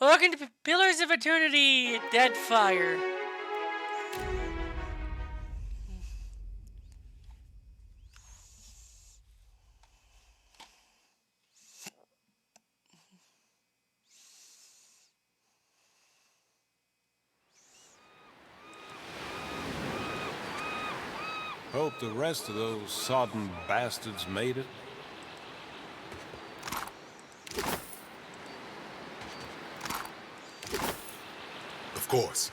Welcome to Pillars of Eternity, Deadfire. Hope the rest of those sodden bastards made it. Of course.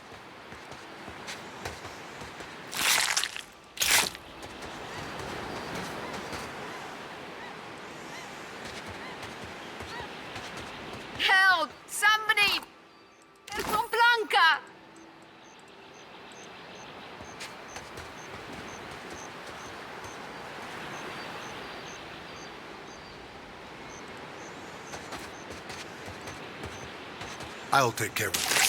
Help! Somebody! Con Blanca! I'll take care of this.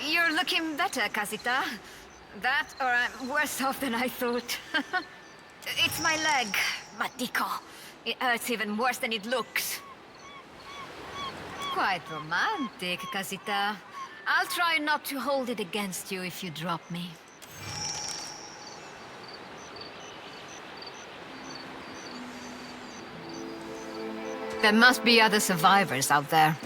You're looking better, Casita. That, or I'm worse off than I thought. It's my leg, Matico. It hurts even worse than it looks. Quite romantic, Casita. I'll try not to hold it against you if you drop me. There must be other survivors out there.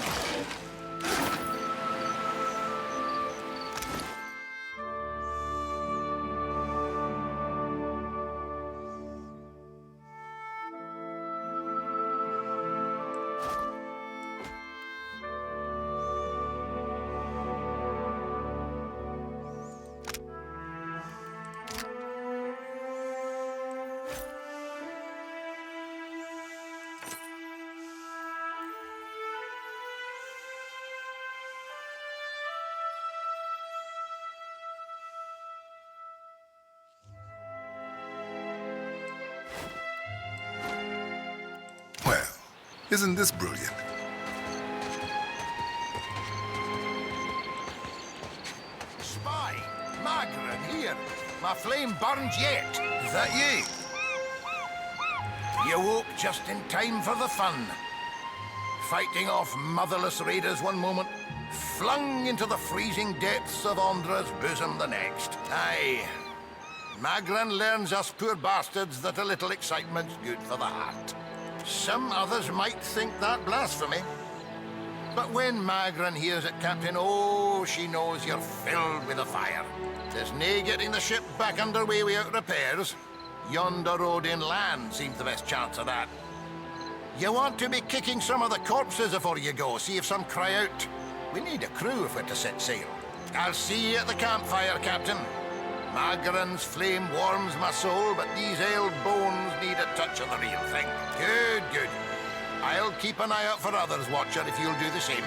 Well, isn't this brilliant? Spy! Margaret, here! My flame burns yet! Is that you? You woke just in time for the fun. Fighting off motherless raiders one moment, flung into the freezing depths of Ondra's bosom the next. Aye. Magran learns us poor bastards that a little excitement's good for the heart. Some others might think that blasphemy. But when Magran hears it, Captain, oh, she knows you're filled with a fire. There's nae getting the ship back underway without repairs. Yonder road inland seems the best chance of that. You want to be kicking some of the corpses before you go, see if some cry out. We need a crew if we're to set sail. I'll see you at the campfire, Captain. Magran's flame warms my soul, but these ailed bones need a touch of the real thing. Good, good. I'll keep an eye out for others, Watcher, if you'll do the same.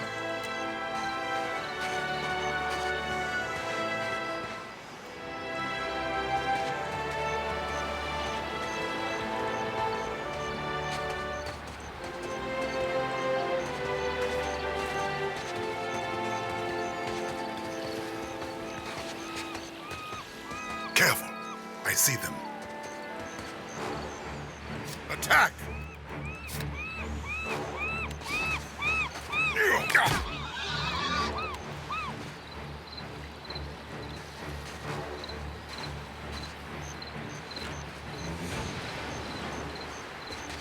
Careful. I see them. Attack!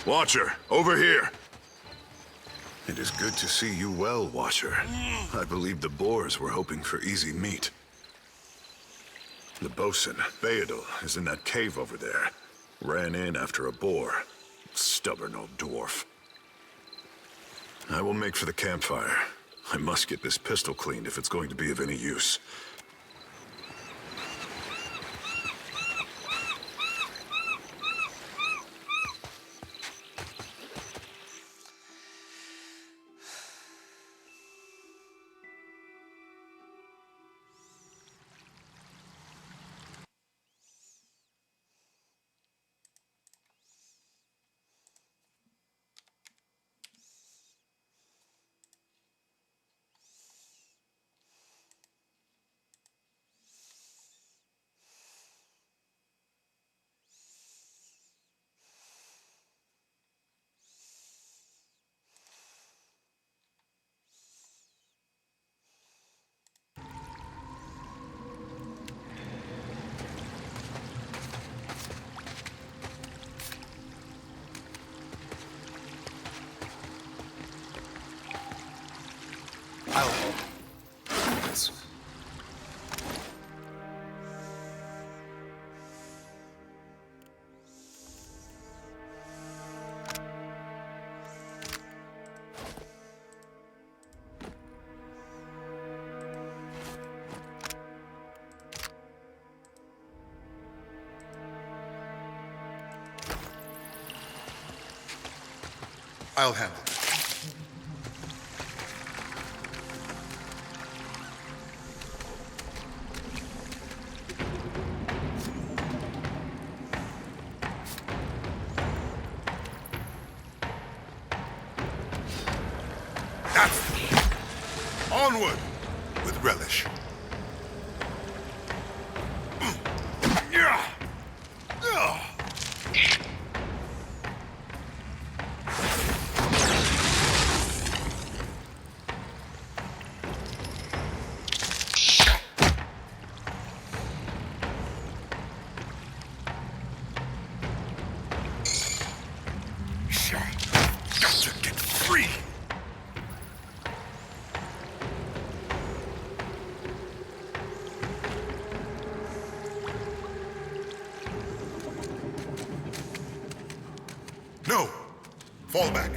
Watcher, over here. It is good to see you well, Watcher. I believe the Boers were hoping for easy meat. The bosun, Theodul, is in that cave over there. Ran in after a boar. Stubborn old dwarf. I will make for the campfire. I must get this pistol cleaned if it's going to be of any use. I'll handle it. That's the way. Onward with relish. Got to get free. No! Fall back.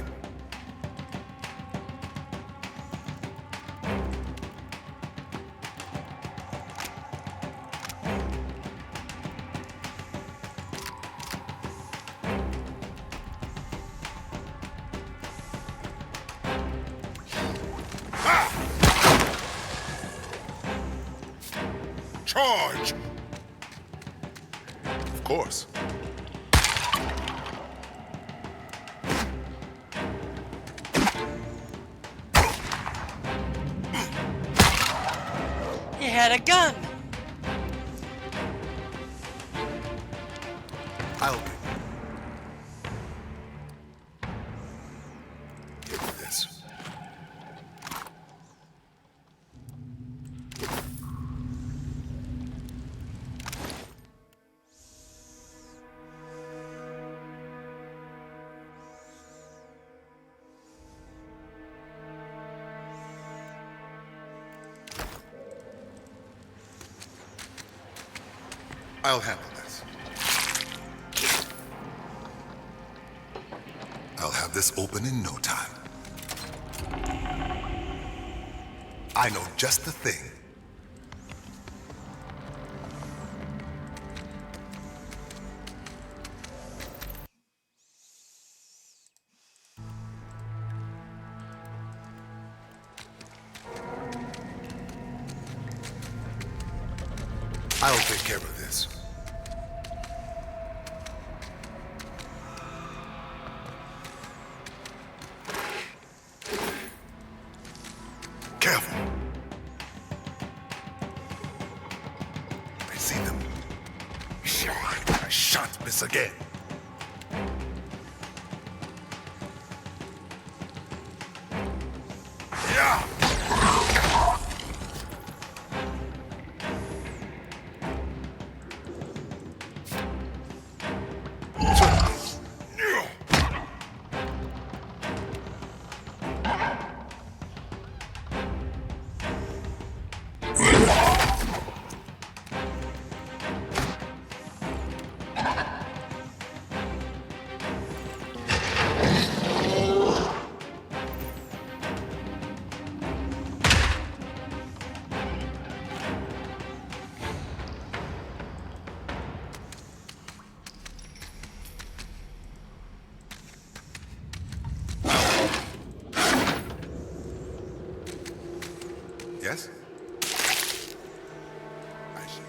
Charge! Of course. He had a gun. I'll get this. I'll handle this. I'll have this open in no time. I know just the thing. I'll take care of this. Careful. I see them. I shan't miss again. Yeah! Yes? I see.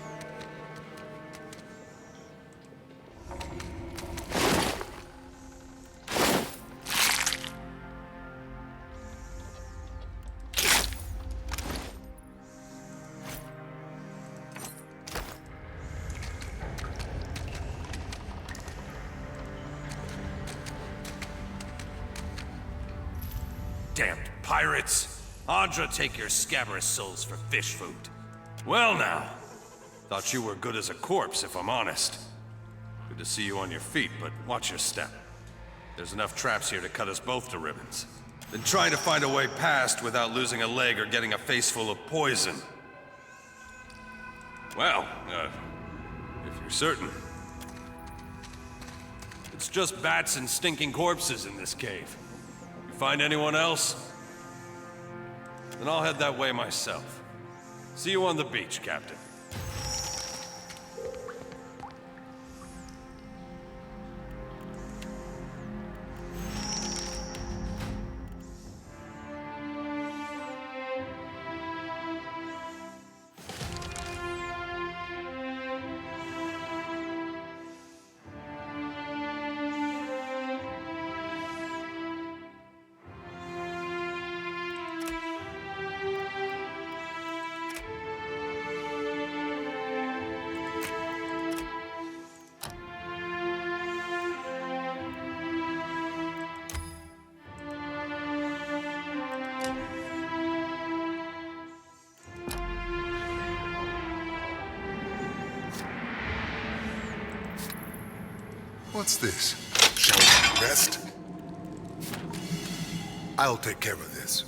Damned pirates! Andra take your scabrous souls for fish food. Well now, thought you were good as a corpse, if I'm honest. Good to see you on your feet, but watch your step. There's enough traps here to cut us both to ribbons. Then trying to find a way past without losing a leg or getting a face full of poison. Well, if you're certain. It's just bats and stinking corpses in this cave. You find anyone else? Then I'll head that way myself. See you on the beach, Captain. What's this? Shall we rest? I'll take care of this.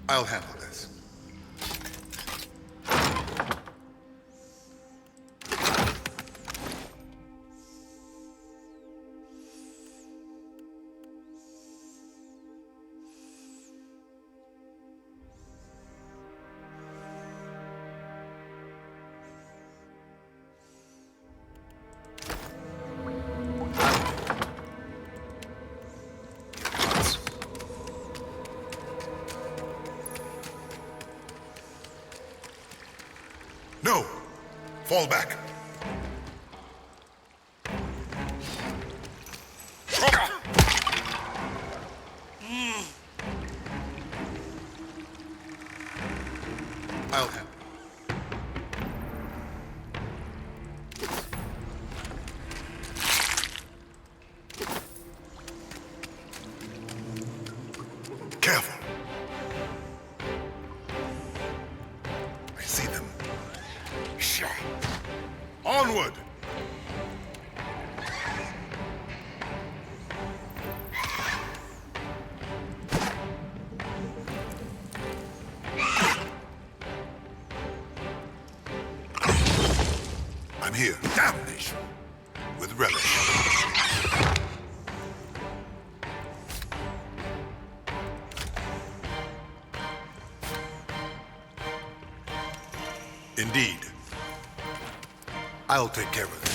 I'll handle this. No! Fall back. I'll handle. Careful. I see them. Shot. Onward! I'm here. Damnation! With relish. Indeed. I'll take care of this.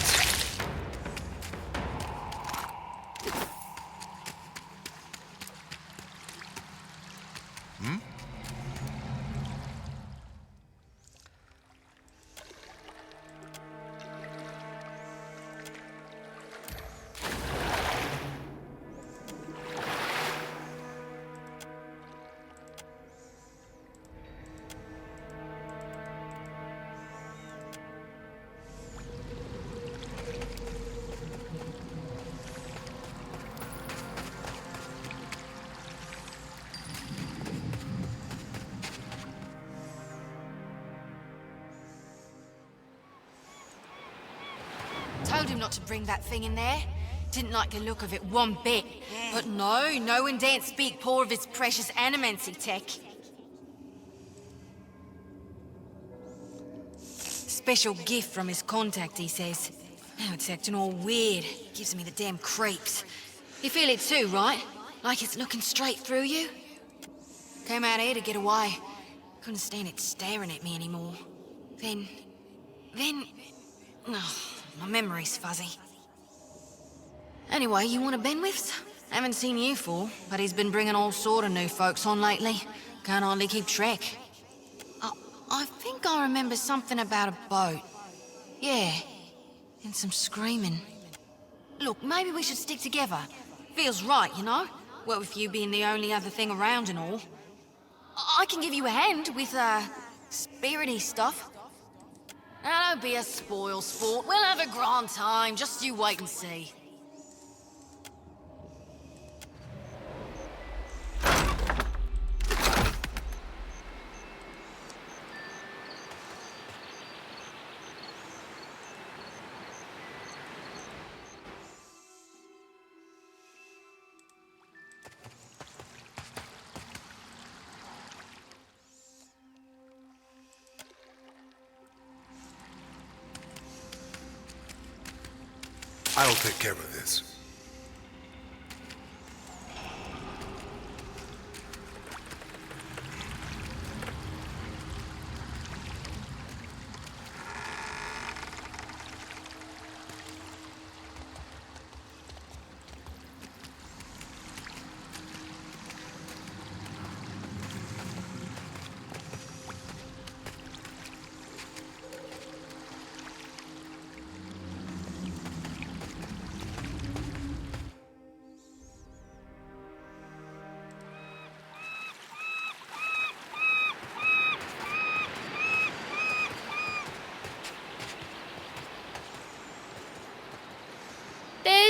Told him not to bring that thing in there. Didn't like the look of it one bit. But no one daren't speak poor of his precious animancy tech. Special gift from his contact, he says. Now it's acting all weird. Gives me the damn creeps. You feel it too, right? Like it's looking straight through you? Came out here to get away. Couldn't stand it staring at me anymore. Then... Oh, my memory's fuzzy. Anyway, you want a Benwifts? Haven't seen you for, but he's been bringing all sort of new folks on lately. Can't hardly keep track. I think I remember something about a boat. Yeah, and some screaming. Look, maybe we should stick together. Feels right, you know? What with you being the only other thing around and all. I can give you a hand with, spirity stuff. Now, don't be a spoil sport. We'll have a grand time. Just you wait and see. I'll take care of this.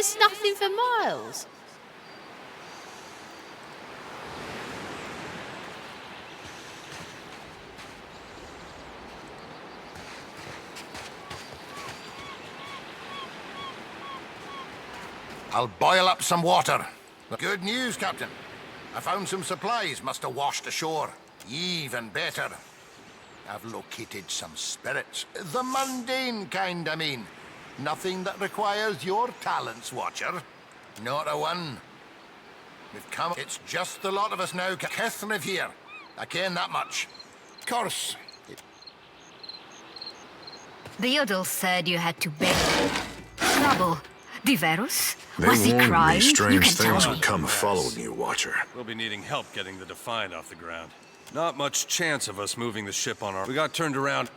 There's nothing for miles. I'll boil up some water. Good news, Captain. I found some supplies must have washed ashore. Even better. I've located some spirits. The mundane kind, I mean. Nothing that requires your talents, Watcher. Not a one. We've come... It's just the lot of us now. Kith live here. I ken that much. Of course. The Yodel said you had to beg. Trouble. Diverus? They Was he warned crying? me You strange can tell things me. would come following you, Watcher. We'll be needing help getting the Defiant off the ground. Not much chance of us moving the ship on our... We got turned around...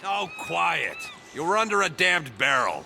Oh, quiet! You were under a damned barrel.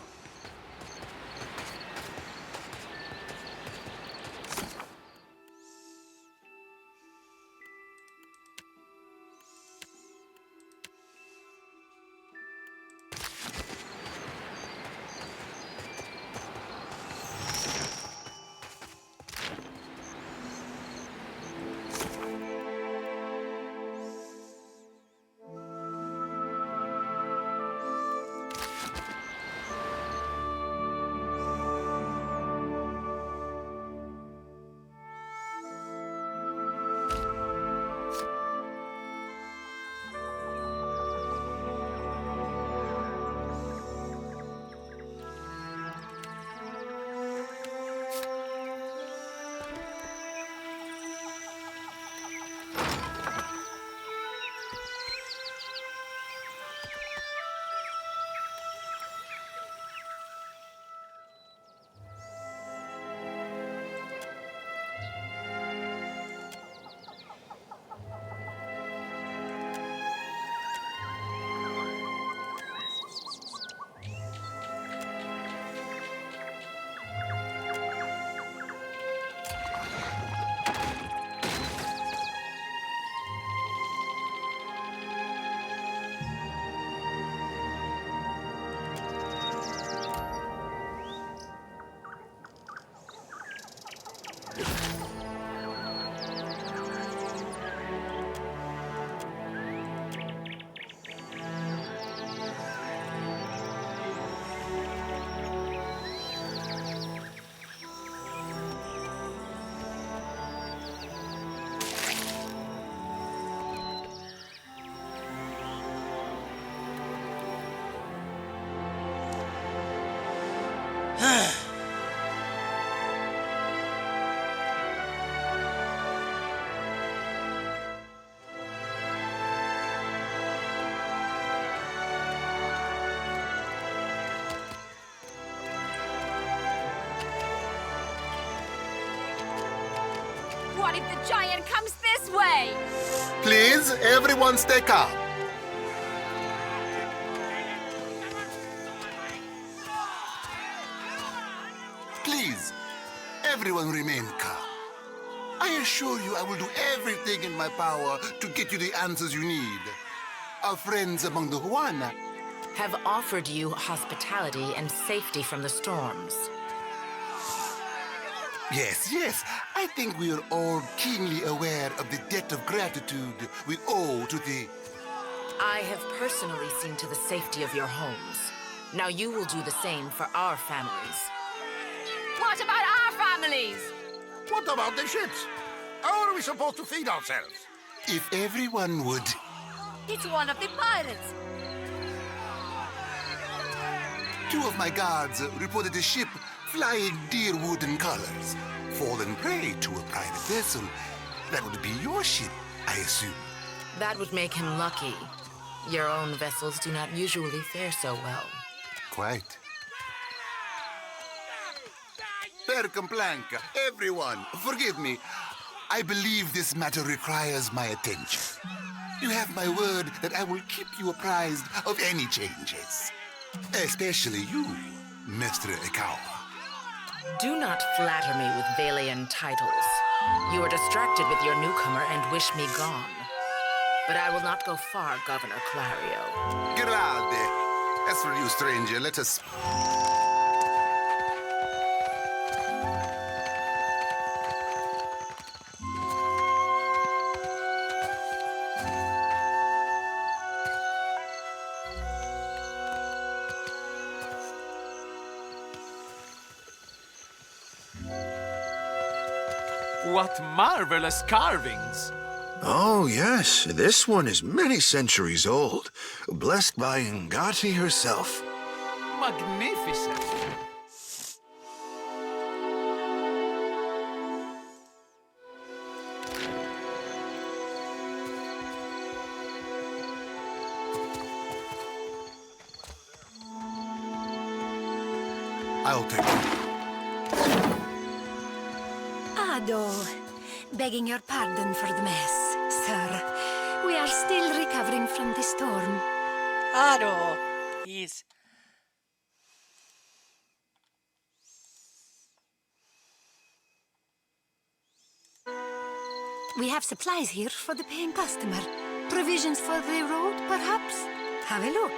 What if the giant comes this way? Please, everyone stay calm. Please, everyone remain calm. I assure you I will do everything in my power to get you the answers you need. Our friends among the Huana have offered you hospitality and safety from the storms. Yes, yes. I think we are all keenly aware of the debt of gratitude we owe to the... I have personally seen to the safety of your homes. Now you will do the same for our families. What about our families? What about the ships? How are we supposed to feed ourselves? If everyone would... It's one of the pirates. Two of my guards reported a ship flying deer wooden colors, fallen prey to a private vessel. That would be your ship, I assume. That would make him lucky. Your own vessels do not usually fare so well. Quite. Per complanca, everyone, forgive me. I believe this matter requires my attention. You have my word that I will keep you apprised of any changes. Especially you, Mr. Ikawa. Do not flatter me with Valian titles. You are distracted with your newcomer and wish me gone. But I will not go far, Governor Clario. Grade. As for you, stranger, let us... What marvelous carvings! Oh, yes. This one is many centuries old. Blessed by Ngati herself. Magnificent! I'll take it. Ado, begging your pardon for the mess, sir. We are still recovering from the storm. Otto. He's... We have supplies here for the paying customer. Provisions for the road, perhaps? Have a look.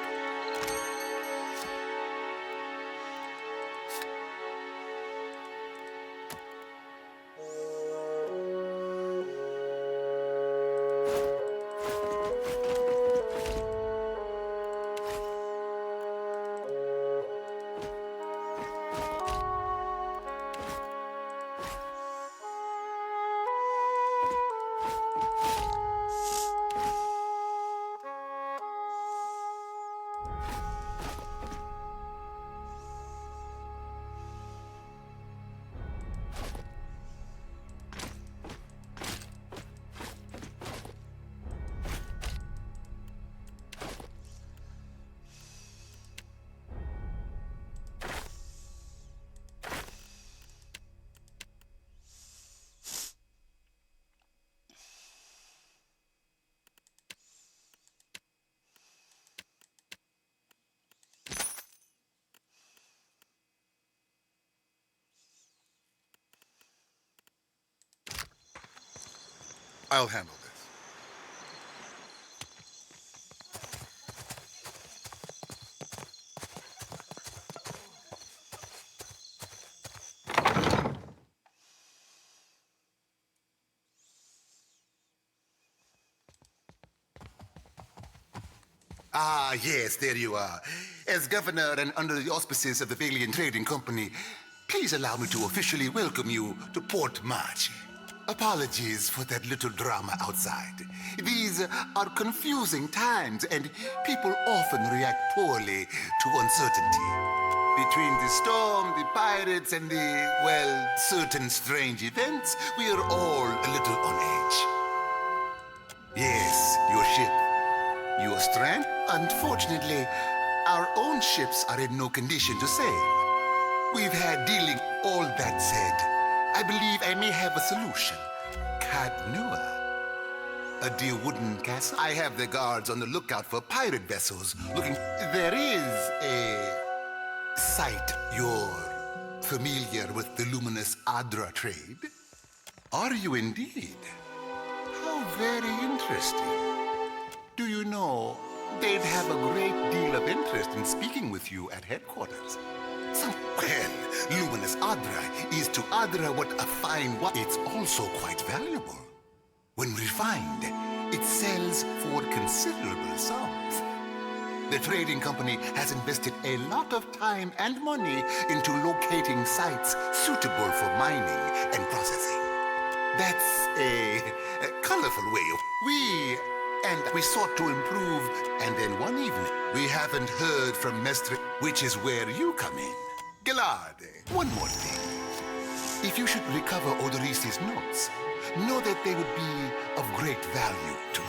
I'll handle this. Ah, yes, there you are. As governor and under the auspices of the Valiant Trading Company, please allow me to officially welcome you to Port March. Apologies for that little drama outside. These are confusing times, and people often react poorly to uncertainty. Between the storm, the pirates, and the, well, certain strange events, we are all a little on edge. Yes, your ship. Your strand? Unfortunately, our own ships are in no condition to sail. We've had dealing. All that said, I believe I may have a solution. Cadnua. A dear wooden castle? I have the guards on the lookout for pirate vessels looking... There is a site. You're familiar with the luminous Adra trade? Are you indeed? How very interesting. Do you know, they'd have a great deal of interest in speaking with you at headquarters. Well, luminous Adra is to Adra what a fine it's also quite valuable. When refined, it sells for considerable sums. The trading company has invested a lot of time and money into locating sites suitable for mining and processing. That's a colorful way of... We sought to improve, and then one evening, we haven't heard from Mestre, which is where you come in. Gillarde, one more thing. If you should recover Odorice's notes, know that they would be of great value to me.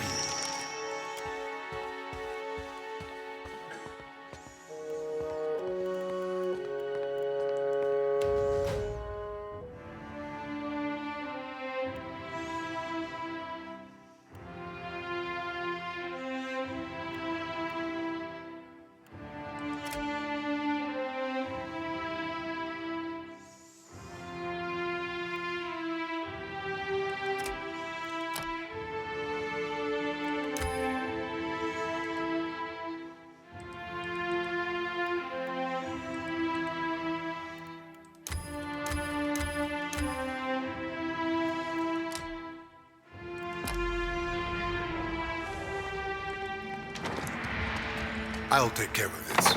I'll take care of this.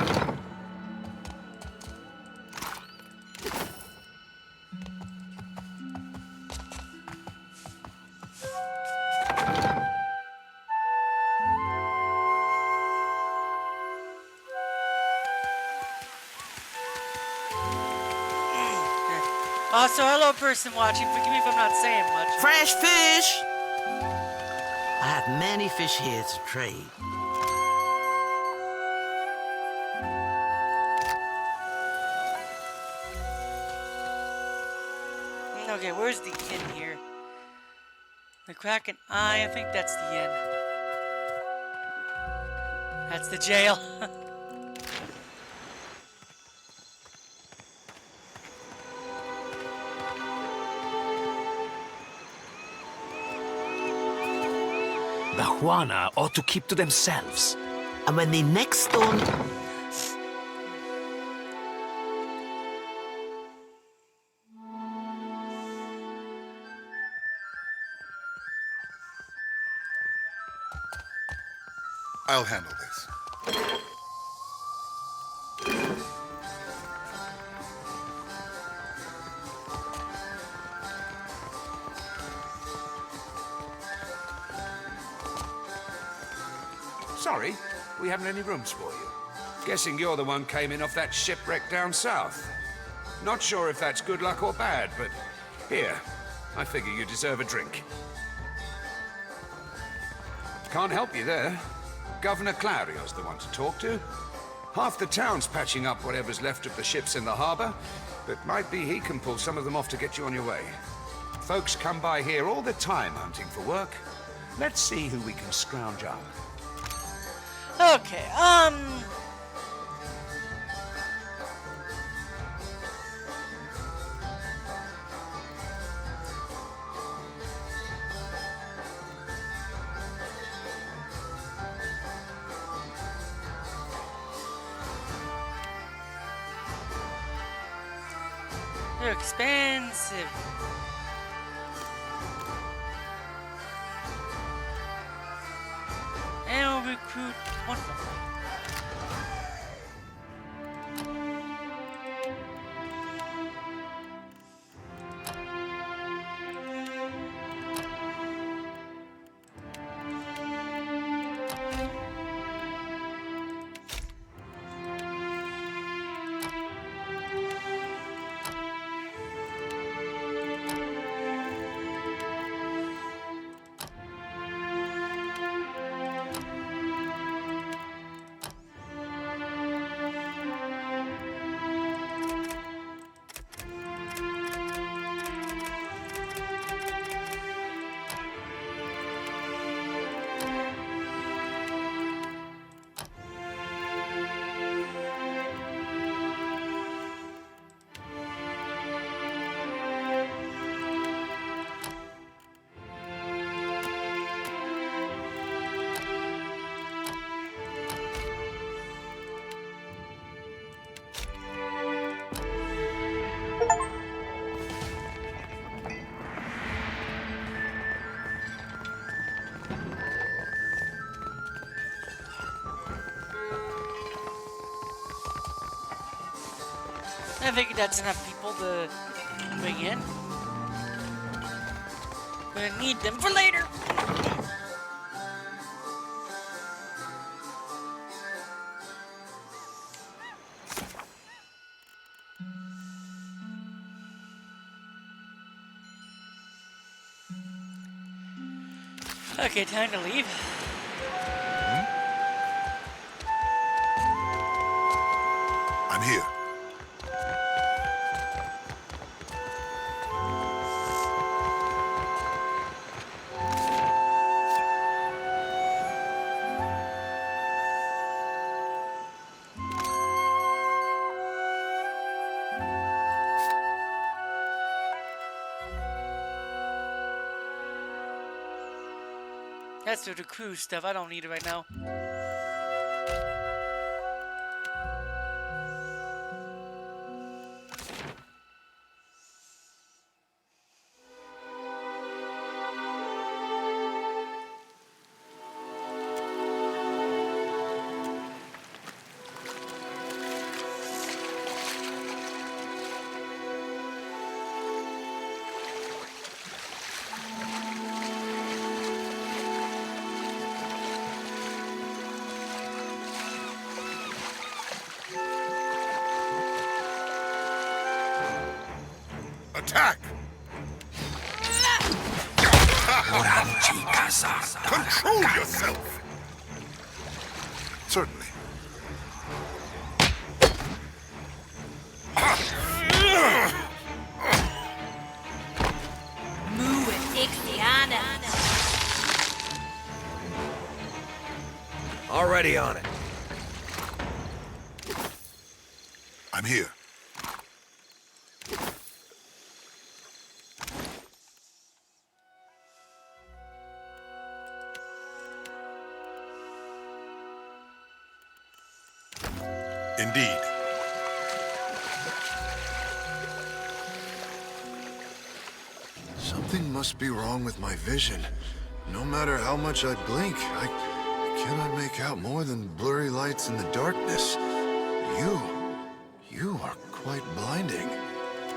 Also, hello, person watching. Forgive me if I'm not saying much. Fresh fish! I have many fish here to trade. Okay, where's the inn here? The Kraken Eye, I think that's the inn. That's the jail. The Juana ought to keep to themselves. And when the next storm... I'll handle this. Sorry, we haven't any rooms for you. Guessing you're the one came in off that shipwreck down south. Not sure if that's good luck or bad, but here, I figure you deserve a drink. Can't help you there. Governor Clario's the one to talk to. Half the town's patching up whatever's left of the ships in the harbor, but might be he can pull some of them off to get you on your way. Folks come by here all the time hunting for work. Let's see who we can scrounge up. Okay, they're expensive. And we'll recruit one of them. I figured that's enough people to bring in. Gonna need them for later. Okay, time to leave. I'm here. That's the cruise stuff. I don't need it right now. Attack! Control yourself! Certainly. Already on it. I'm here. Indeed. Something must be wrong with my vision. No matter how much I blink, I cannot make out more than blurry lights in the darkness. You are quite blinding.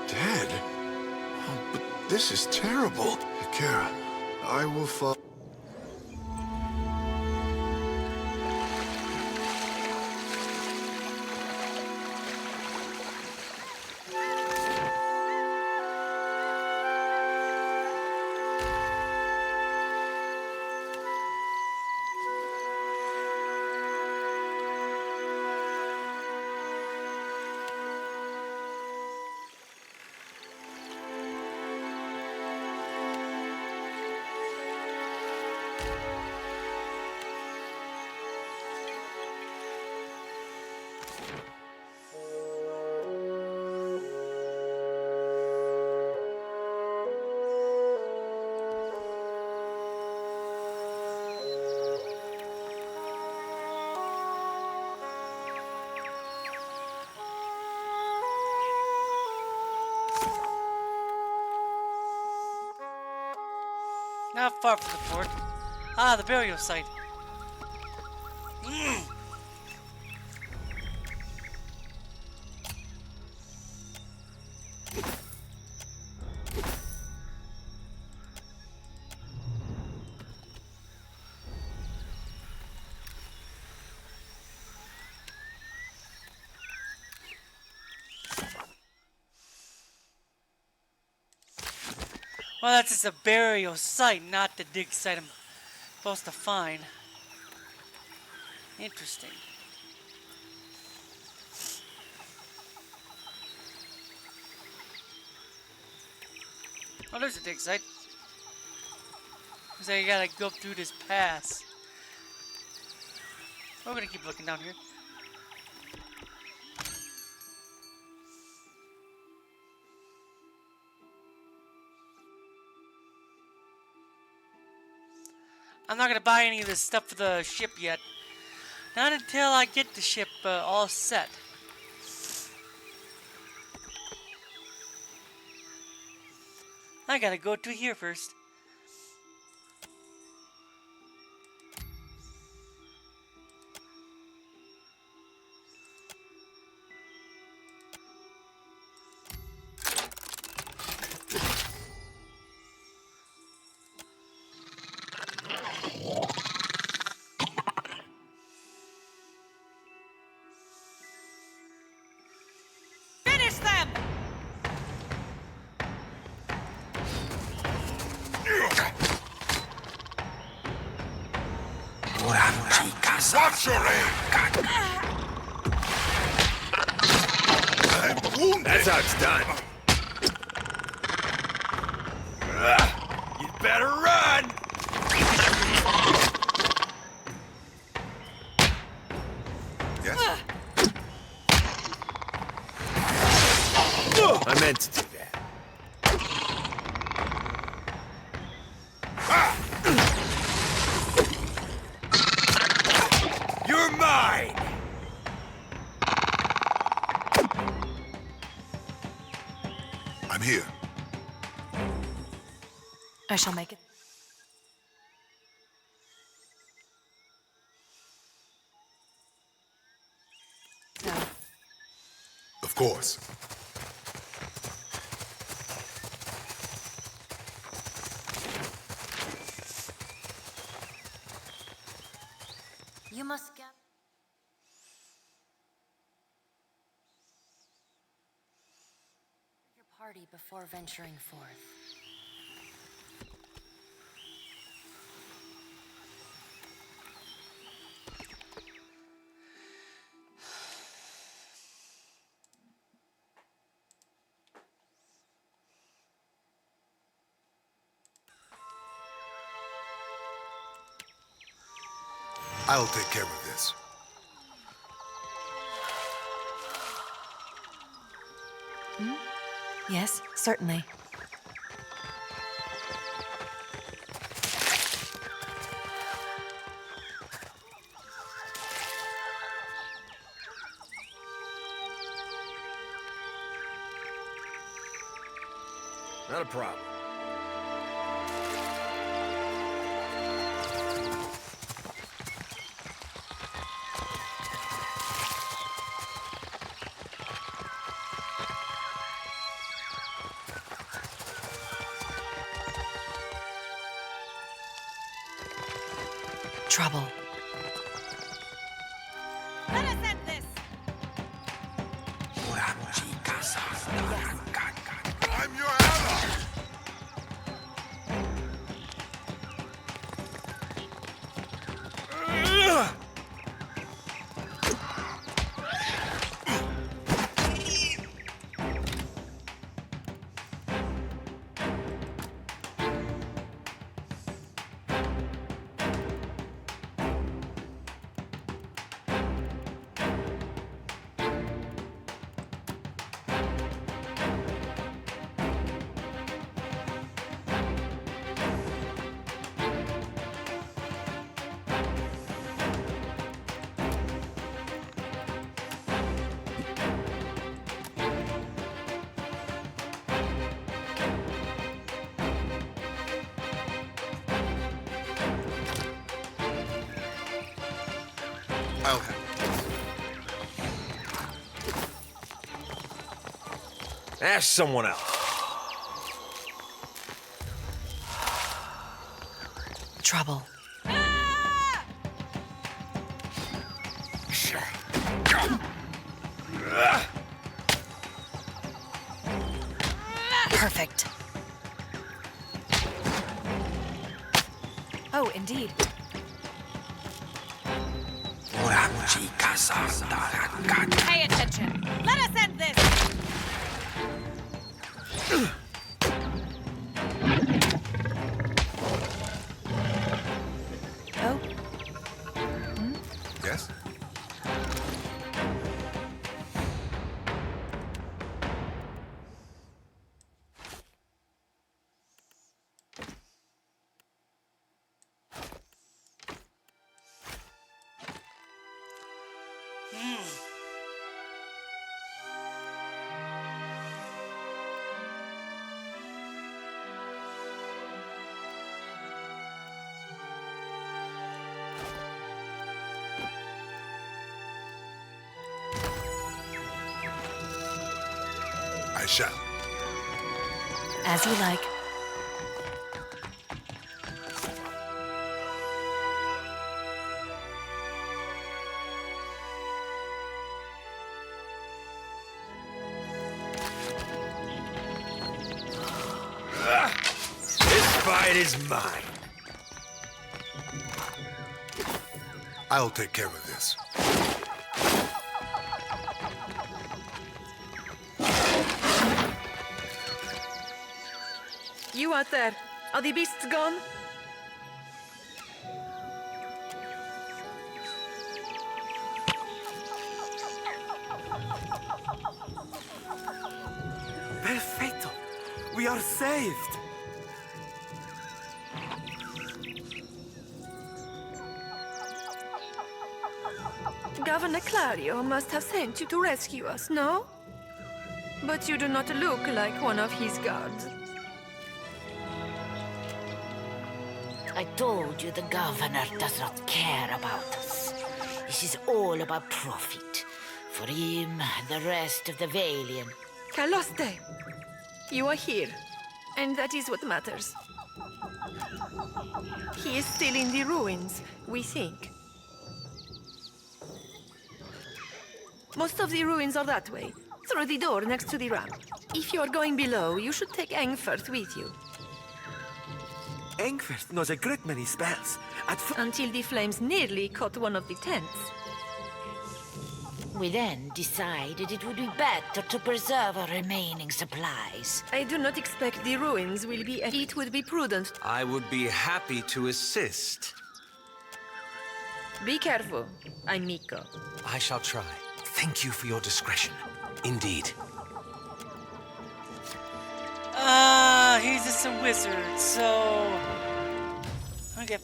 Dead? Oh, but this is terrible. Kara, I will follow. Not far from the fort. Ah, the burial site. Well, that's just a burial site, not the dig site I'm supposed to find. Interesting. Oh, there's a dig site. So you gotta go through this pass. We're gonna keep looking down here. I'm not gonna buy any of this stuff for the ship yet. Not until I get the ship all set. I gotta go to here first. Finish them! Watch your aim! I'm wounded! That's how it's done. You better run! Yes? I meant to do that. You're mine! I'm here. I shall make it. Of course. You must get... party before venturing forth. I'll take care of this. Yes, certainly. Not a problem. Trouble. Let us end this! I'm your ally! I'll have it. Ask someone else. Trouble. Perfect. Oh, indeed. Pay attention. Let us end this. Oh. Yes? I shall. As you like. This fight is mine. I'll take care of this. You out there, are the beasts gone? Perfetto. We are saved. Governor Clario must have sent you to rescue us, no? But you do not look like one of his guards. I told you the governor does not care about us. This is all about profit. For him, the rest of the Valiant. Caloste, you are here, and that is what matters. He is still in the ruins, we think. Most of the ruins are that way, Through the door next to the ramp. If you're going below, you should take Engfirth with you. Engfirth knows a great many spells. Until the flames nearly caught one of the tents. We then decided it would be better to preserve our remaining supplies. I do not expect the ruins will be... It would be prudent. I would be happy to assist. Be careful, I'm Miko. I shall try. Thank you for your discretion. Indeed. He's just a wizard, so... Okay.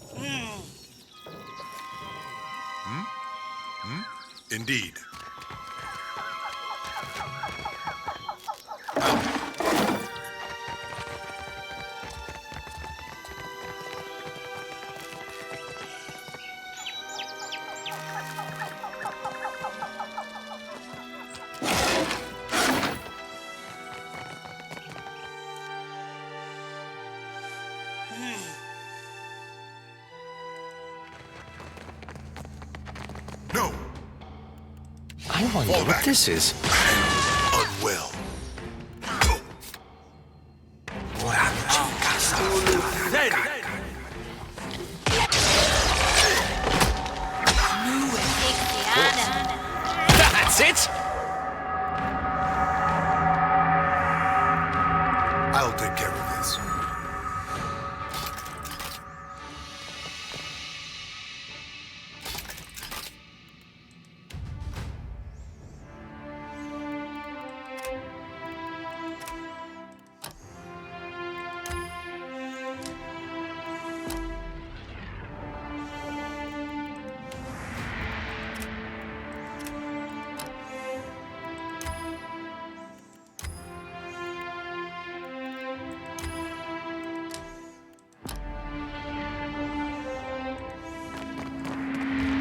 Indeed. No! I wonder what this is. Unwell. That's it! I'll take care of this.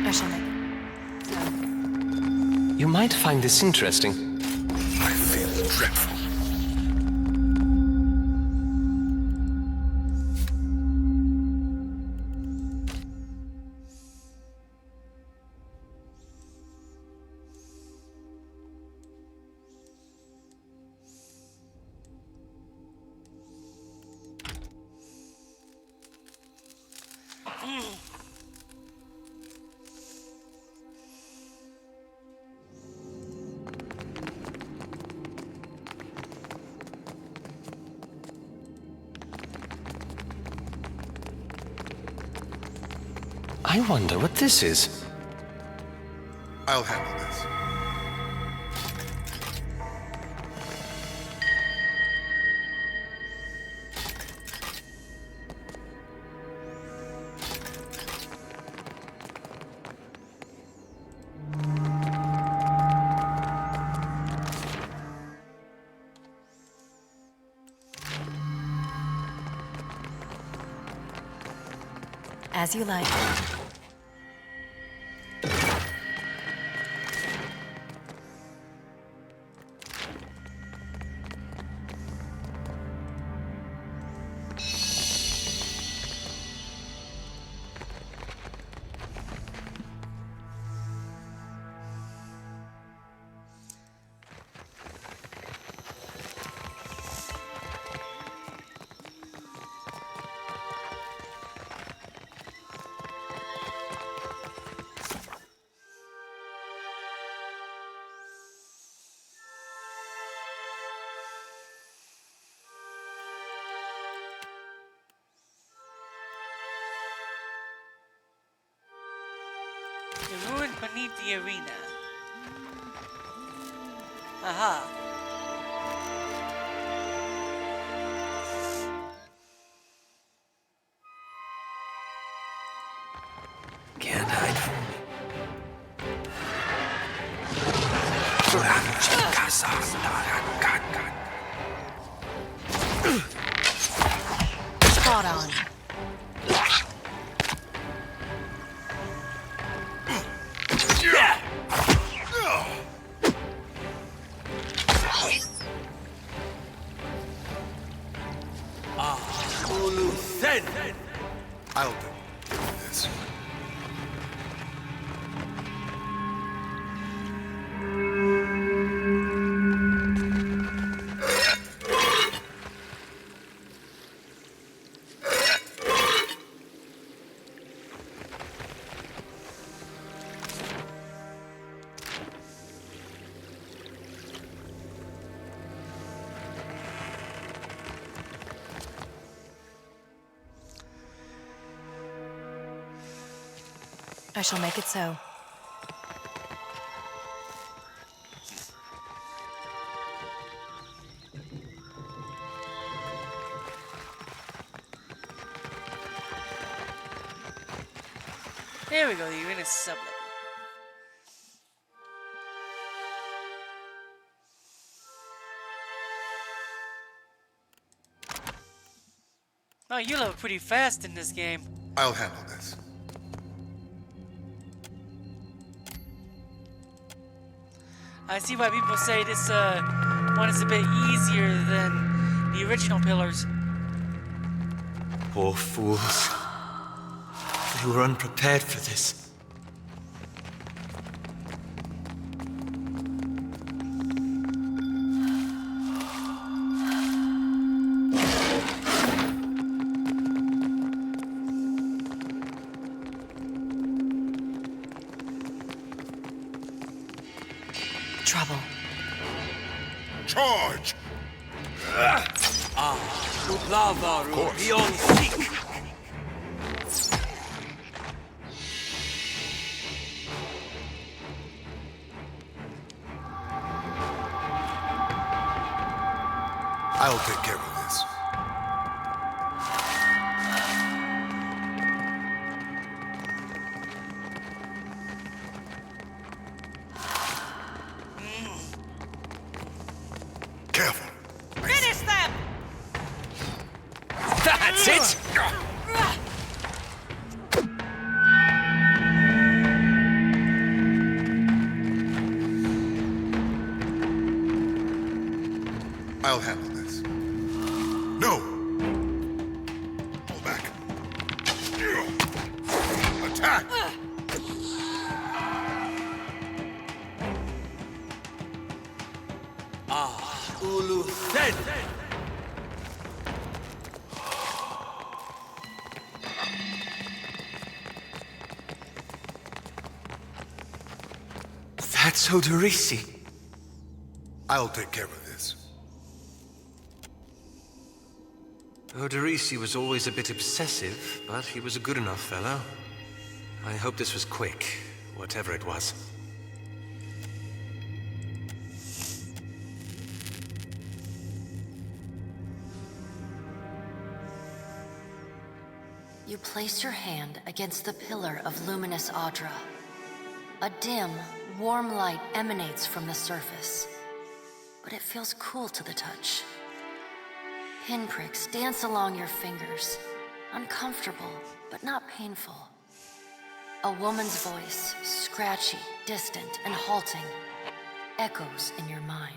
I shall make. You might find this interesting. I feel dreadful. I wonder what this is. I'll handle this. As you like. The ruin beneath the arena. Aha. Can't hide from me. Spot on. I'll do this. I shall make it so. There we go, you're in a sub-level. Oh, you level pretty fast in this game. I'll handle this. I see why people say this one is a bit easier than the original pillars. Poor fools. They were unprepared for this. Trouble. Charge! Utlavaru beyond seek. I'll take care of this. Careful. Finish them! That's it! I'll handle this. No! Pull back. Attack! Ulu dead. That's Odorisi. I'll take care of this. Odorisi was always a bit obsessive, but he was a good enough fellow. I hope this was quick, whatever it was. You place your hand against the pillar of luminous Audra. A dim, warm light emanates from the surface, but it feels cool to the touch. Pinpricks dance along your fingers, uncomfortable, but not painful. A woman's voice, scratchy, distant, and halting, echoes in your mind.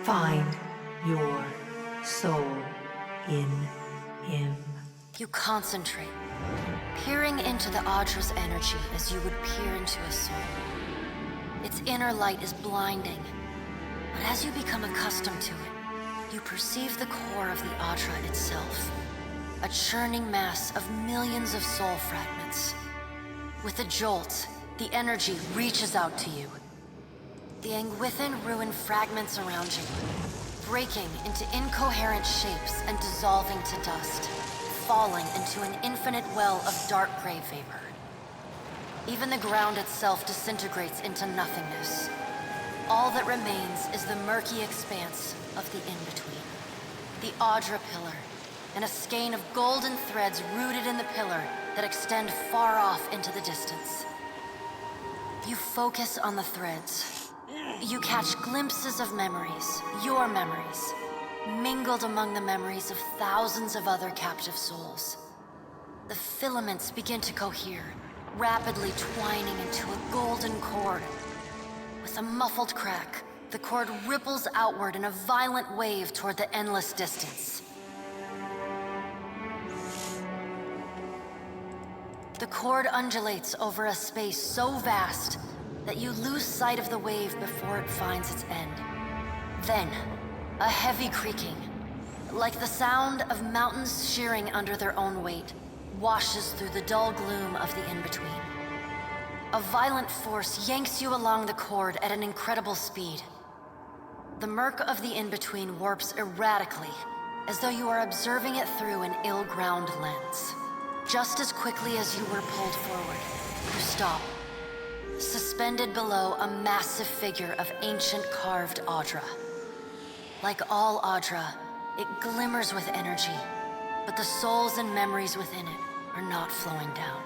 Find your soul in him. You concentrate, peering into the Audra's energy as you would peer into a soul. Its inner light is blinding, but as you become accustomed to it, you perceive the core of the Audra itself, a churning mass of millions of soul fragments. With a jolt, the energy reaches out to you. The Anguithan ruin fragments around you, breaking into incoherent shapes and dissolving to dust, falling into an infinite well of dark gray vapor. Even the ground itself disintegrates into nothingness. All that remains is the murky expanse of the in-between. The Audra Pillar, and a skein of golden threads rooted in the pillar that extend far off into the distance. You focus on the threads. You catch glimpses of memories, your memories, mingled among the memories of thousands of other captive souls. The filaments begin to cohere, rapidly twining into a golden cord. With a muffled crack, the cord ripples outward in a violent wave toward the endless distance. The cord undulates over a space so vast that you lose sight of the wave before it finds its end. Then, a heavy creaking, like the sound of mountains shearing under their own weight, washes through the dull gloom of the in-between. A violent force yanks you along the cord at an incredible speed. The murk of the in-between warps erratically, as though you are observing it through an ill-ground lens. Just as quickly as you were pulled forward, you stop, suspended below a massive figure of ancient carved Audra. Like all Audra, it glimmers with energy, but the souls and memories within it are not flowing down.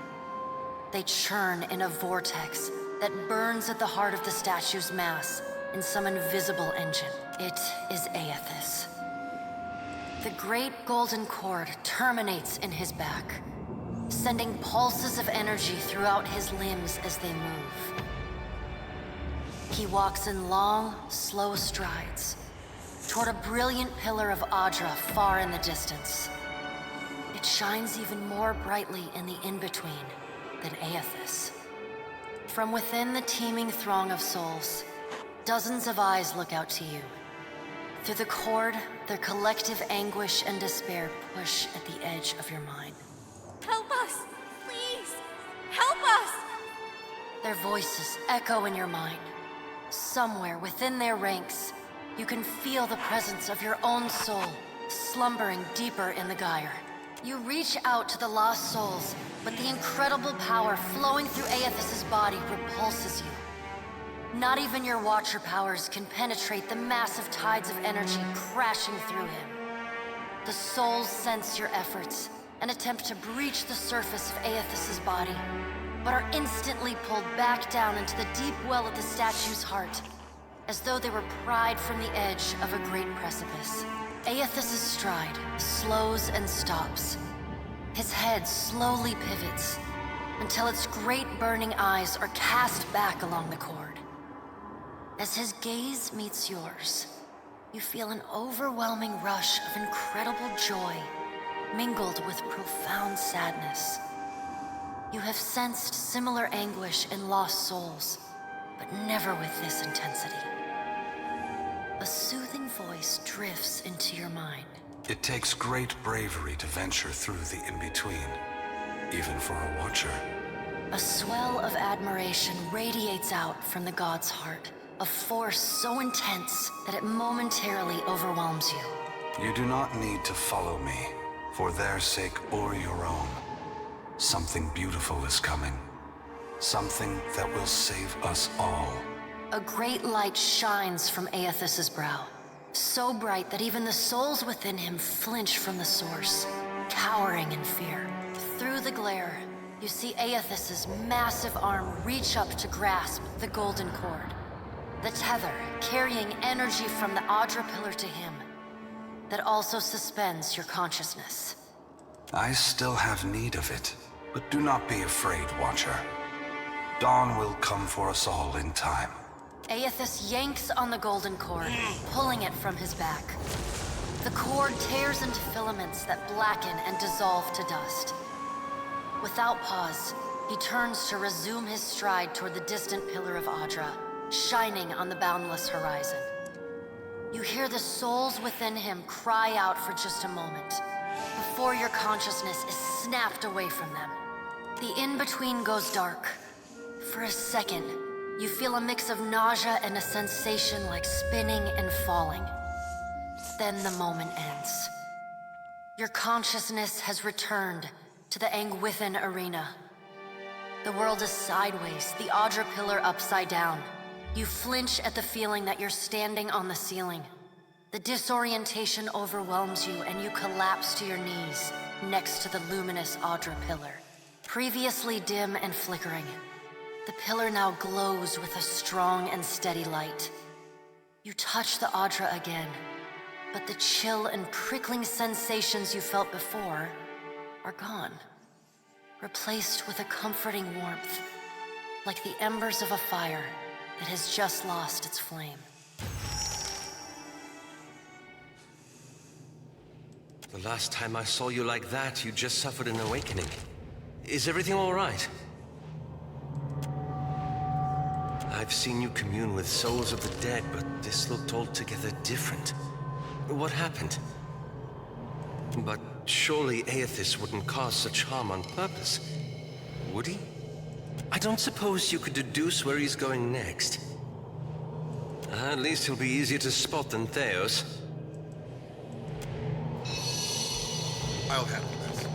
They churn in a vortex that burns at the heart of the statue's mass in some invisible engine. It is Aethys. The great golden cord terminates in his back, sending pulses of energy throughout his limbs as they move. He walks in long, slow strides toward a brilliant pillar of Audra far in the distance. It shines even more brightly in the in-between than Aethys. From within the teeming throng of souls, dozens of eyes look out to you. Through the cord, their collective anguish and despair push at the edge of your mind. Help us! Please! Help us! Their voices echo in your mind. Somewhere within their ranks, you can feel the presence of your own soul slumbering deeper in the gyre. You reach out to the lost souls, but the incredible power flowing through Aethys' body repulses you. Not even your Watcher powers can penetrate the massive tides of energy crashing through him. The souls sense your efforts and attempt to breach the surface of Aethys' body, but are instantly pulled back down into the deep well of the statue's heart, as though they were pried from the edge of a great precipice. Aethys' stride slows and stops. His head slowly pivots until its great burning eyes are cast back along the cord. As his gaze meets yours, you feel an overwhelming rush of incredible joy mingled with profound sadness. You have sensed similar anguish in lost souls, but never with this intensity. A soothing voice drifts into your mind. It takes great bravery to venture through the in-between, even for a Watcher. A swell of admiration radiates out from the god's heart, a force so intense that it momentarily overwhelms you. You do not need to follow me, for their sake or your own. Something beautiful is coming. Something that will save us all. A great light shines from Aethys' brow, so bright that even the souls within him flinch from the source, cowering in fear. Through the glare, you see Aethys' massive arm reach up to grasp the golden cord, the tether carrying energy from the Audra pillar to him, that also suspends your consciousness. I still have need of it, but do not be afraid, Watcher. Dawn will come for us all in time. Aethys yanks on the golden cord, pulling it from his back. The cord tears into filaments that blacken and dissolve to dust. Without pause, he turns to resume his stride toward the distant pillar of Audra, shining on the boundless horizon. You hear the souls within him cry out for just a moment, before your consciousness is snapped away from them. The in-between goes dark. For a second, you feel a mix of nausea and a sensation like spinning and falling. Then the moment ends. Your consciousness has returned to the Angwithan arena. The world is sideways, the Audra pillar upside down. You flinch at the feeling that you're standing on the ceiling. The disorientation overwhelms you and you collapse to your knees next to the luminous Audra pillar. Previously dim and flickering, the pillar now glows with a strong and steady light. You touch the Audra again, but the chill and prickling sensations you felt before are gone, replaced with a comforting warmth, like the embers of a fire that has just lost its flame. The last time I saw you like that, you just suffered an awakening. Is everything all right? I've seen you commune with souls of the dead, but this looked altogether different. What happened? But Surely Aethys wouldn't cause such harm on purpose, would he? I don't suppose you could deduce where he's going next. At least he'll be easier to spot than Theos. I'll handle this.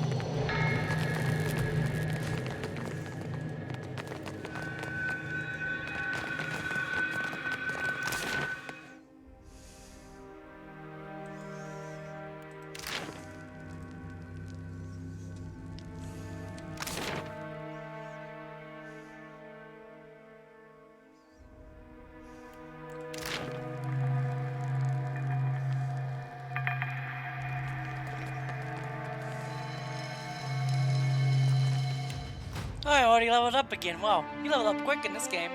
Oh, I already leveled up again. Wow, you leveled up quick in this game.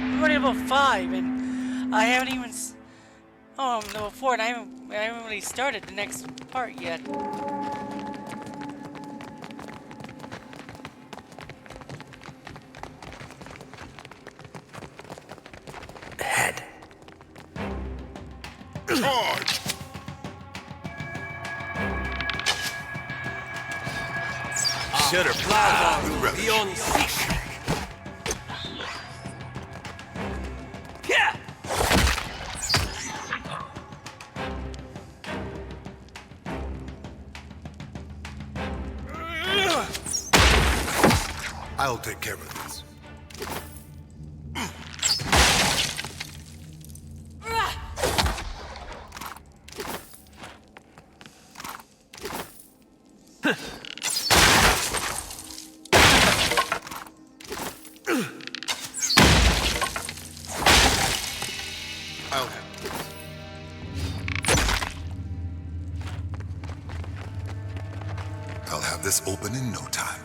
I'm already level 5, and I haven't even. Oh, I'm level 4, and I haven't really started the next part yet. Head. Charge! Should have plowed on beyond sea. Yeah. I'll take care of this. I'll handle this. I'll have this open in no time.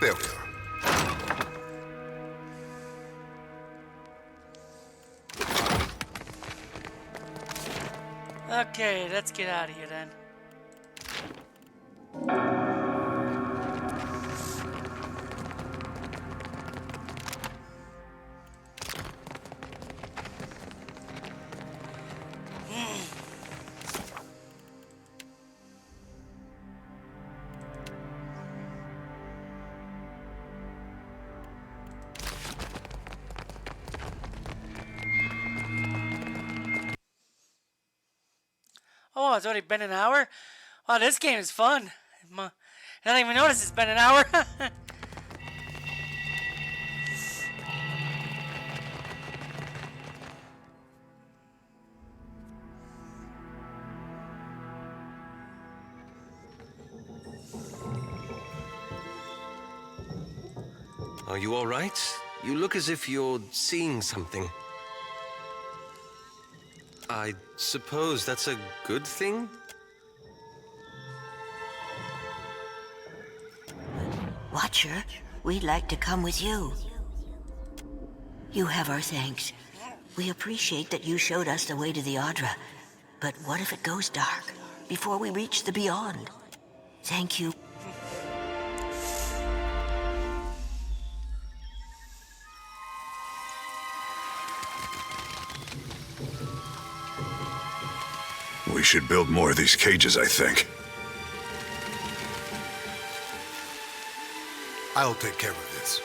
There we are. Okay, let's get out of here then. Oh, it's already been an hour? Wow, this game is fun. I don't even notice it's been an hour. Are you all right? You look as if you're seeing something. I suppose that's a good thing? Watcher, we'd like to come with you. You have our thanks. We appreciate that you showed us the way to the Audra. But what if it goes dark before we reach the Beyond? Thank you. We should build more of these cages, I think. I'll take care of this.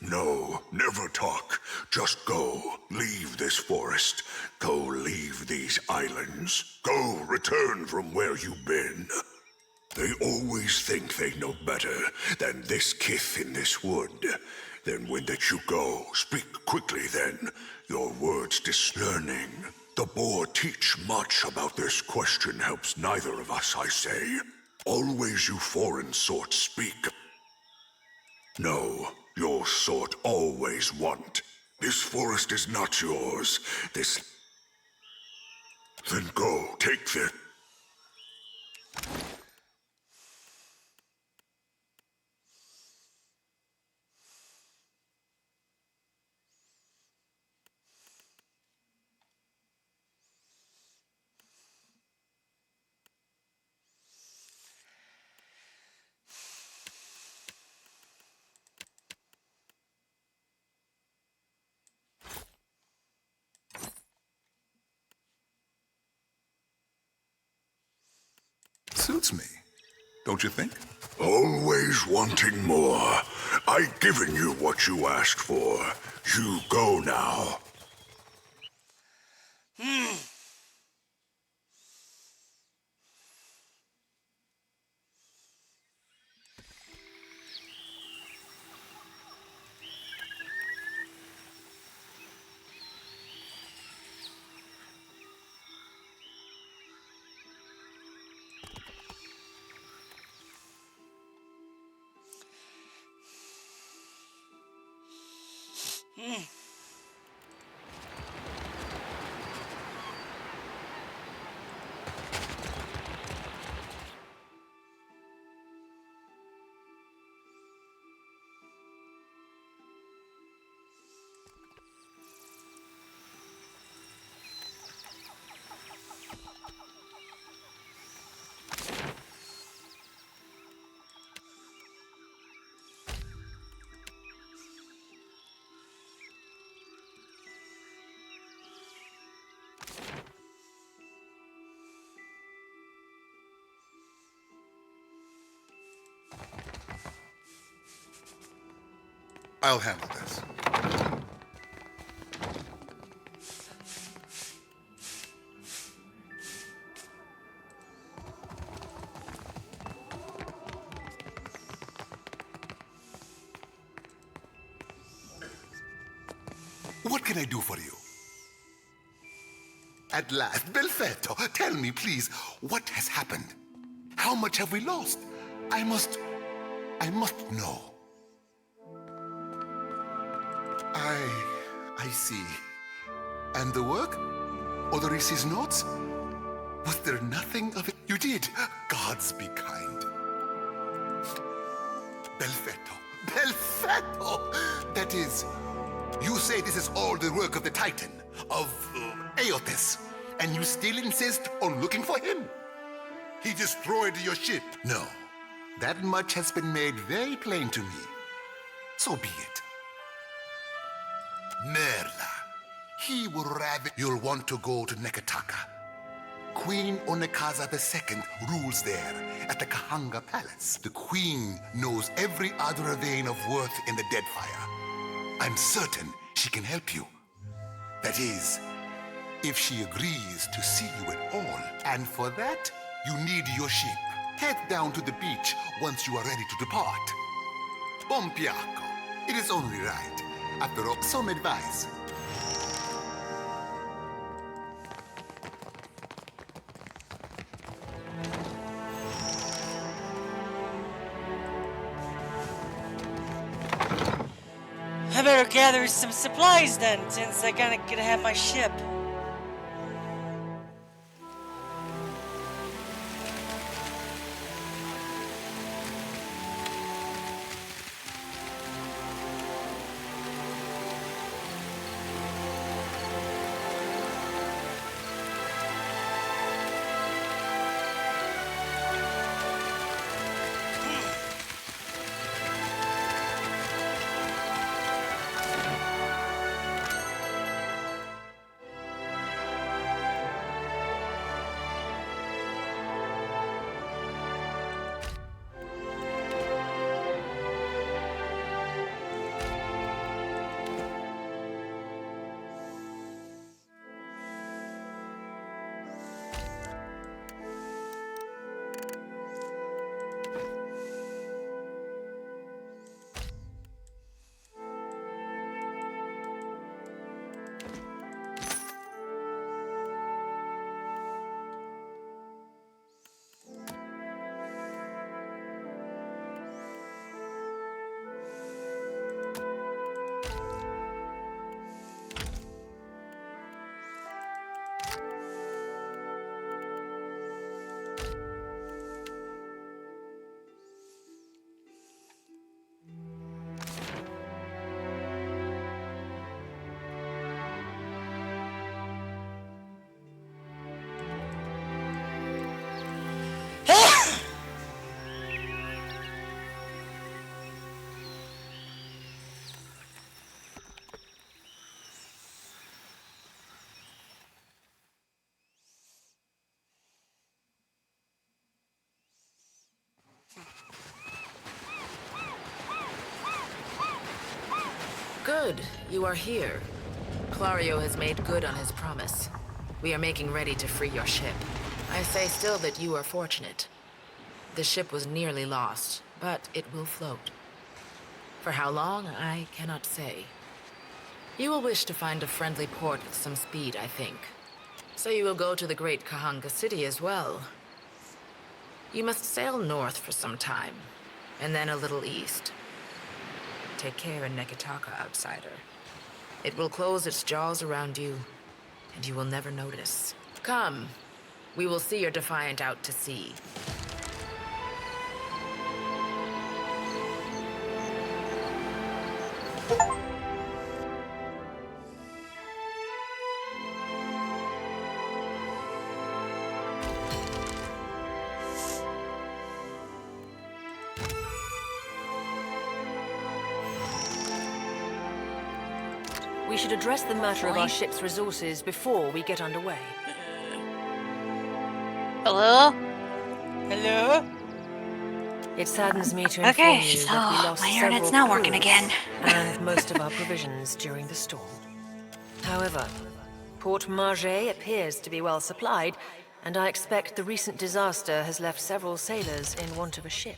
No, never talk. Just go. Leave this forest. Go leave these islands. Go return from where you've been. They always think they know better than this kith in this wood. Then when that you go, speak quickly then, your words discerning. The boar teach much about this question helps neither of us, I say. Always you foreign sort speak. No, your sort always want. This forest is not yours. This... Then go, take this. Suits me, don't you think? Always wanting more. I've given you what you asked for. You go now. I'll handle this. What can I do for you? At last, Belfetto, tell me, please, what has happened? How much have we lost? I must know. I see. And the work? Odoris's notes? Was there nothing of it? You did. Gods be kind. Belfetto. Belfetto! That is, you say this is all the work of the Titan, of Aotis, and you still insist on looking for him? He destroyed your ship. No. That much has been made very plain to me. So be it. Merla. He will ravage. You'll want to go to Nekataka. Queen Onekaza II rules there at the Kahanga Palace. The queen knows every Adra vein of worth in the Deadfire. I'm certain she can help you. That is, if she agrees to see you at all. And for that, you need your ship. Head down to the beach once you are ready to depart. Bompiaco. It is only right. After all, some advice. I better gather some supplies then, since I gotta have my ship. Good, you are here. Clario has made good on his promise. We are making ready to free your ship. I say still that you are fortunate. The ship was nearly lost, but it will float. For how long, I cannot say. You will wish to find a friendly port with some speed, I think. So you will go to the great Kahanga city as well. You must sail north for some time, and then a little east. Take care in Nekataka, outsider. It will close its jaws around you, and you will never notice. Come, we will see your Defiant out to sea. We should address the matter of our ship's resources before we get underway. Hello? Hello? It saddens me to inform Okay, you so that we lost my several internet's not working crews again. and most of our provisions during the storm. However, Port Margé appears to be well supplied, and I expect the recent disaster has left several sailors in want of a ship.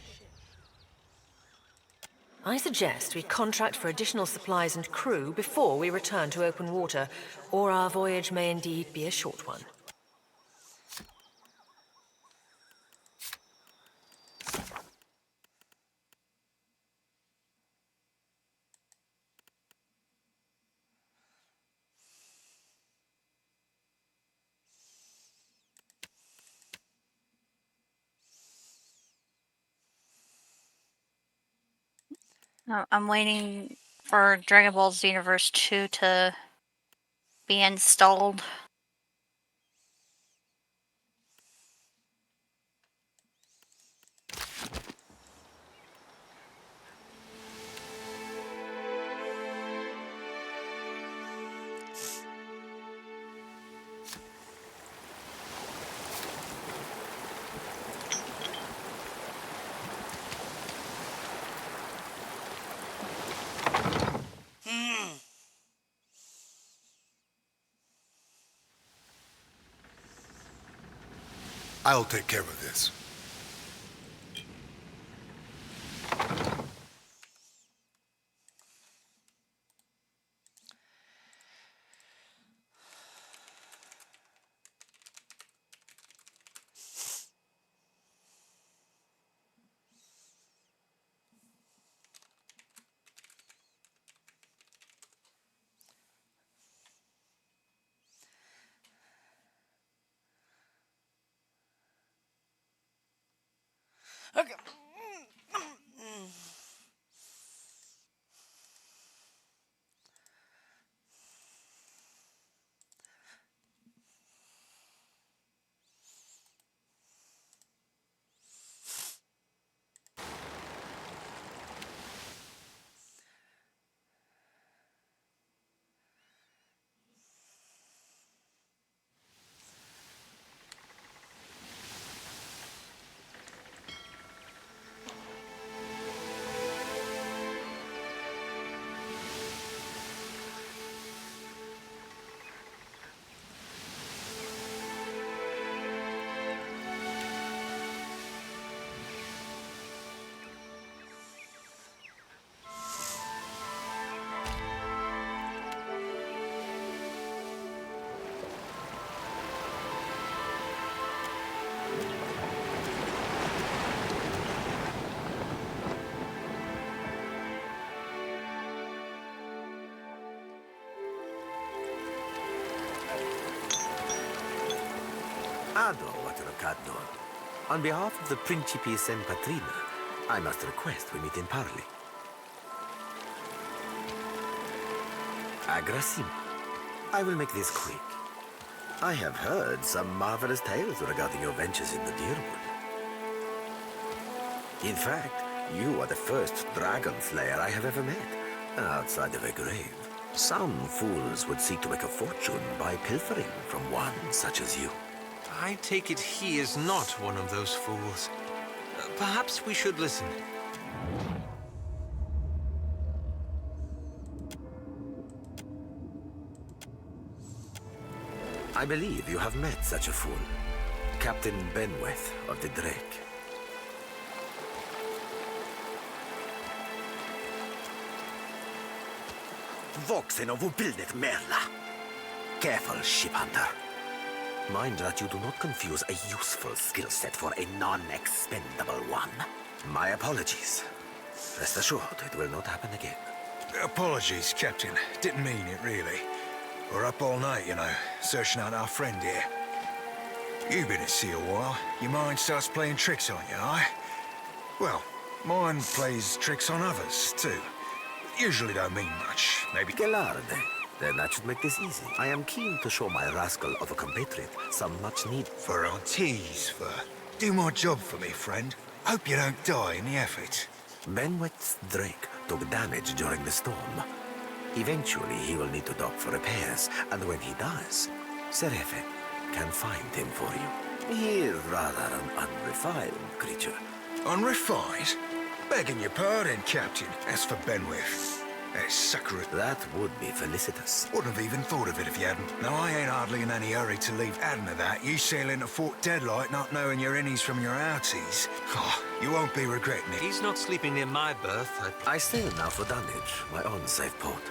I suggest we contract for additional supplies and crew before we return to open water, or our voyage may indeed be a short one. I'm waiting for Dragon Ball Xenoverse 2 to be installed. I'll take care of this. Okay. Ado, Waterocadno. On behalf of the Principe Sen Patrina, I must request we meet in parley. Agrassim. I will make this quick. I have heard some marvelous tales regarding your ventures in the Deerwood. In fact, you are the first dragon slayer I have ever met, outside of a grave. Some fools would seek to make a fortune by pilfering from one such as you. I take it he is not one of those fools. Perhaps we should listen. I believe you have met such a fool. Captain Benweth of the Drake. Voxen of Ubildet Merla. Careful, ship hunter. Mind that you do not confuse a useful skill set for a non-expendable one. My apologies. Rest assured, it will not happen again. Apologies, Captain. Didn't mean it, really. We're up all night, you know, searching out our friend here. You've been at sea a while. Your mind starts playing tricks on you, aye? Well, mine plays tricks on others, too. Usually don't mean much. Maybe... Gelarde. Then that should make this easy. I am keen to show my rascal of a compatriot some much need. For Aunties, for... Do my job for me, friend. Hope you don't die in the effort. Benweth's Drake took damage during the storm. Eventually, he will need to dock for repairs, and when he does, Serefe can find him for you. He is rather an unrefined creature. Unrefined? Begging your pardon, Captain. As for Benweth, that sucker... That would be felicitous. Wouldn't have even thought of it if you hadn't. Now, I ain't hardly in any hurry to leave adding to that. You sail into Fort Deadlight not knowing your innies from your outies. Oh, you won't be regretting it. He's not sleeping near my berth. I sail now for Dunwich, my own safe port.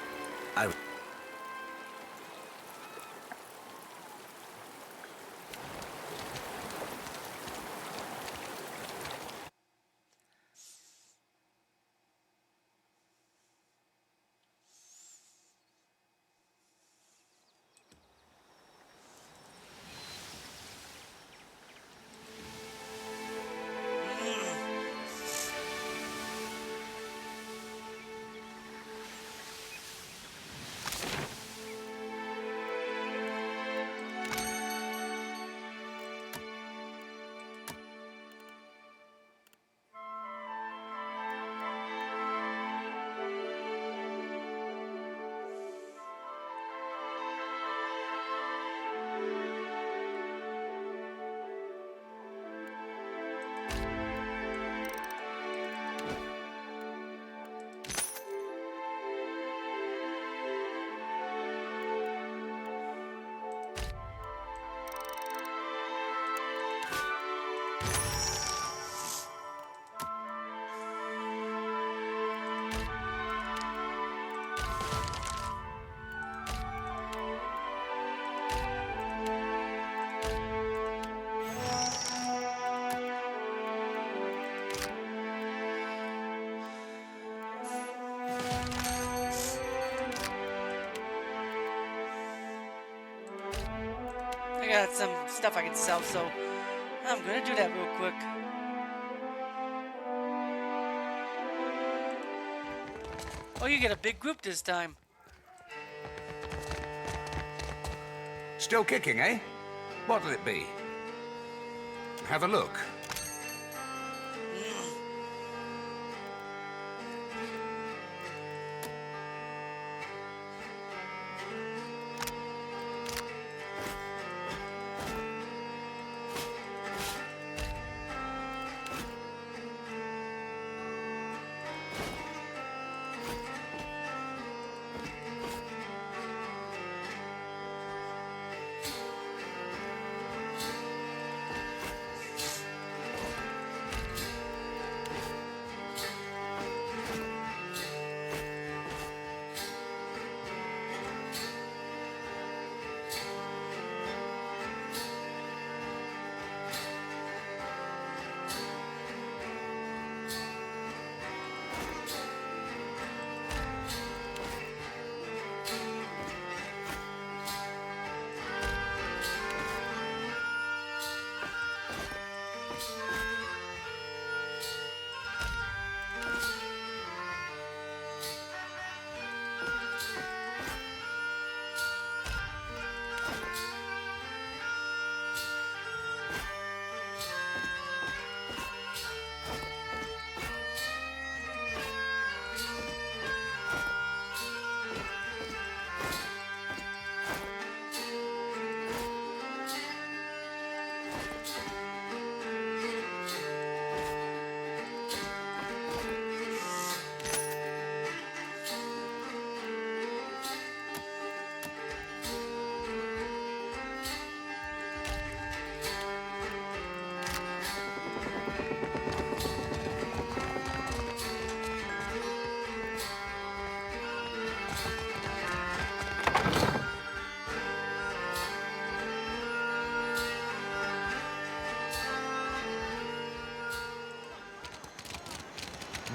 got some stuff I can sell, so I'm gonna do that real quick. Oh, you get a big group this time. Still kicking, eh? What'll it be? Have a look.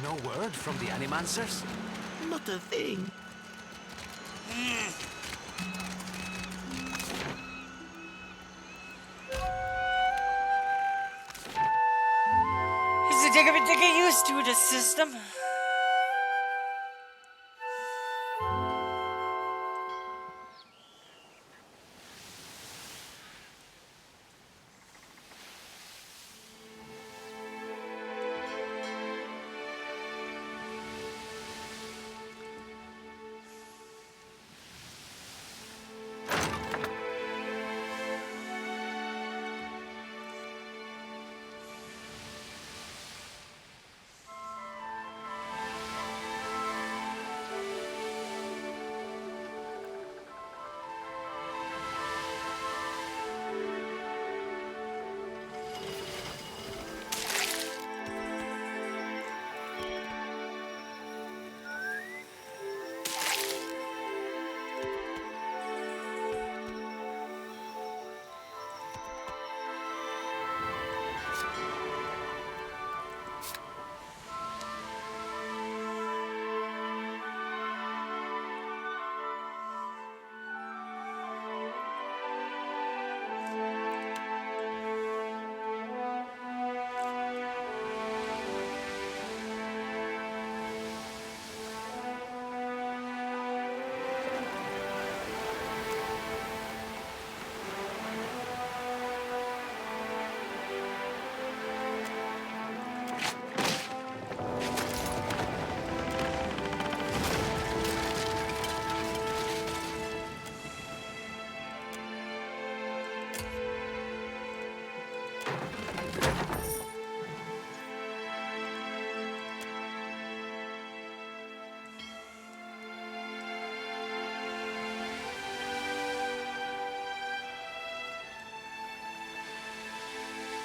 No word from the Animancers? Not a thing. It's taking me to get used to the system.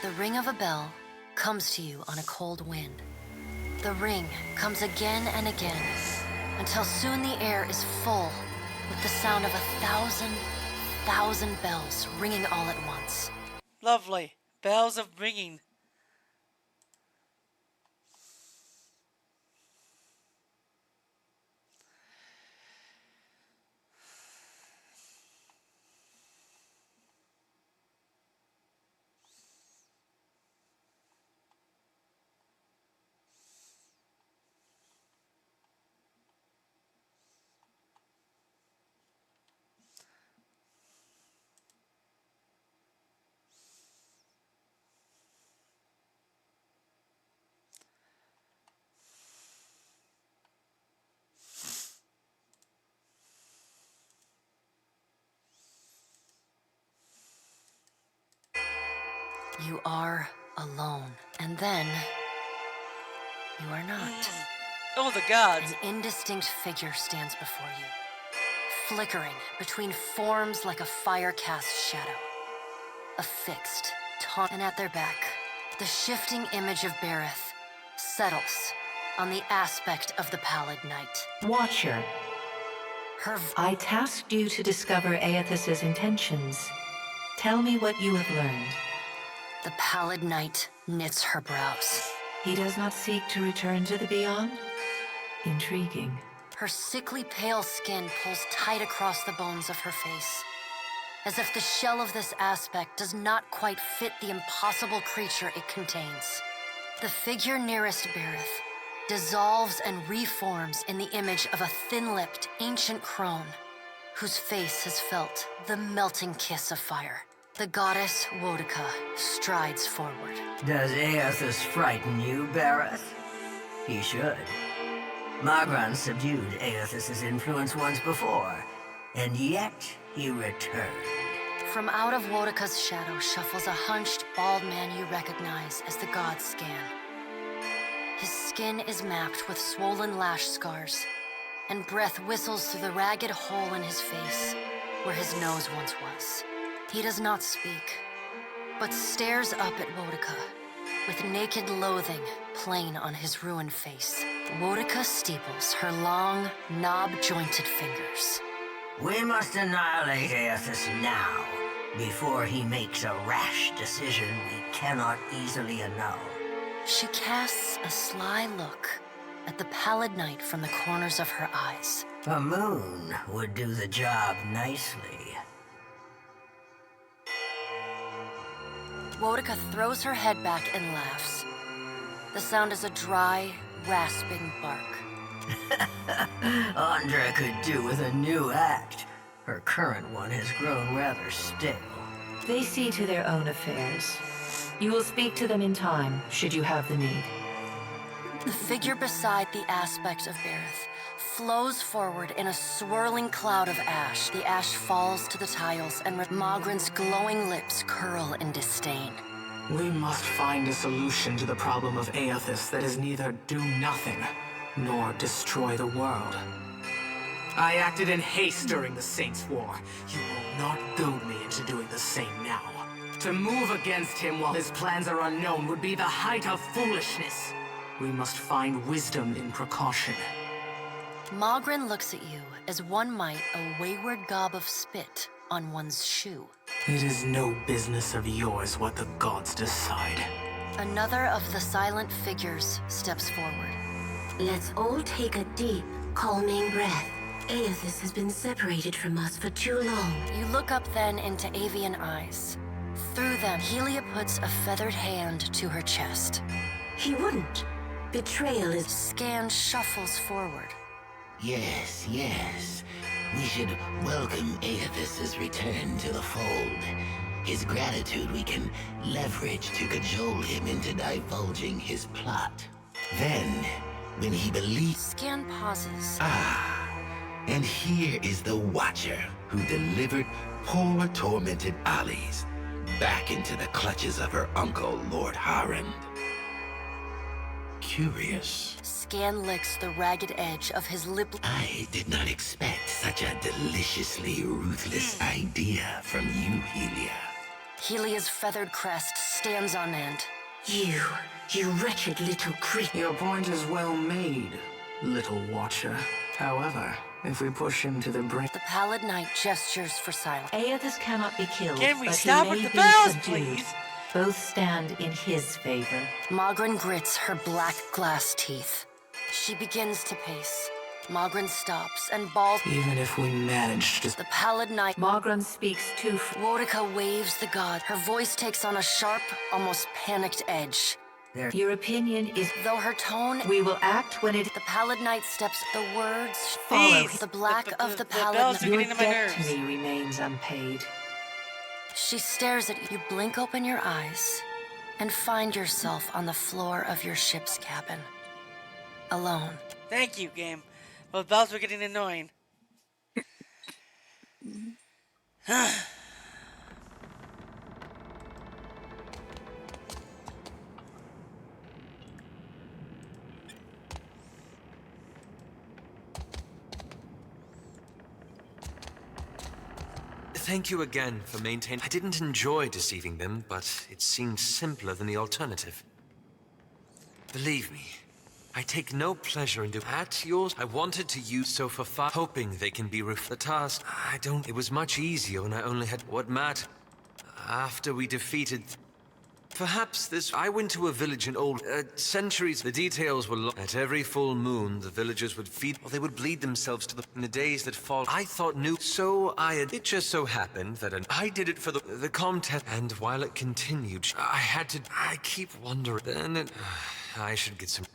The ring of a bell comes to you on a cold wind. The ring comes again and again, until soon the air is full with the sound of 1,000 bells ringing all at once. Lovely. Bells of ringing. You are alone. And then... you are not. Oh, the gods. An indistinct figure stands before you, flickering between forms like a fire-cast shadow. A fixed, taunt, and at their back, the shifting image of Berith settles on the aspect of the Pallid Knight. Watcher, I tasked you to discover Aethys's intentions. Tell me what you have learned. The Pallid Knight knits her brows. He does not seek to return to the Beyond? Intriguing. Her sickly pale skin pulls tight across the bones of her face, as if the shell of this aspect does not quite fit the impossible creature it contains. The figure nearest Berith dissolves and reforms in the image of a thin-lipped, ancient crone, whose face has felt the melting kiss of fire. The goddess Wodica strides forward. Does Aethys frighten you, Berith? He should. Magran subdued Aethys's influence once before, and yet he returned. From out of Wodica's shadow shuffles a hunched, bald man you recognize as the god Scan. His skin is mapped with swollen lash scars, and breath whistles through the ragged hole in his face where his nose once was. He does not speak, but stares up at Wodica with naked loathing plain on his ruined face. Wodica steeples her long, knob-jointed fingers. We must annihilate Aethys now, before he makes a rash decision we cannot easily annul. She casts a sly look at the Pallid Knight from the corners of her eyes. A moon would do the job nicely. Wodica throws her head back and laughs. The sound is a dry, rasping bark. Andra could do with a new act. Her current one has grown rather stale. They see to their own affairs. You will speak to them in time, should you have the need. The figure beside the aspect of Berith flows forward in a swirling cloud of ash. The ash falls to the tiles, and Magran's glowing lips curl in disdain. We must find a solution to the problem of Aethys that is neither do nothing, nor destroy the world. I acted in haste during the Saints' War. You will not goad me into doing the same now. To move against him while his plans are unknown would be the height of foolishness. We must find wisdom in precaution. Magran looks at you as one might a wayward gob of spit on one's shoe. It is no business of yours what the gods decide. Another of the silent figures steps forward. Let's all take a deep, calming breath. Aethys has been separated from us for too long. You look up then into avian eyes. Through them, Helia puts a feathered hand to her chest. He wouldn't. Betrayal is... Scan shuffles forward. Yes, yes. We should welcome Aethys's return to the fold. His gratitude we can leverage to cajole him into divulging his plot. Then, when he believes... Scan pauses. And here is the Watcher who delivered poor tormented Alice back into the clutches of her uncle, Lord Harrand. Curious. Scan licks the ragged edge of his lip. I did not expect such a deliciously ruthless idea from you, Helia. Helia's feathered crest stands on end. You wretched little creep. Your point is well made, little Watcher. However, if we push him to the brink... The Pallid Knight gestures for silence. Aethys cannot be killed, Can we but stop he with may the be bells, subdued. please? Both stand in his favor. Magran grits her black glass teeth. She begins to pace. Magran stops and balls. Even if we manage to... The Pallid Knight... Magran speaks too... Wodica waves the god. Her voice takes on a sharp, almost panicked edge. Your opinion is... Though her tone... We will act when it... The Pallid Knight steps... The words... Follow. The black of the Pallid bells are Knight... getting to my Your debt nerves. to me remains unpaid. She stares at you. You blink open your eyes and find yourself on the floor of your ship's cabin. Alone. Thank you, game. Well, the bells were getting annoying. thank you again for maintaining... I didn't enjoy deceiving them, but it seemed simpler than the alternative. Believe me, I take no pleasure in doing... At yours, I wanted to use so for far, hoping they can be the task. I don't... It was much easier when I only had... What mattered? After we defeated... Perhaps this... I went to a village in old... centuries. The details were at every full moon, the villagers would feed... Or they would bleed themselves to the... In the days that fall... I thought new... So I had... It just so happened that I did it for the contest. And while it continued, I had to... I keep wondering... Then it... I should get some...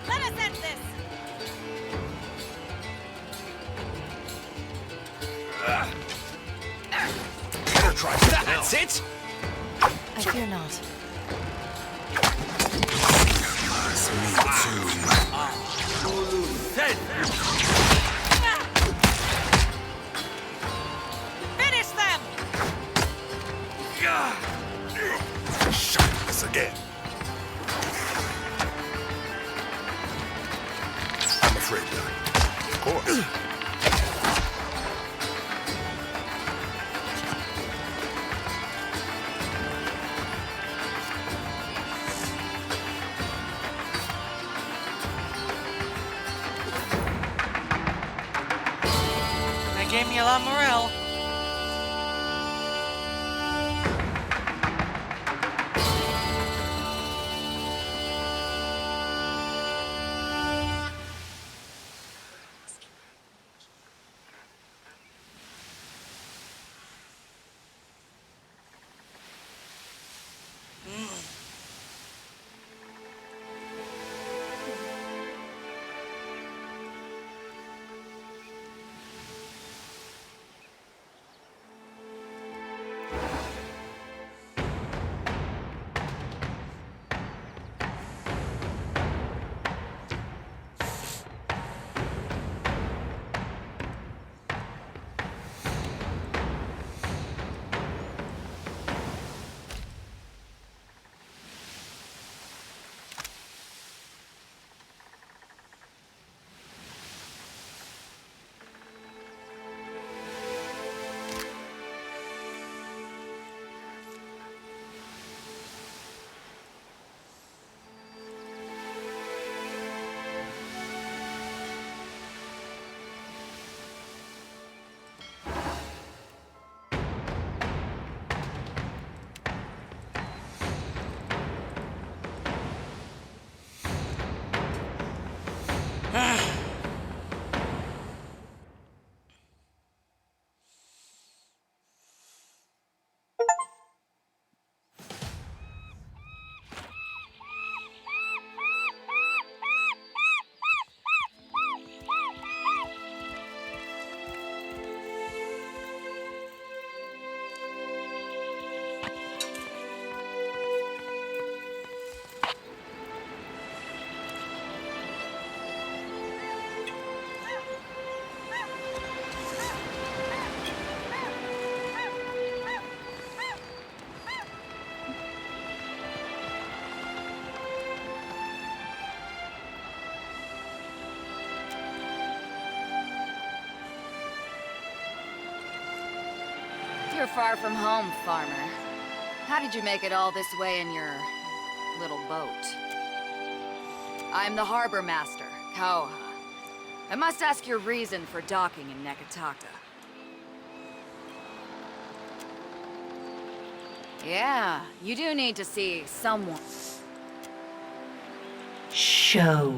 Let us end this! Better try something else. That's it? I fear not. That's me Finish them! Shut this again. I'm afraid not. Of course. That gave me a lot of morale. You're far from home, farmer. How did you make it all this way in your little boat? I'm the harbor master, Kauha. I must ask your reason for docking in Neketaka. Yeah, you do need to see someone. Show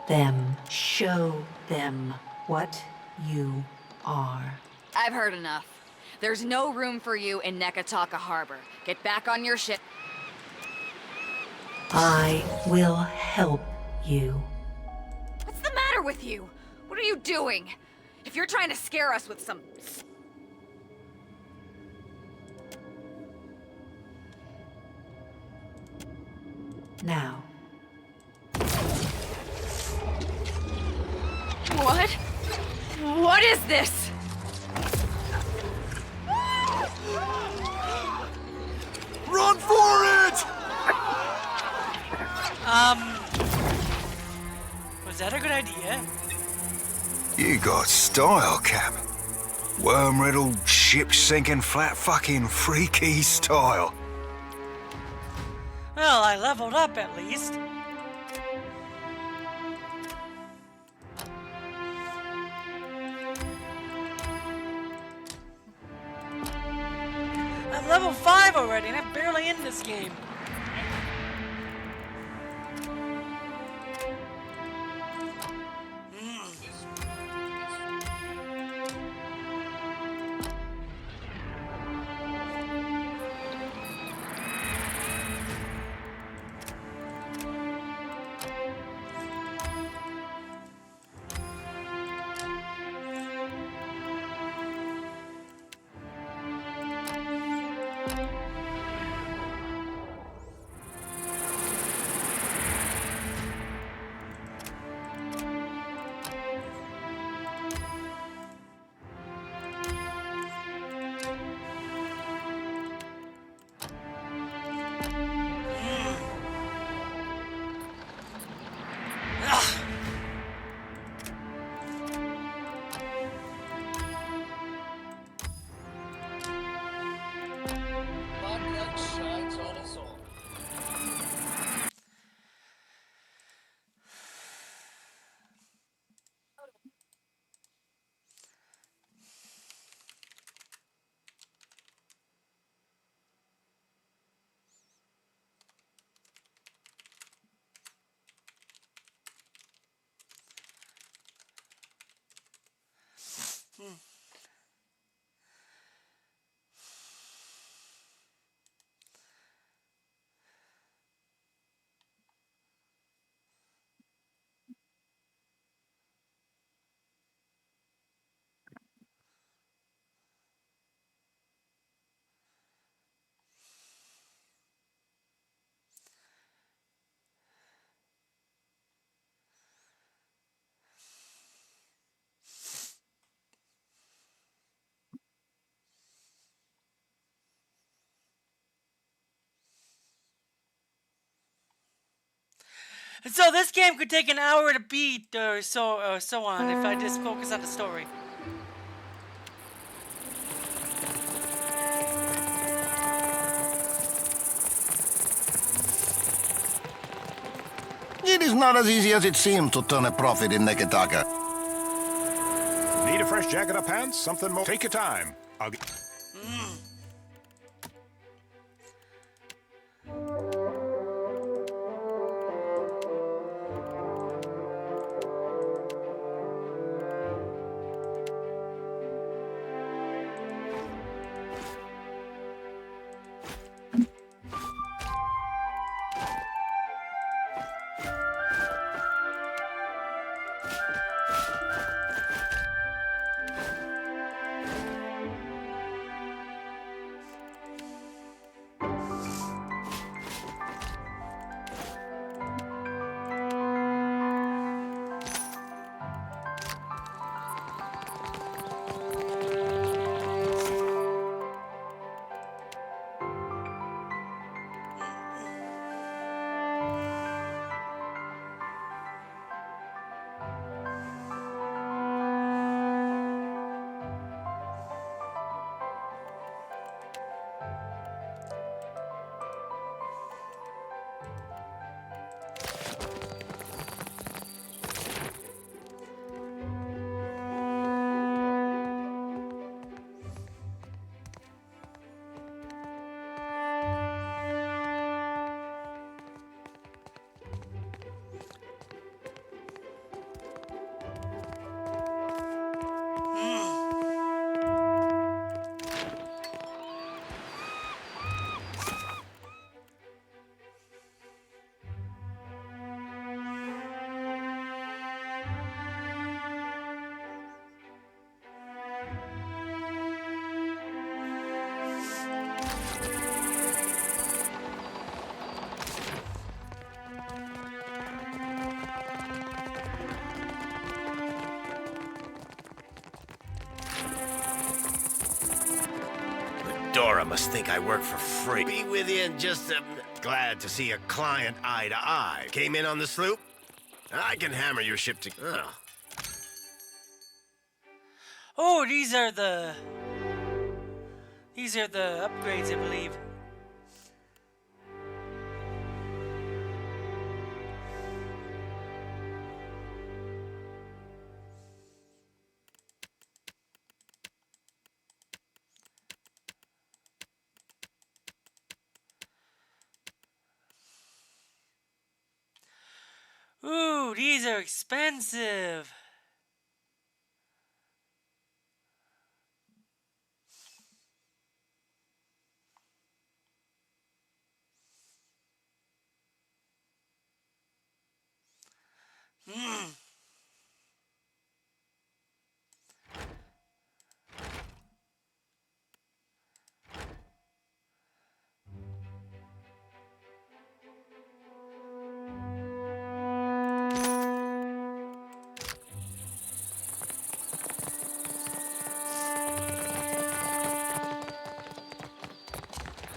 them. Show them what you are. I've heard enough. There's no room for you in Neketaka Harbor. Get back on your ship. I will help you. What's the matter with you? What are you doing? If you're trying to scare us with some... Now. What? What is this? Run for it! Was that a good idea? You got style, Cap. Worm-riddled, ship-sinking, flat-fucking freaky style. Well, I leveled up at least. I'm level 5 already, and I'm barely in this game. So this game could take an hour to beat, or so on, if I just focus on the story. It is not as easy as it seems to turn a profit in Neketaka. Need a fresh jacket or pants? Something more? Take your time. I'll get... Dora must think I work for free. Be with you in just a... Glad to see a client eye to eye. Came in on the sloop? I can hammer your ship to... Oh. Oh, these are the upgrades, I believe. Ooh, these are expensive.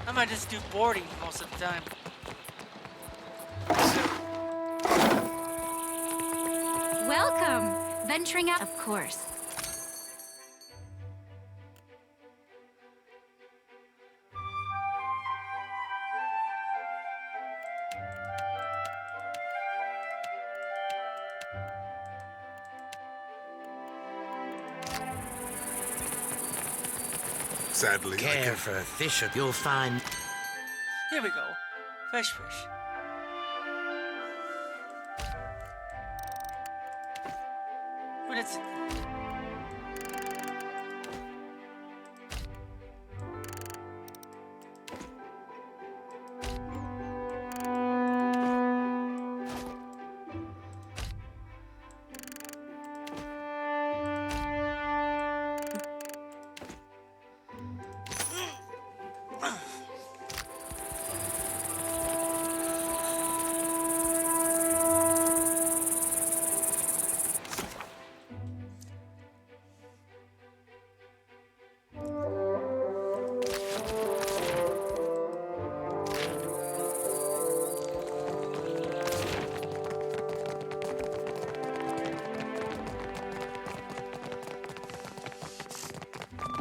I might just do boarding most of the time. Welcome! Venturing out, of course. Sadly, care for a fish, you'll find... Here we go. Fresh fish. What is it?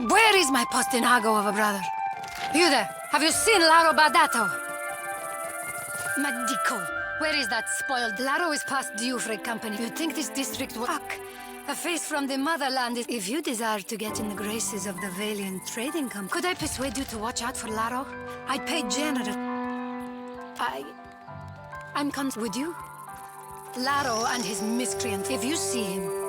Where is my postinago of a brother? You there? Have you seen Laro Badato? Madico, where is that spoiled? Laro is past due for a company. You think this district will... Fuck. A face from the motherland is... If you desire to get in the graces of the Valiant Trading Company, could I persuade you to watch out for Laro? I'd pay generous... I'm with you? Laro and his miscreant. If you see him...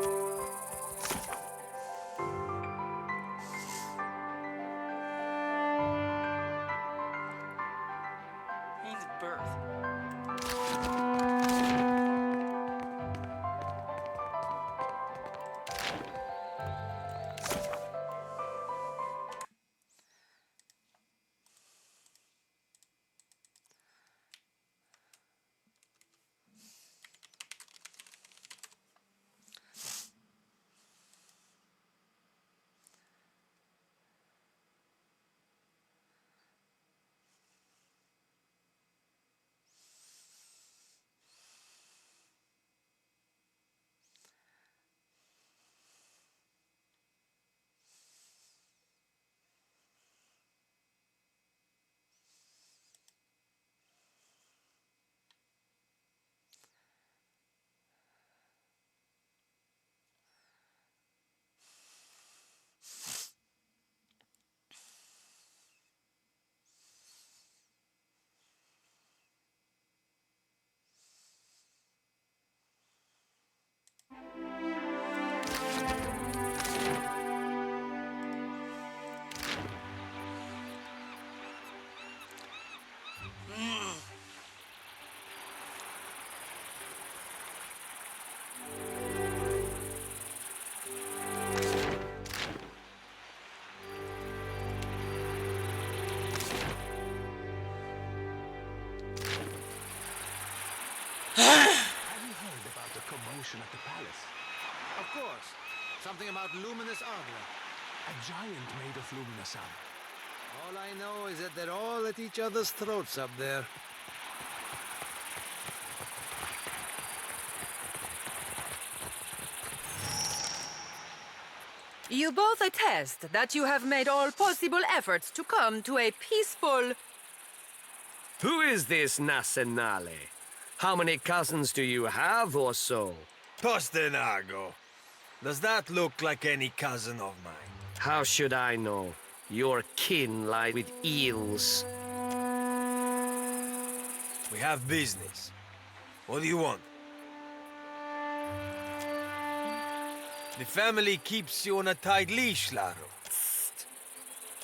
At the palace. Of course. Something about luminous arbor. A giant made of luminous arbor. All I know is that they're all at each other's throats up there. You both attest that you have made all possible efforts to come to a peaceful... Who is this Nasenale? How many cousins do you have or so? Postenago. Does that look like any cousin of mine? How should I know? Your kin lie with eels. We have business. What do you want? The family keeps you on a tight leash, Laro.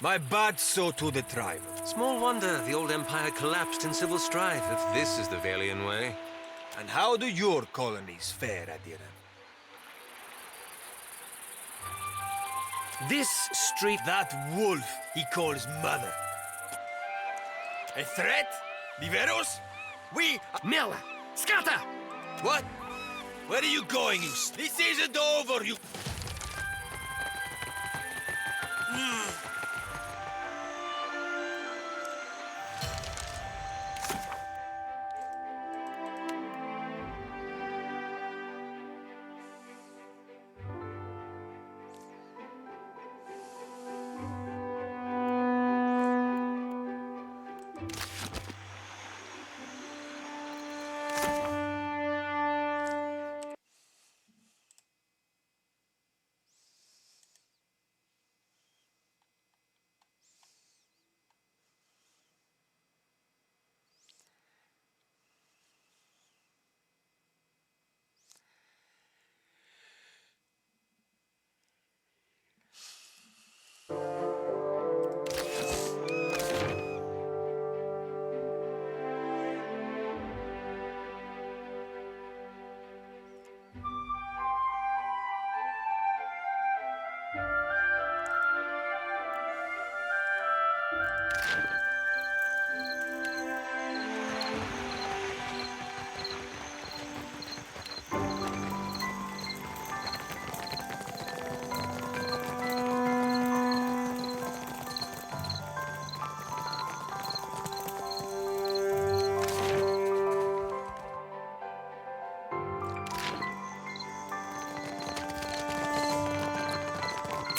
My bad so to the tribe. Small wonder the old empire collapsed in civil strife, if this is the Valian way. And how do your colonies fare, Adiran? This street, that wolf he calls mother. A threat? Diveros? We... Miller! Scatter! What? Where are you going, you... This isn't over, you...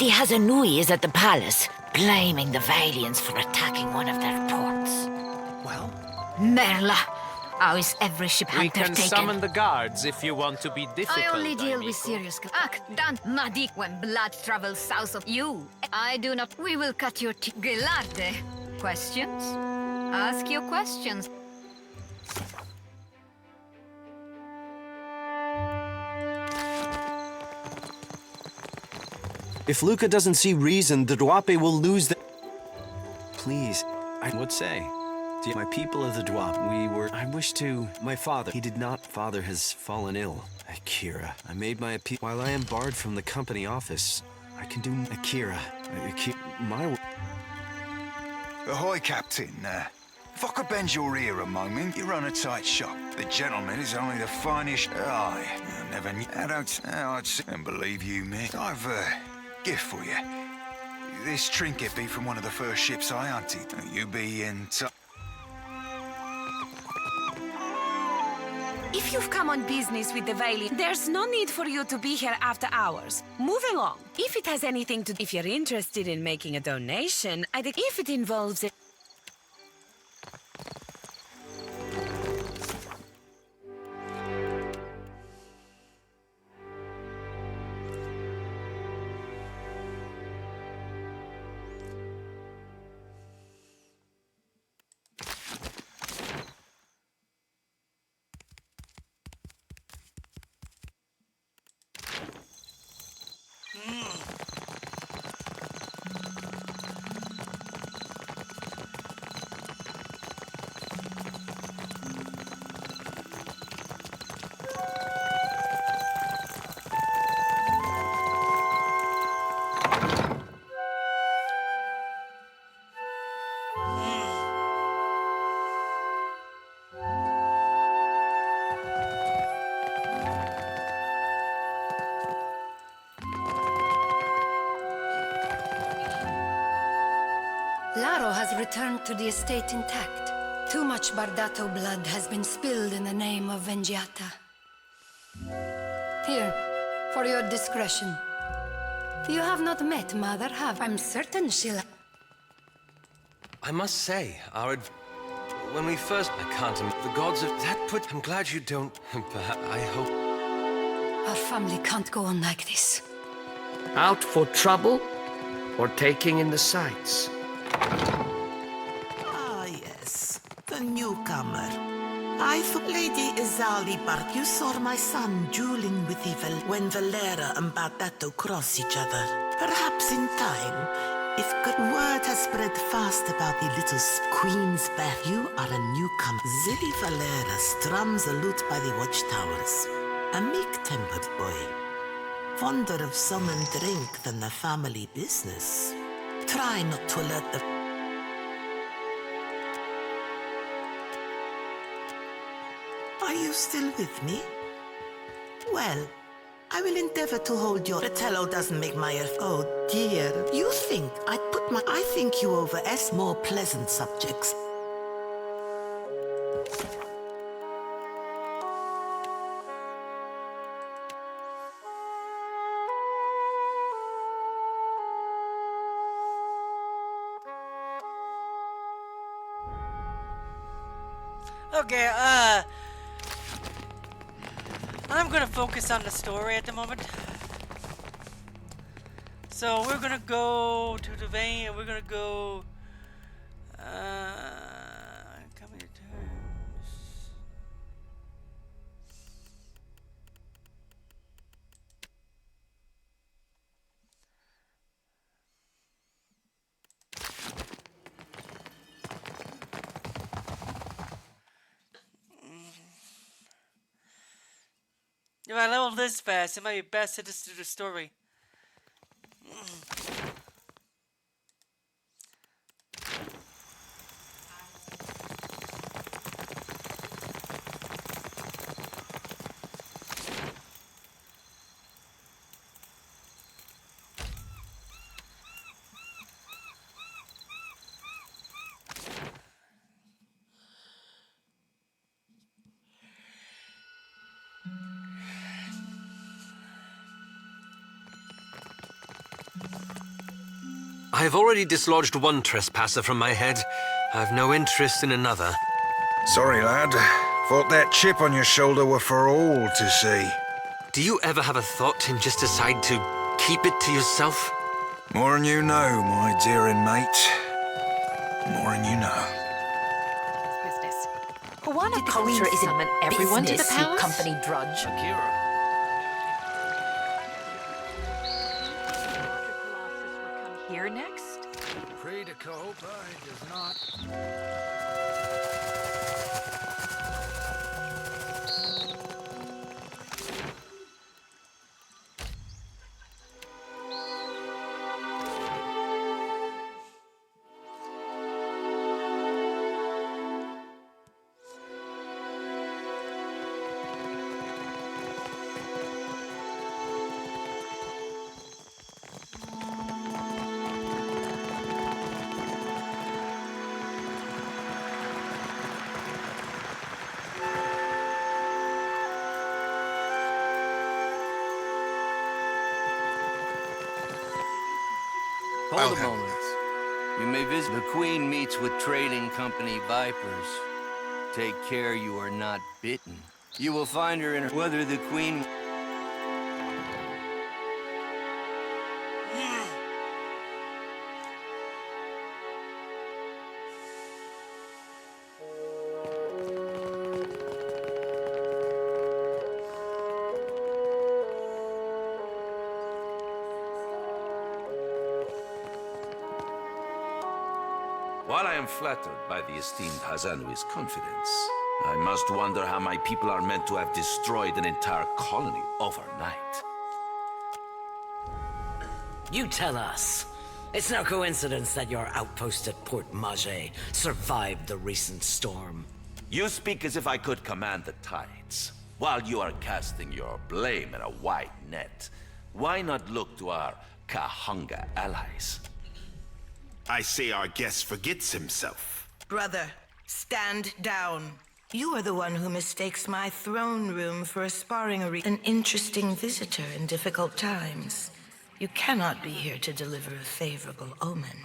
The Hazanui is at the palace, blaming the Valians for attacking one of their ports. Well? Merla, how is every ship We hunter can taken? summon the guards if you want to be difficult. I only deal with serious... Dan Madik when blood travels south of you. I do not... We will cut your teeth. Gelarde. Questions? Ask your questions. If Luca doesn't see reason, the Dwape will lose the... Please, I would say. To my people of the Dwap, I wish to... My father, he did not... Father has fallen ill. Akira, I made my appeal... While I am barred from the company office, I can do... Akira, my... Ahoy, Captain. If I could bend your ear a moment, you run a tight shop. The gentleman is only the finest... Aye, I never knew... I'd sit and believe you, mate. I've gift for you. This trinket be from one of the first ships I hunted. You be in If you've come on business with the Valiant, there's no need for you to be here after hours. Move along. If it has anything to... If you're interested in making a donation, if it involves it... Laro has returned to the estate intact. Too much Bardato blood has been spilled in the name of Vengiata. Here, for your discretion. You have not met Mother, have I'm certain she'll... I must say, when we first... I can't... The gods of... That put... I'm glad you don't... I hope... Our family can't go on like this. Out for trouble? Or taking in the sights? Ah, yes. The newcomer. I thought Lady Izali Bart, you saw my son dueling with evil when Valera and Bardato cross each other. Perhaps in time, if good word has spread fast about the little Queen's Bath, you are a newcomer. Zilly Valera strums a lute by the watchtowers. A meek-tempered boy. Fonder of some drink than the family business. Try not to let the... Are you still with me? Well, I will endeavor to hold your... Fratello doesn't make my... Oh, dear. You think I think you overestimate more pleasant subjects. Okay, I'm gonna focus on the story at the moment. So we're gonna go to the vein, and we're gonna go, coming to terms. If I level this fast, it might be best to just do the story. I've already dislodged one trespasser from my head. I've no interest in another. Sorry, lad. Thought that chip on your shoulder were for all to see. Do you ever have a thought and just decide to keep it to yourself? More than you know, my dear mate. More than you know. Business. Juana culture is summon everyone to the palace? You company drudge. Akira. Here next? Pray to Cahopa, it does not. Hold a moment. You may visit. The Queen meets with trading company Vipers. Take care you are not bitten. You will find her in her... Whether the Queen... While I am flattered by the esteemed Hazanui's confidence, I must wonder how my people are meant to have destroyed an entire colony overnight. You tell us. It's no coincidence that your outpost at Port Mage survived the recent storm. You speak as if I could command the tides. While you are casting your blame in a wide net, why not look to our Kahunga allies? I say our guest forgets himself. Brother, stand down. You are the one who mistakes my throne room for a sparring arena. An interesting visitor in difficult times. You cannot be here to deliver a favorable omen.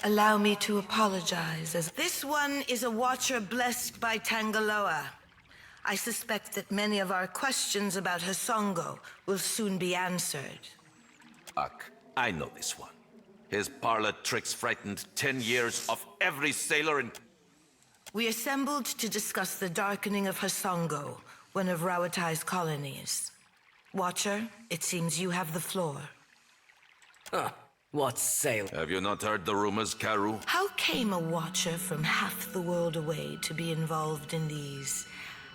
Allow me to apologize as this one is a watcher blessed by Tangaloa. I suspect that many of our questions about Hasongo will soon be answered. I know this one. His parlor tricks frightened 10 years of every sailor in... We assembled to discuss the darkening of Hasongo, one of Rawatai's colonies. Watcher, it seems you have the floor. What sail? Have you not heard the rumors, Karu? How came a Watcher from half the world away to be involved in these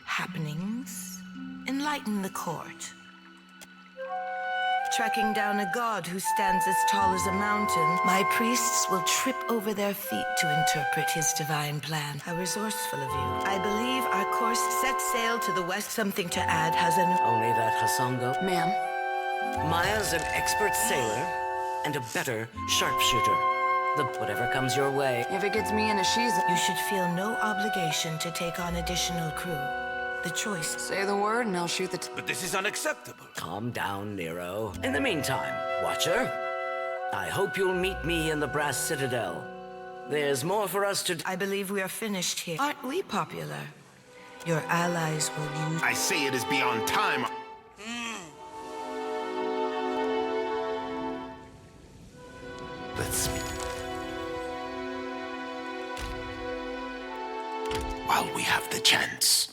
happenings? Enlighten the court. Tracking down a god who stands as tall as a mountain, my priests will trip over their feet to interpret his divine plan. How resourceful of you. I believe our course set sail to the west. Something to add, Hazanu? Only that Hasongo. Ma'am. Maya's an expert sailor and a better sharpshooter. Whatever comes your way. If it gets me in a she's... You should feel no obligation to take on additional crew. The choice. Say the word and I'll shoot the... But this is unacceptable. Calm down, Nero. In the meantime, Watcher, I hope you'll meet me in the Brass Citadel. There's more for us to... I believe we are finished here. Aren't we popular? Your allies will use... I say it is beyond time. Let's speak. While we have the chance.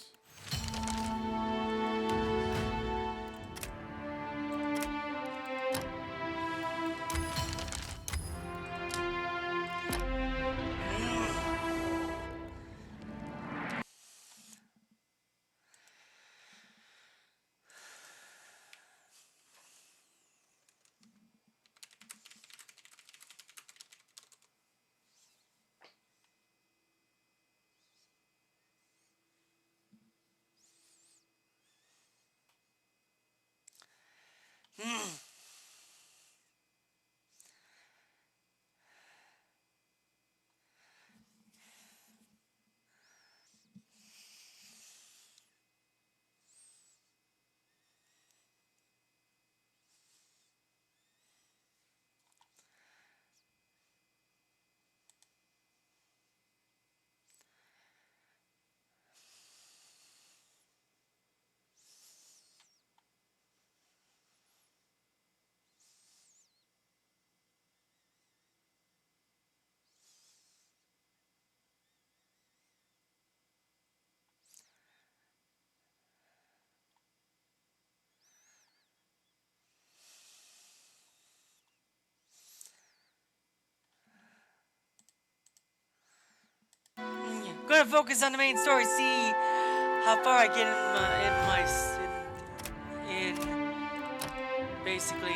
Gonna focus on the main story, see how far I get in basically.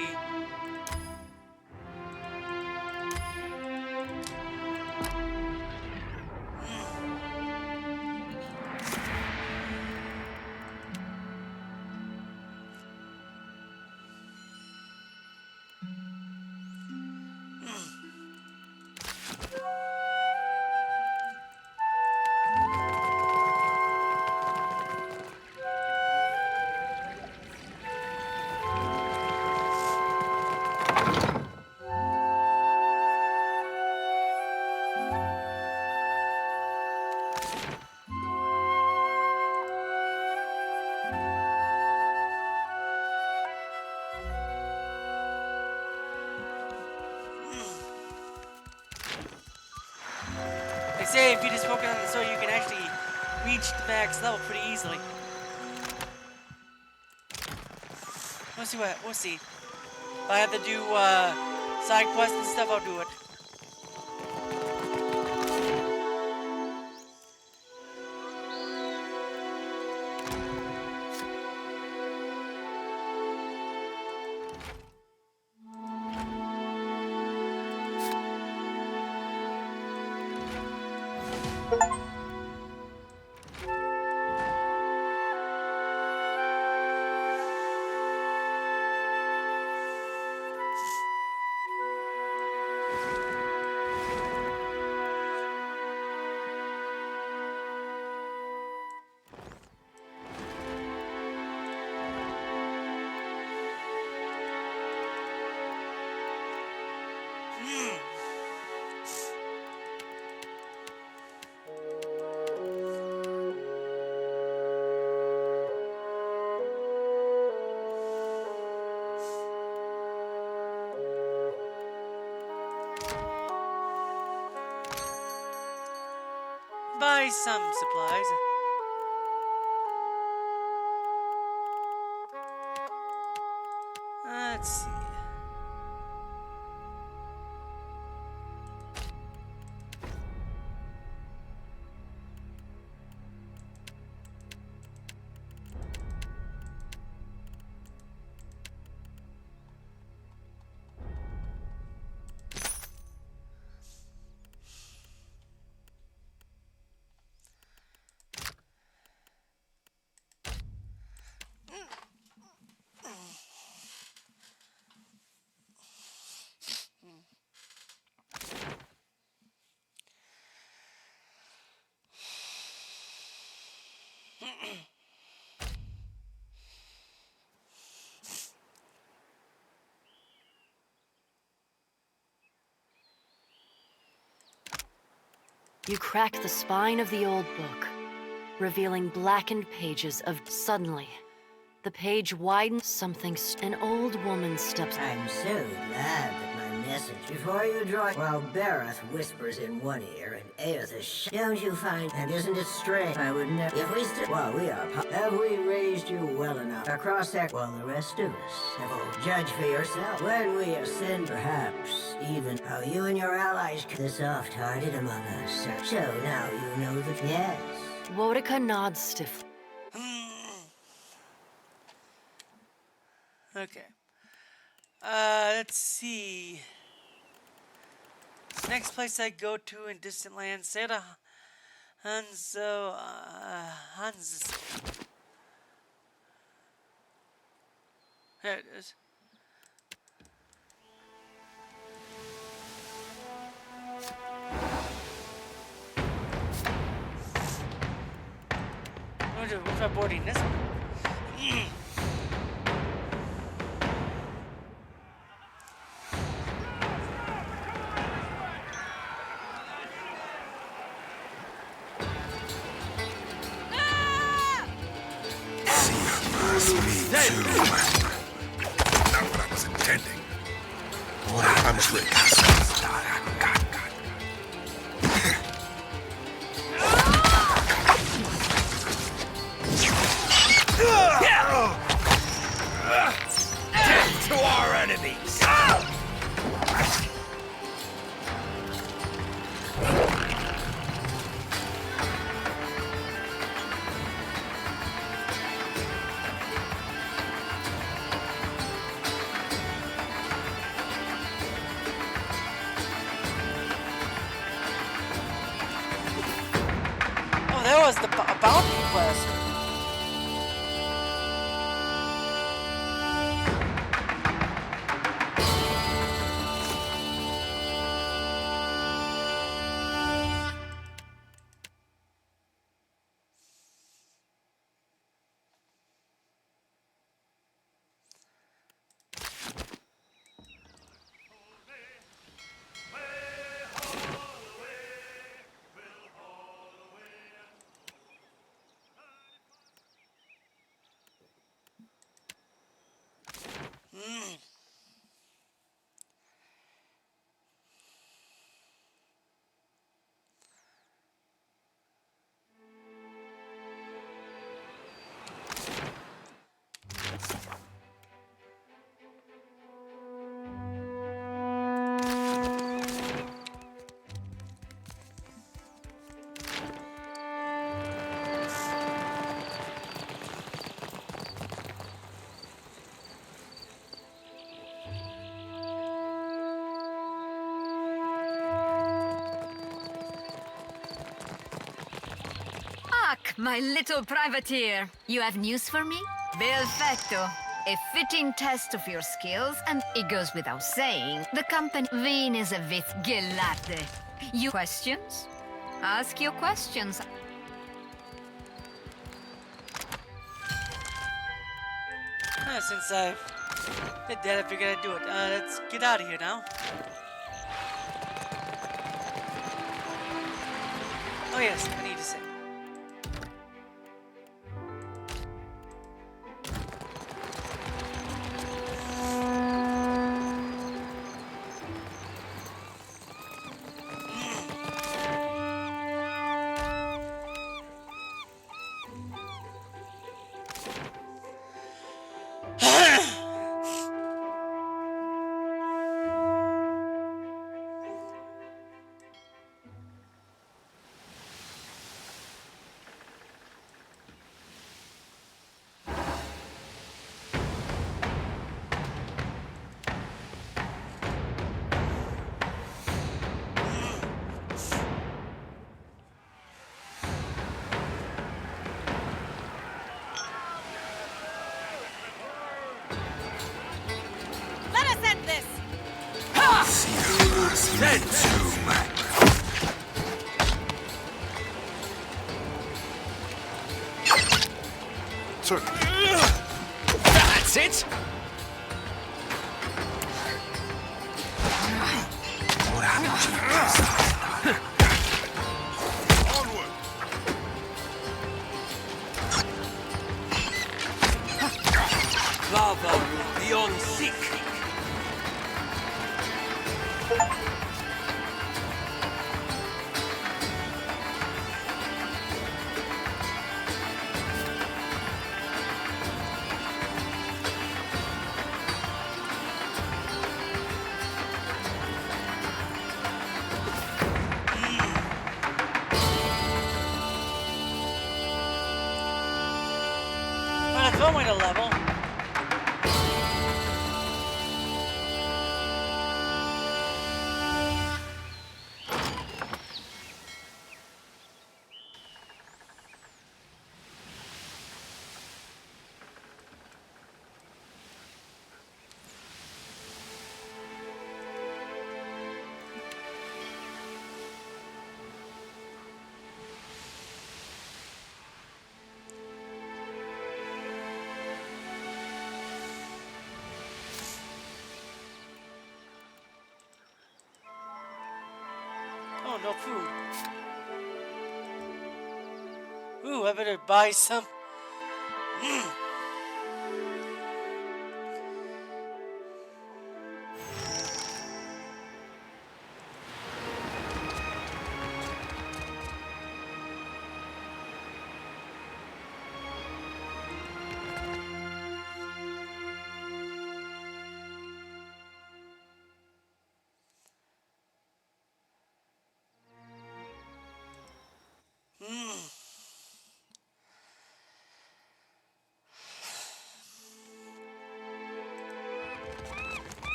They say if you just focus on the story, you can actually reach the max level pretty easily. We'll see. If I have to do side quests and stuff, I'll do it. buy some supplies. Let's see. You crack the spine of the old book, revealing blackened pages of... Suddenly, the page widens something... An old woman steps... I'm so glad that my message... Before you draw... While Bareth whispers in one ear and Aethys Don't you find... And isn't it strange? I would never... If we still... Well, we are... Have we raised you well enough? Across that... Well, the rest of us have all... Judge for yourself. When we ascend, perhaps, even how you and your allies... The soft-hearted among us. So now you know that... Yes. Worika nods stiffly. Okay. Let's see. Next place I go to in distant lands, Sarah Hanzo, Hans. There it is. What if I'm boarding this one? Not what I was intending. I must let Death to our enemies! Oh, that was the bounty quest. My little privateer. You have news for me? Perfetto. A fitting test of your skills, and it goes without saying, the company Venus with Gelarte. You questions? Ask your questions. Since I did that, I figured I'd do it. Let's get out of here now. Oh yes, I need to say. That's it! Lava beyond sick. Well, it's one way to level. Oh, no food. Ooh, I better buy some.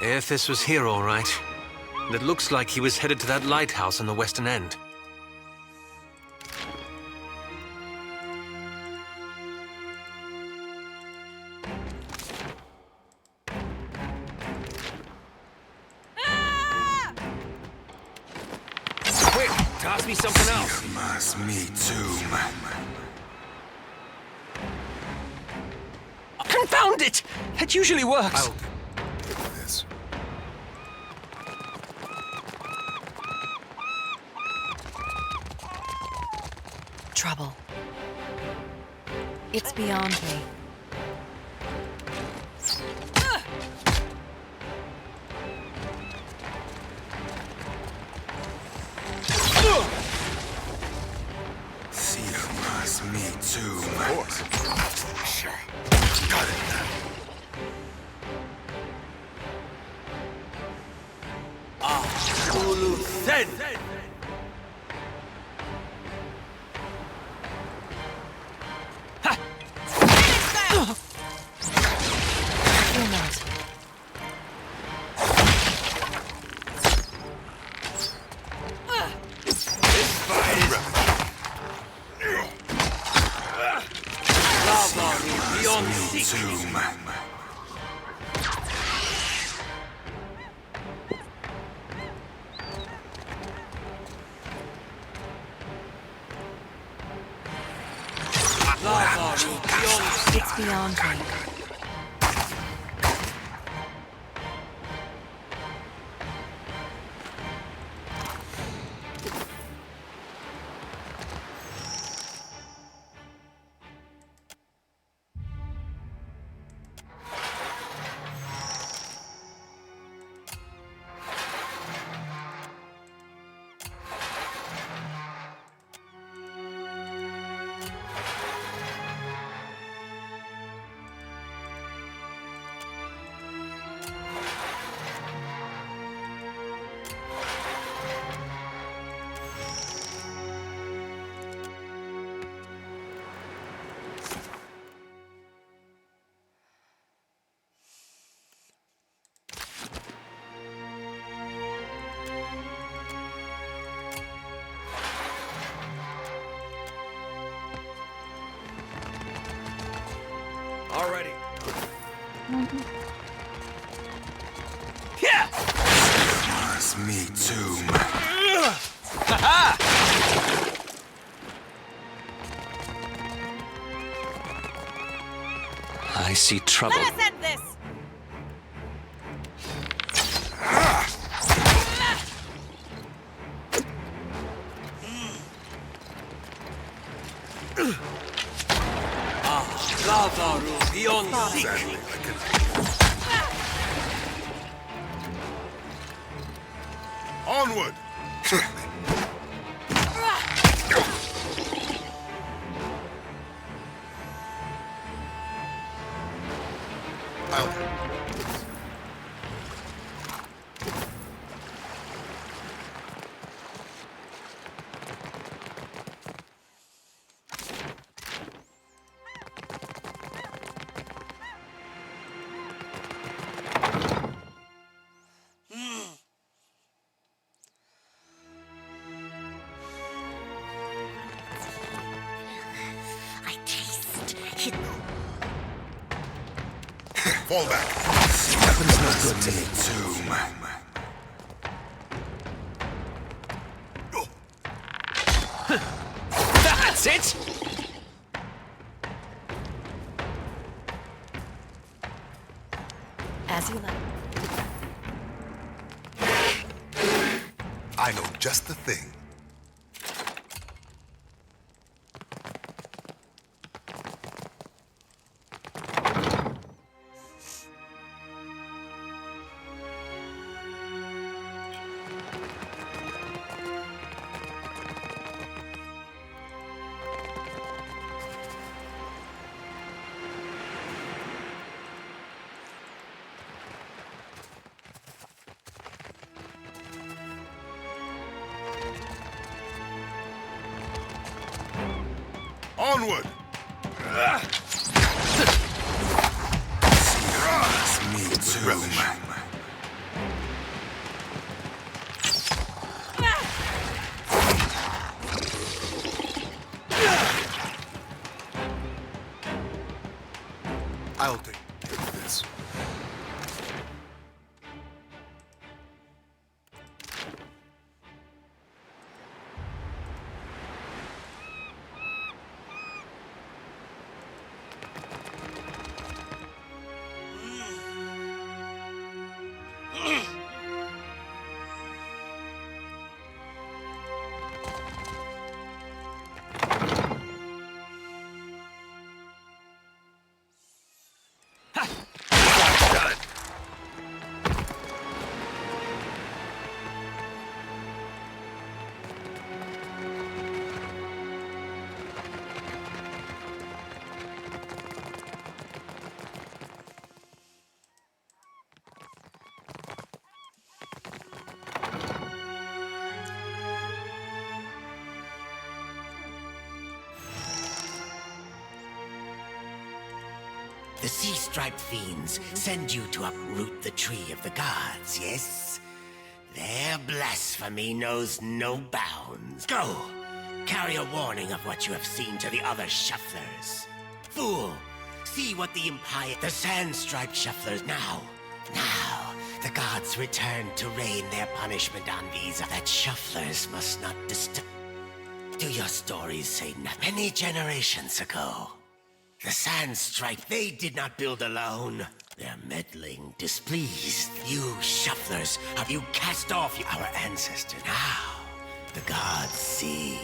Aethys was here, all right. And it looks like he was headed to that lighthouse on the western end. Quick, toss me something else. Me too. Confound it! That usually works. This. Trouble. It's beyond me. Me too. Of course. Got it. Ulu Sen. It's beyond me. Already. Yeah. That's me too. Ha-ha! I see trouble. Let us end this! Lavaru, beyond seek. Onward! I taste it. Fall back. Weapon's not good to me too. That's it! As you like. I know just the thing. Onward! That's me too. I'll take this. The sea-striped fiends send you to uproot the tree of the gods, yes? Their blasphemy knows no bounds. Go! Carry a warning of what you have seen to the other shufflers. Fool! See what the Empire... The sand-striped shufflers now. Now, the gods return to rain their punishment on these... That shufflers must not disturb... Do your stories say nothing? Many generations ago, the Sandstripe they did not build alone. Their meddling displeased. You shufflers, have you cast off our ancestors? Now, the gods see.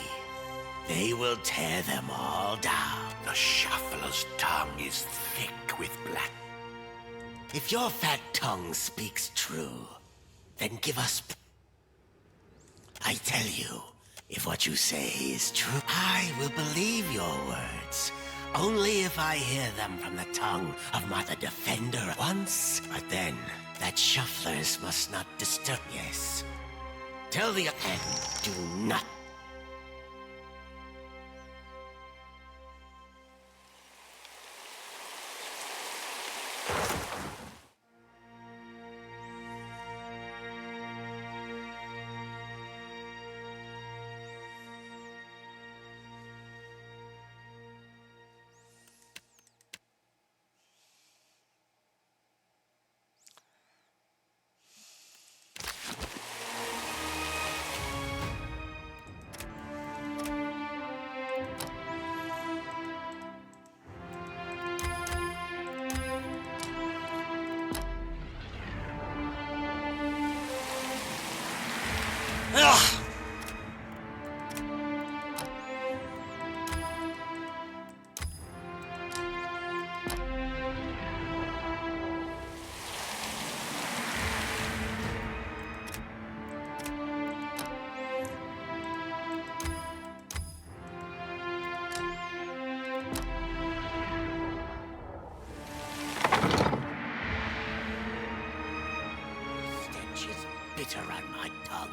They will tear them all down. The shuffler's tongue is thick with black. If your fat tongue speaks true, then give us... I tell you, if what you say is true, I will believe your words. Only if I hear them from the tongue of Mother Defender once. But then, that shufflers must not disturb. Yes. Tell the and do not.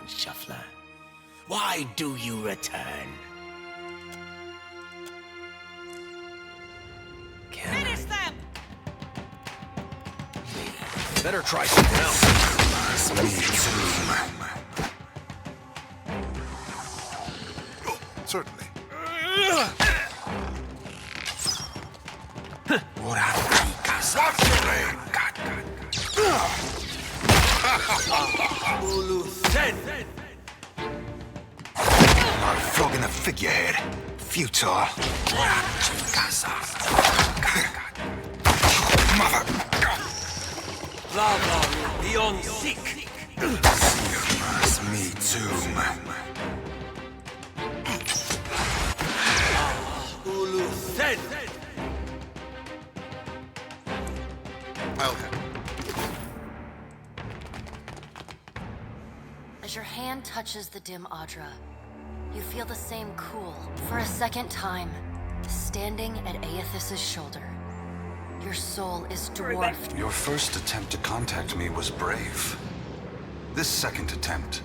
Shuffler? Why do you return? Finish them! Better try something else. Certainly. I'm flogging a figurehead. Futile. Mother. Lava beyond sick. It's me too. Ulu Sen. Okay. As your hand touches the dim Audra, you feel the same cool, for a second time, standing at Aethys's shoulder. Your soul is dwarfed. Your first attempt to contact me was brave. This second attempt,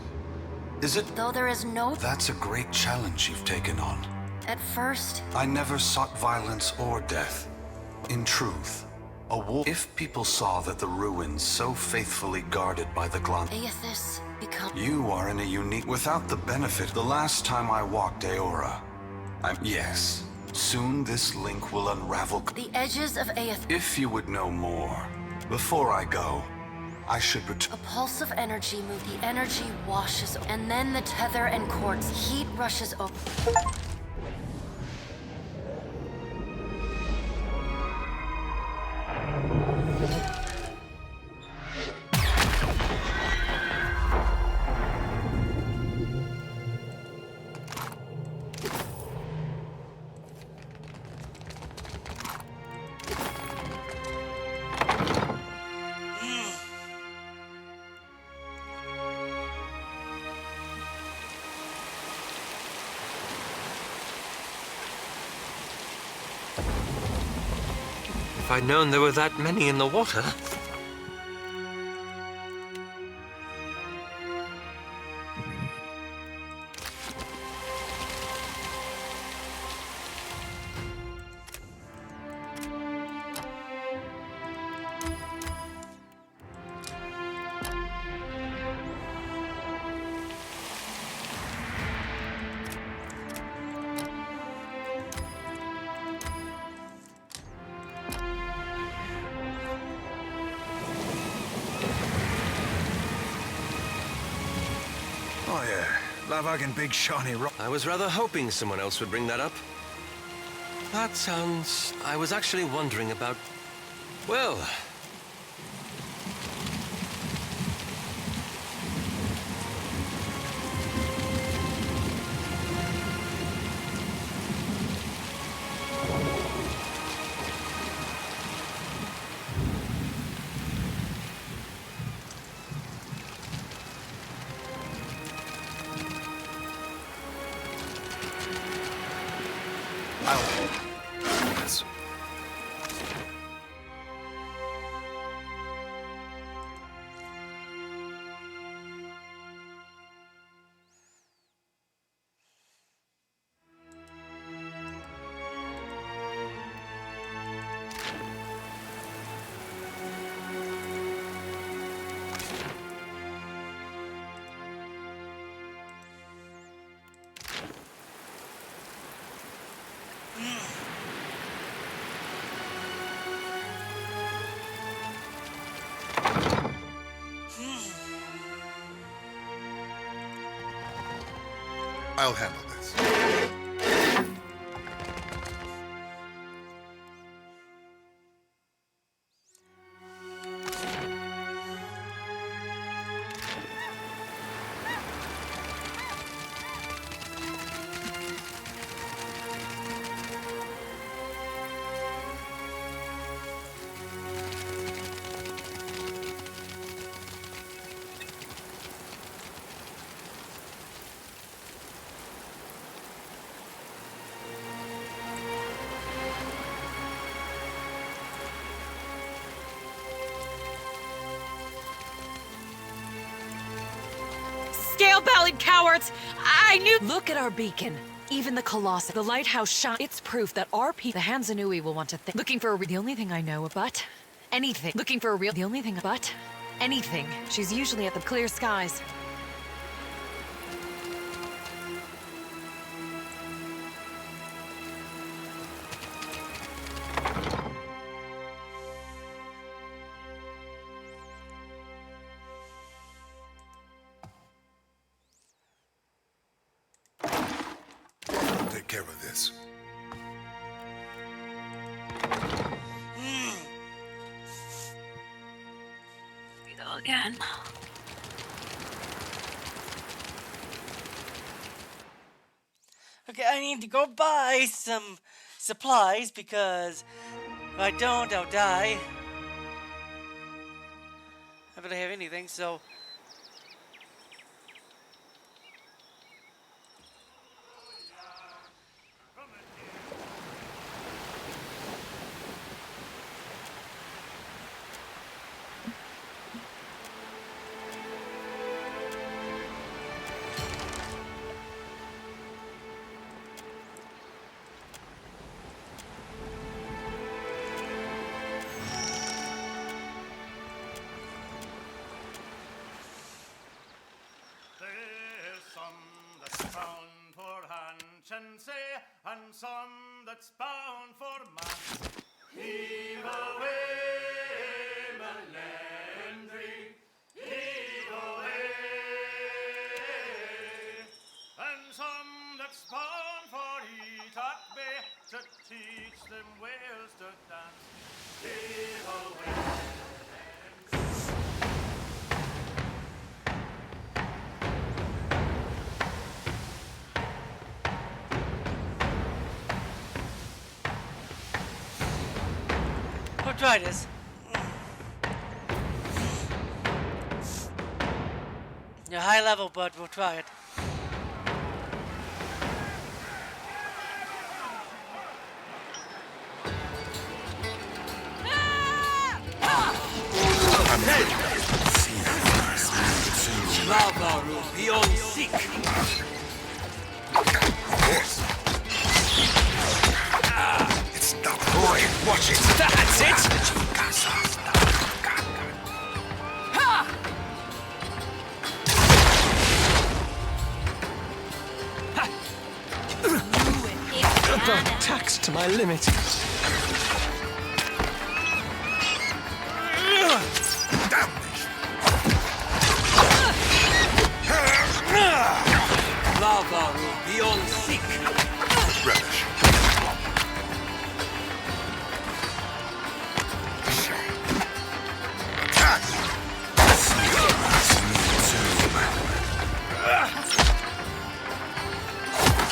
is it? Though there is no... That's a great challenge you've taken on. At first... I never sought violence or death. In truth, a wolf... If people saw that the ruins so faithfully guarded by the Aethys become... You are in a unique... Without the benefit, the last time I walked Aora, Yes. Soon this link will unravel... The edges of Aethys... If you would know more, before I go, I should return... A pulse of energy moves. The energy washes... And then the tether and cords. Heat rushes over... If I'd known there were that many in the water. Oh yeah, Lavagan big shiny rock. I was rather hoping someone else would bring that up. That sounds... I was actually wondering about... Well... Yes. I'll handle this. Cowards! I knew— Look at our beacon. Even the Colossus, the lighthouse shine. It's proof that our people, the Hansanui, will want to think. Looking for the only thing I know about anything. Looking for a real, the only thing but anything. She's usually at the clear skies. Take care of this. We go again. Okay, I need to go buy some supplies because if I don't, I'll die. I don't have anything, so... And some that's bound for man. Heave away, Melandri, heave away. And some that's bound for Etoch Bay to teach them whales to dance. Heave away. We'll try this. You're high level, but we'll try it. Lavaru, beyond sick. It's the boy. Watch it. That's it. Taxed to my limit. Lavaru, beyond sick. Relish.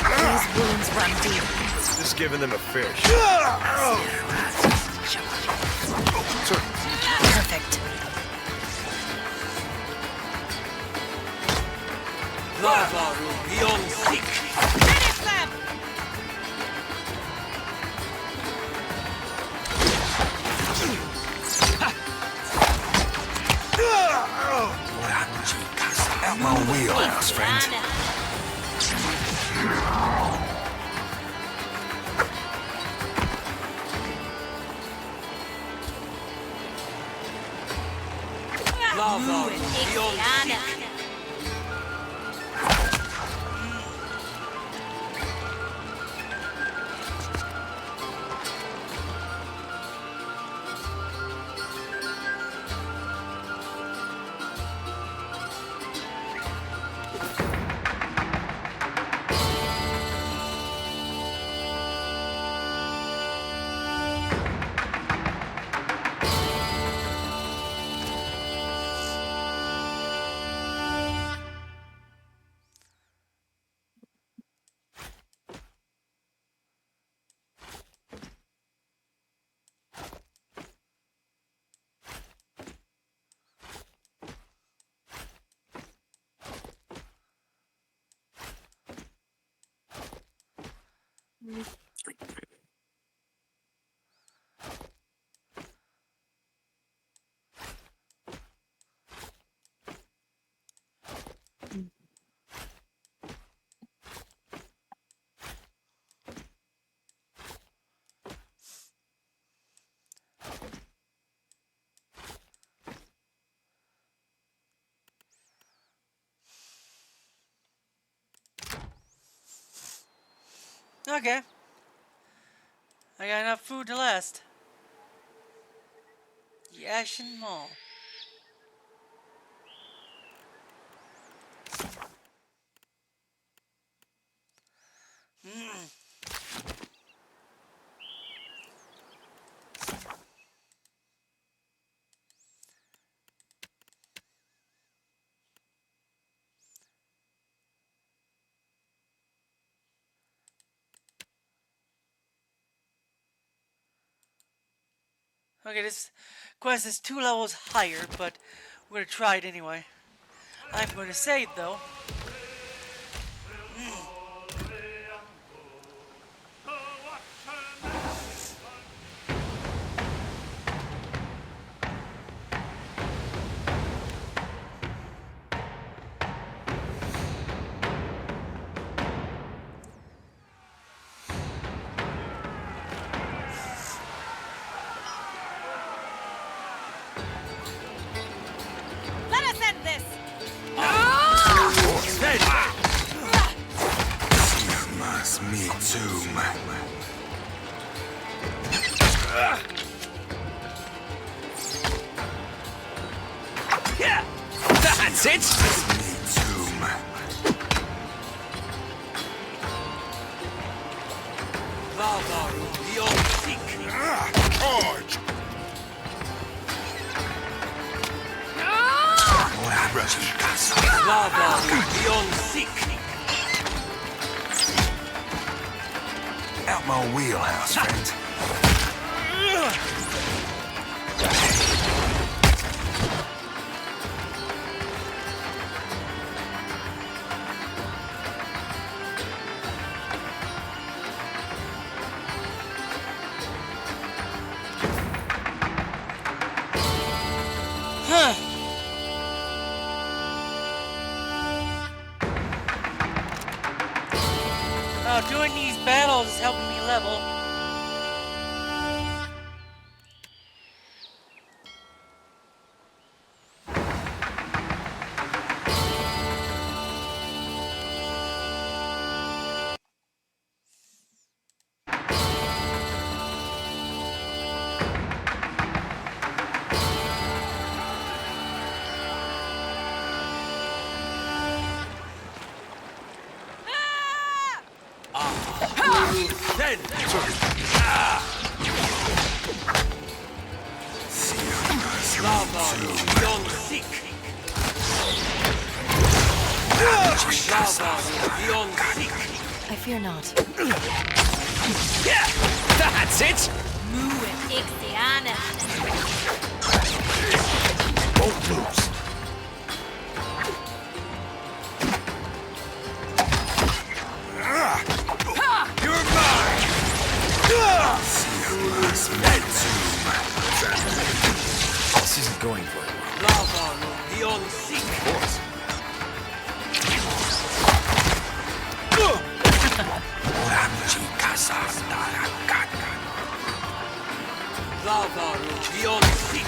These wounds run deep. Just giving them a fish. Perfect. Lavaru, beyond sick. Finish them! Out my wheelhouse, friend. Lavaru, beyond sick. Okay. I got enough food to last. The Ashen Mall. Okay, this quest is 2 levels higher, but we're gonna try it anyway. I'm gonna save though. Let us end this! Me too, man. Yeah, that's it. Me too, man. Lavaru, the old sick. Charge! Lavaru, the old sick. Out my wheelhouse, friend. Huh. Oh, doing these battles is helping me level. Then. Lavaru, the old sick. Lavaru, the old sick. I fear not. Yeah, that's it. Ixiana. Bolt loose. You're mine. This isn't going very well. Lavaru, the old sick. Of course. Lavaru, the old sick.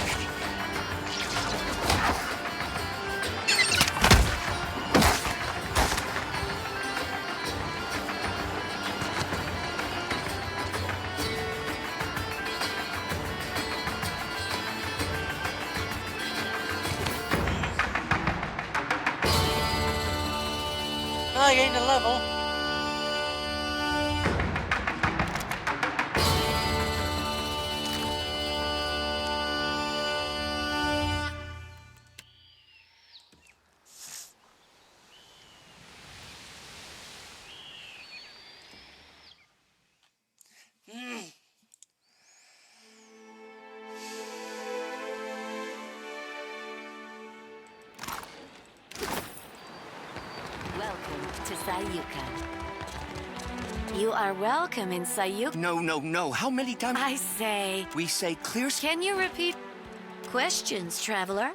I gained a level. Welcome to Sayuka. You are welcome in Sayuka. No. How many times? I say. We say clear. Can you repeat questions, traveler?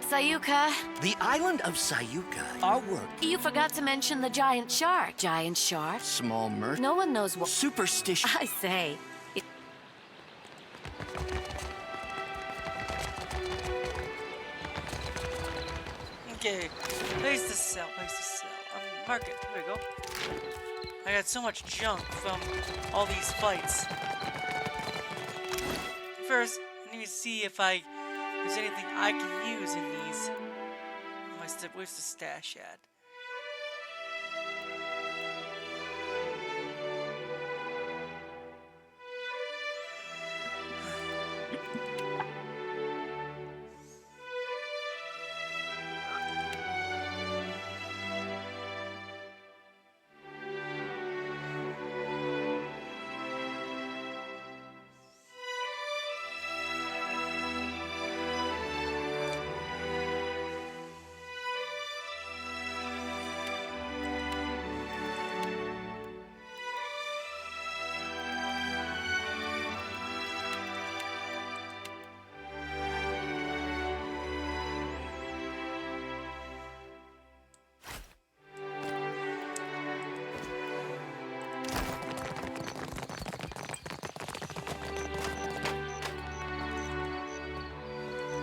Sayuka. The island of Sayuka. Our work. You forgot to mention the giant shark. Giant shark? Small mer. No one knows what. Superstition. I say. Okay, place to sell, place to sell. Market, here we go. I got so much junk from all these fights. First, I need to see if there's anything I can use in these. Where's the stash at?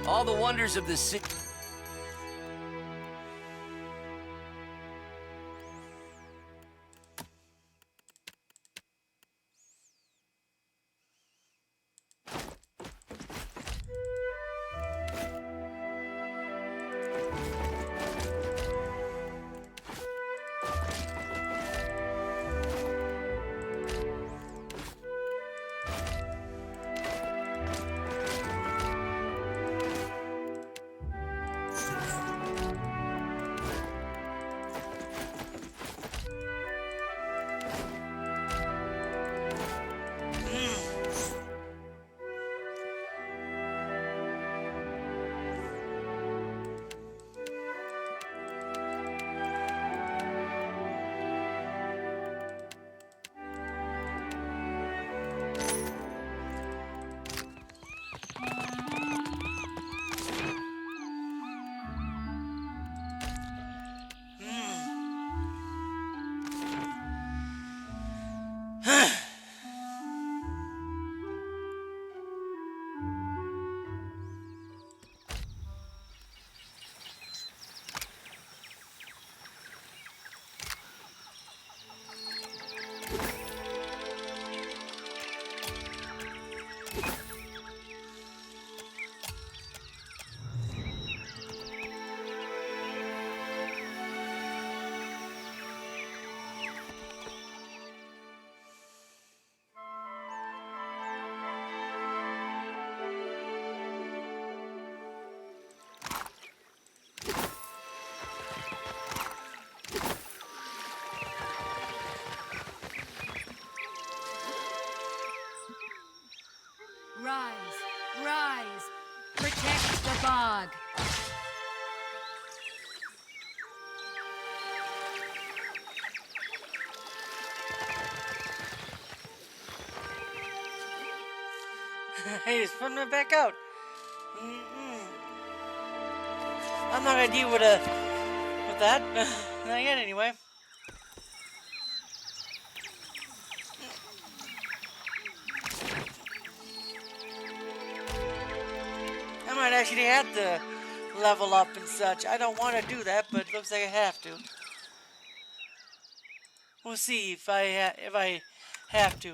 All the wonders of the city. Rise, rise, protect the bog. Hey, just putting it back out. I'm not gonna deal with that. Not yet, anyway. I might actually have to level up and such. I don't want to do that, but it looks like I have to. We'll see if I have to.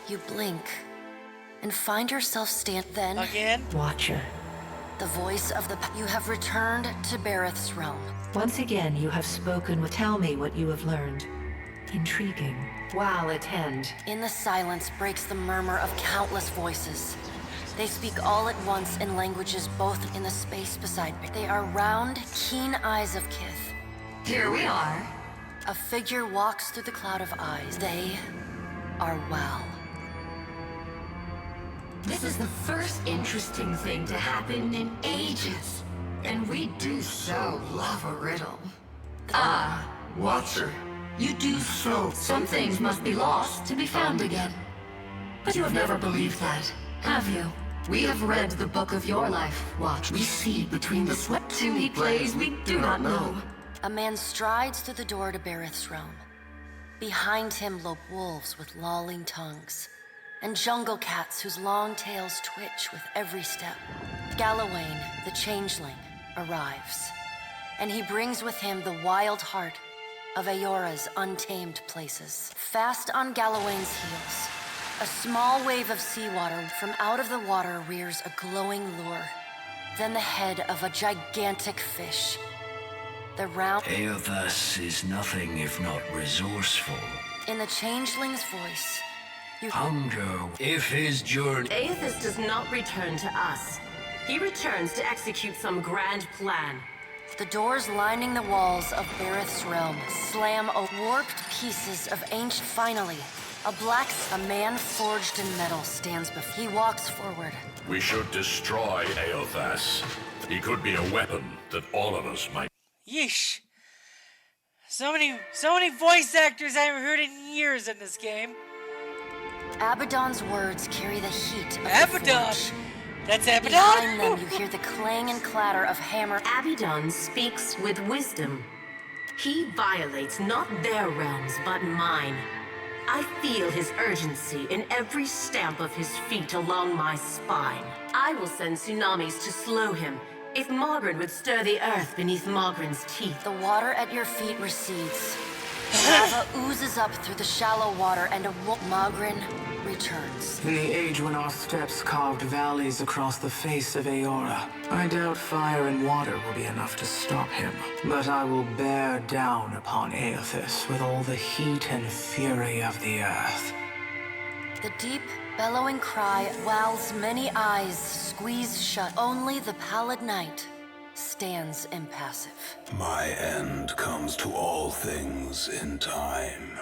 You blink and find yourself then again. Watcher. The voice of you have returned to Bareth's realm. Once again, you have spoken with. Tell me what you have learned. Intriguing. While attend. In the silence breaks the murmur of countless voices. They speak all at once in languages both in the space beside me. They are round, keen eyes of Kith. Here we are. A figure walks through the cloud of eyes. They are well. This is the first interesting thing to happen in ages. And we do so love a riddle. Ah, Watcher. You do so. Some things must be lost to be found again. But you have never believed that, have you? We have read the book of your life, Watch. We see between the sweat to he plays we do not know. A man strides through the door to Bareth's realm. Behind him lope wolves with lolling tongues, and jungle cats whose long tails twitch with every step. Galawain, the changeling, arrives, and he brings with him the wild heart of Aora's untamed places. Fast on Galawain's heels, a small wave of seawater from out of the water rears a glowing lure, then the head of a gigantic fish. The round... Eothas is nothing if not resourceful. In the changeling's voice, you... Hunger, if his journey... Eothas does not return to us. He returns to execute some grand plan. The doors lining the walls of Bareth's realm slam warped pieces of ancient... Finally, a man forged in metal stands before... He walks forward. We should destroy Eothas. He could be a weapon that all of us might... Yeesh. So many voice actors I haven't heard in years in this game. Abaddon's words carry the heat of Abaddon! The forge. That's Abaddon? Behind them, you hear the clang and clatter of hammer. Abaddon speaks with wisdom. He violates not their realms, but mine. I feel his urgency in every stamp of his feet along my spine. I will send tsunamis to slow him, if Mogren would stir the earth beneath Mogren's teeth. The water at your feet recedes. Lava oozes up through the shallow water, and Mogren returns. In the age when our steps carved valleys across the face of Aora, I doubt fire and water will be enough to stop him. But I will bear down upon Eothas with all the heat and fury of the earth. The deep, bellowing cry, whilst many eyes squeeze shut. Only the pallid night stands impassive. My end comes to all things in time.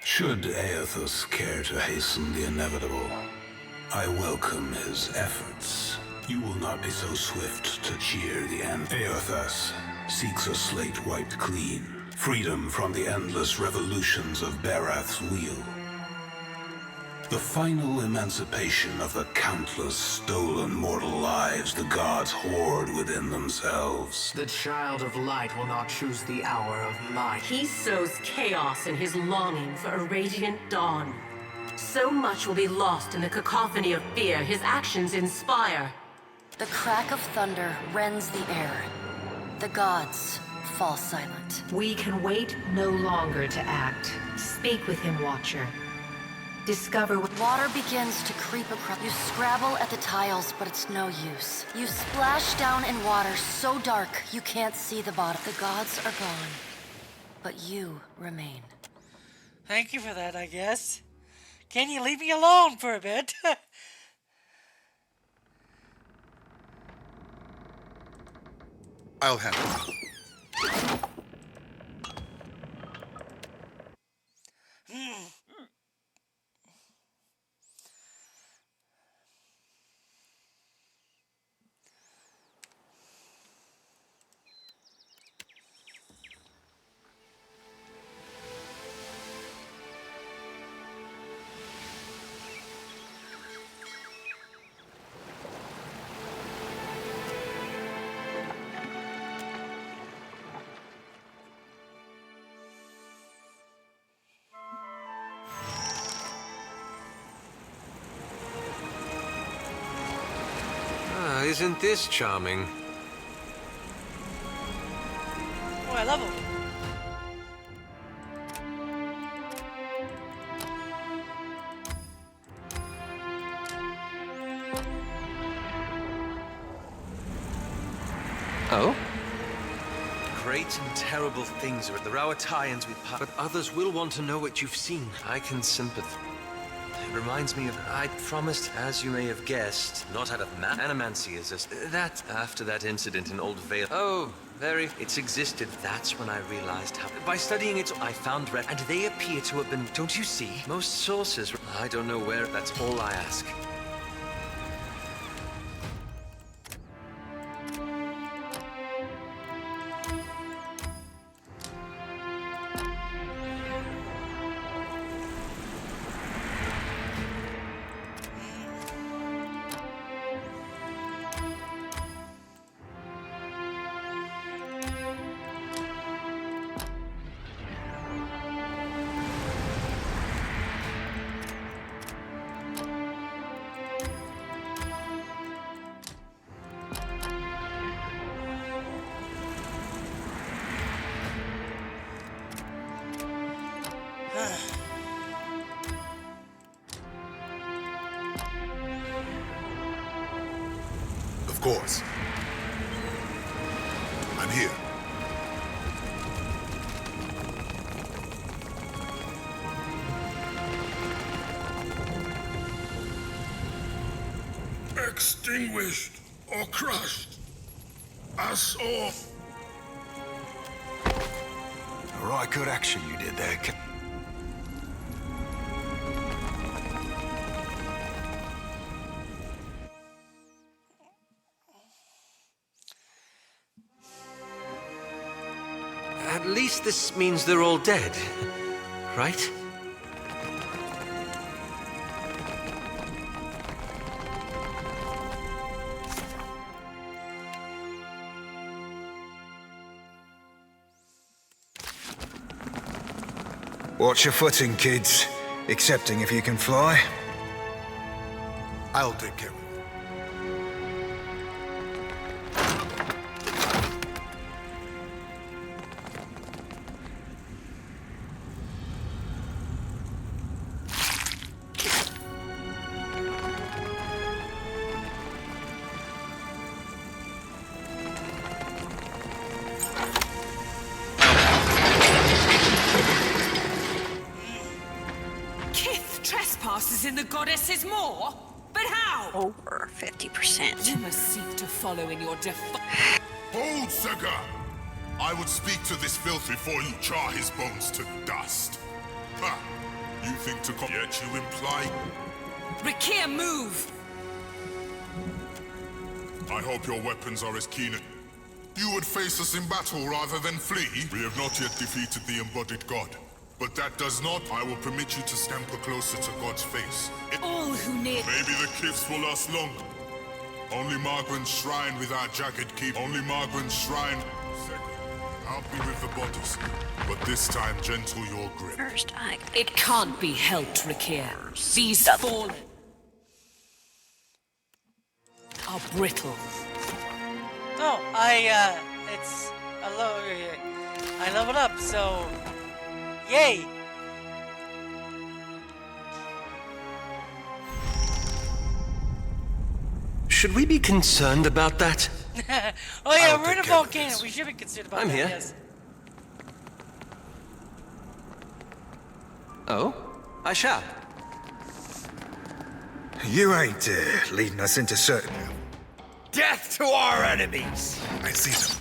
Should Eothas care to hasten the inevitable, I welcome his efforts. You will not be so swift to cheer the end. Eothas seeks a slate wiped clean, freedom from the endless revolutions of Barath's wheel. The final emancipation of the countless stolen mortal lives the gods hoard within themselves. The Child of Light will not choose the hour of might. He sows chaos in his longing for a radiant dawn. So much will be lost in the cacophony of fear his actions inspire. The crack of thunder rends the air. The gods fall silent. We can wait no longer to act. Speak with him, Watcher. Discover what... Water begins to creep across. You scrabble at the tiles, but it's no use. You splash down in water so dark you can't see the bottom. The gods are gone, but you remain. Thank you for that, I guess. Can you leave me alone for a bit? I'll handle it. Isn't this charming? Oh, I love him. Oh? Great and terrible things are at the Rawatayans we pass, but others will want to know what you've seen. I can sympathize. It reminds me of... I promised, as you may have guessed, not out of animancy is this. That, after that incident in Old Vale... Oh, very... It's existed. That's when I realized how... By studying it, I found... And they appear to have been... Don't you see? Most sources... I don't know where... That's all I ask. Of course. I'm here. Extinguished or crushed. Us all. All right, good action you did there. At least this means they're all dead, right? Watch your footing, kids. Excepting if you can fly. I'll take care of it. Trespasses in the goddess's maw? But how? Over 50%. You must seek to follow in your Hold, Sega! I would speak to this filth before you char his bones to dust. Ha! You think to come, yet you imply... Rakir, move! I hope your weapons are as keen as... You would face us in battle rather than flee? We have not yet defeated the embodied god. But that does not. I will permit you to scamper closer to God's face. All who need... Maybe the gifts will last longer. Only Margren's shrine with our jagged keep. Only Margren's shrine. I'll be with the bodies. But this time, gentle your grip. First, It can't be helped, Rakir. These fallen are brittle. Oh, it's I leveled up, so yay! Should we be concerned about that? Oh yeah, we're in a volcano. We should be concerned about I'm that. here. Yes. Oh, I shall. You ain't leading us into certain... Death to our enemies! I see them.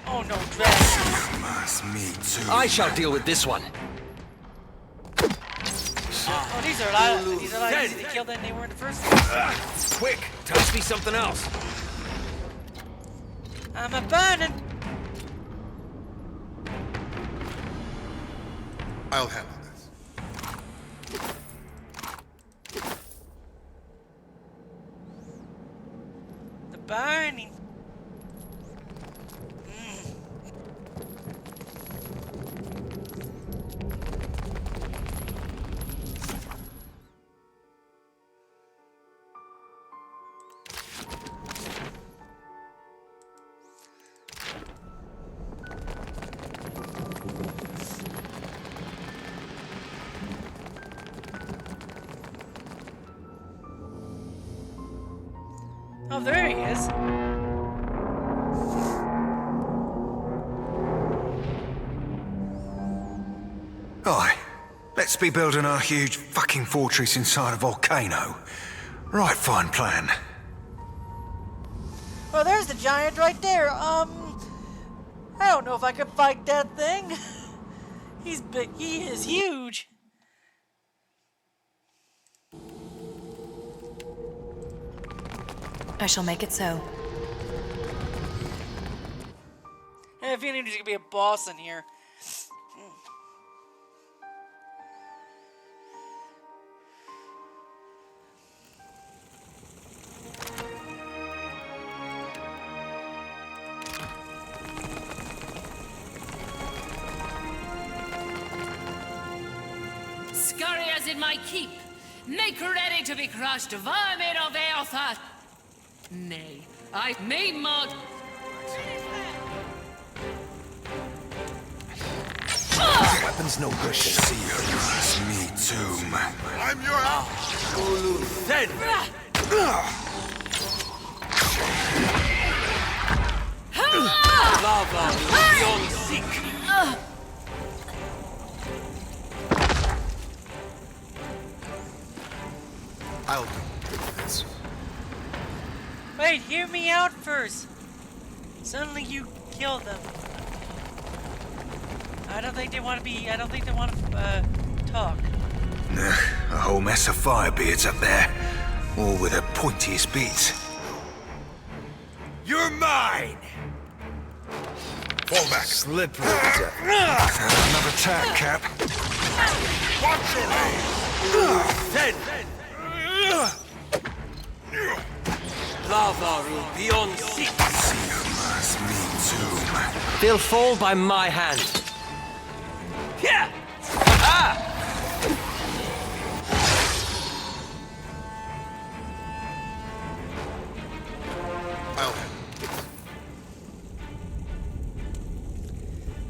Oh no, dress. Me too. I shall deal with this one. Oh, these are a lot easier to kill than they were in the first one. Quick, toss me something else. I'm a burning. I'll handle this. The burning. Oh, there he is. Aye. Let's be building our huge fucking fortress inside a volcano. Right, fine plan. Well, there's the giant right there. I don't know if I could fight that thing. He's big. He is huge. I shall make it so. I have a feeling there's gonna be a boss in here. Scurriers in my keep. Make ready to be crushed, vermin of Earth. Nay, I may mark. Weapons no good. See you. It's me too, man. I'm your Ulu Sen! Lava beyond seek. I'll do this. Wait, hear me out first. Suddenly you kill them. I don't think they want to be. I don't think they want to talk. A whole mess of firebeards up there, all with the pointiest beats. You're mine! Fall back. Slippery. Another tack, Cap. Watch your aim. Sen! Lava beyond seek. It's me too, man. They'll fall by my hand. Yeah! Ah!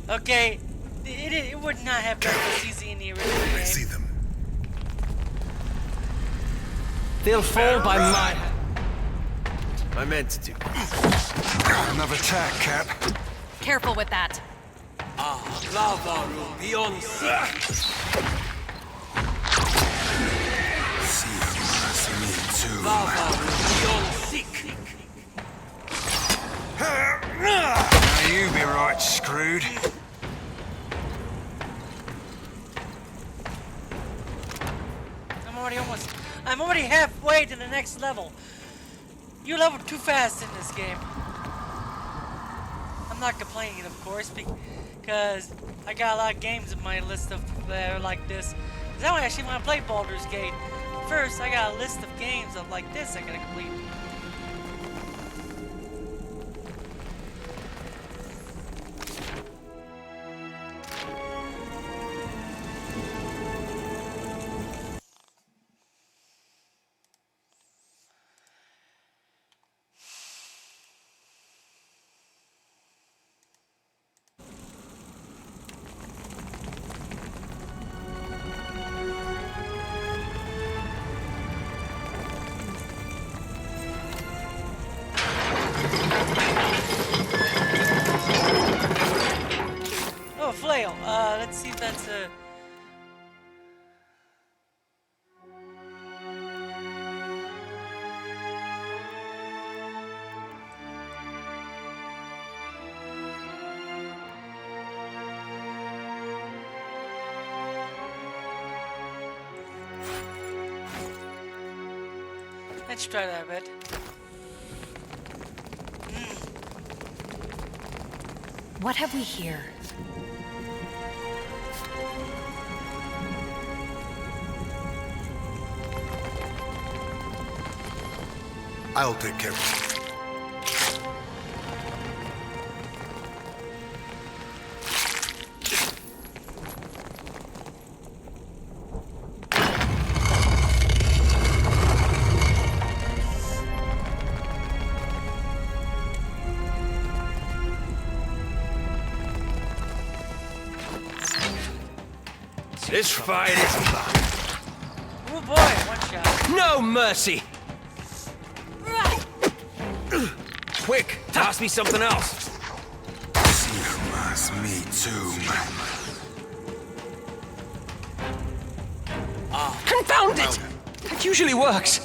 Okay, it would not have been this easy in the original game. I see them. They'll fall by my hand. I meant to. Another tack, Cap. Careful with that. Lava beyond seek. See you, it's me too, Lava man. beyond seek. Now you be right screwed. I'm already halfway to the next level. You leveled too fast in this game. I'm not complaining, of course, because I got a lot of games in my list of that are like this. Because I actually want to play Baldur's Gate. First, I got a list of games of like this I gotta complete. Oh, flail. Let's see if that's a... Let's try that a bit. What have we here? I'll take care of it. This fight is... Oh boy, one shot. No mercy! Quick, toss me something else. It's me too, man. Confound it! It usually works.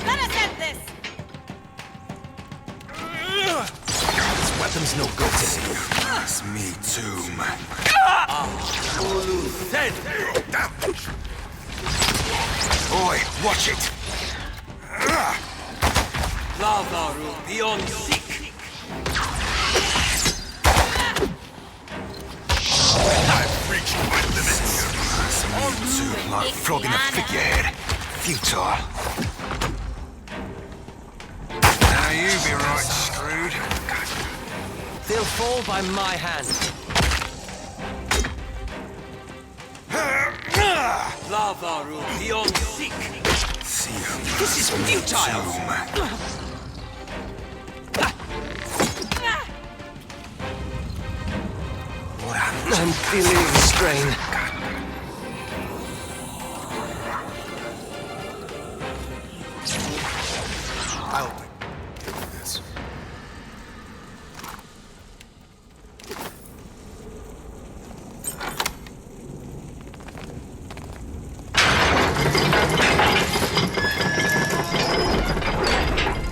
Let us end this! This weapon's no good to me. It's me too, man. Dead. Boy, watch it. Lava beyond seek. I've reached my limits. It's me too, like flogging a figurehead. Futile. Now you be right screwed. They'll fall by my hand. Lava beyond seek. This is futile! I'm feeling the strain. I'll do this.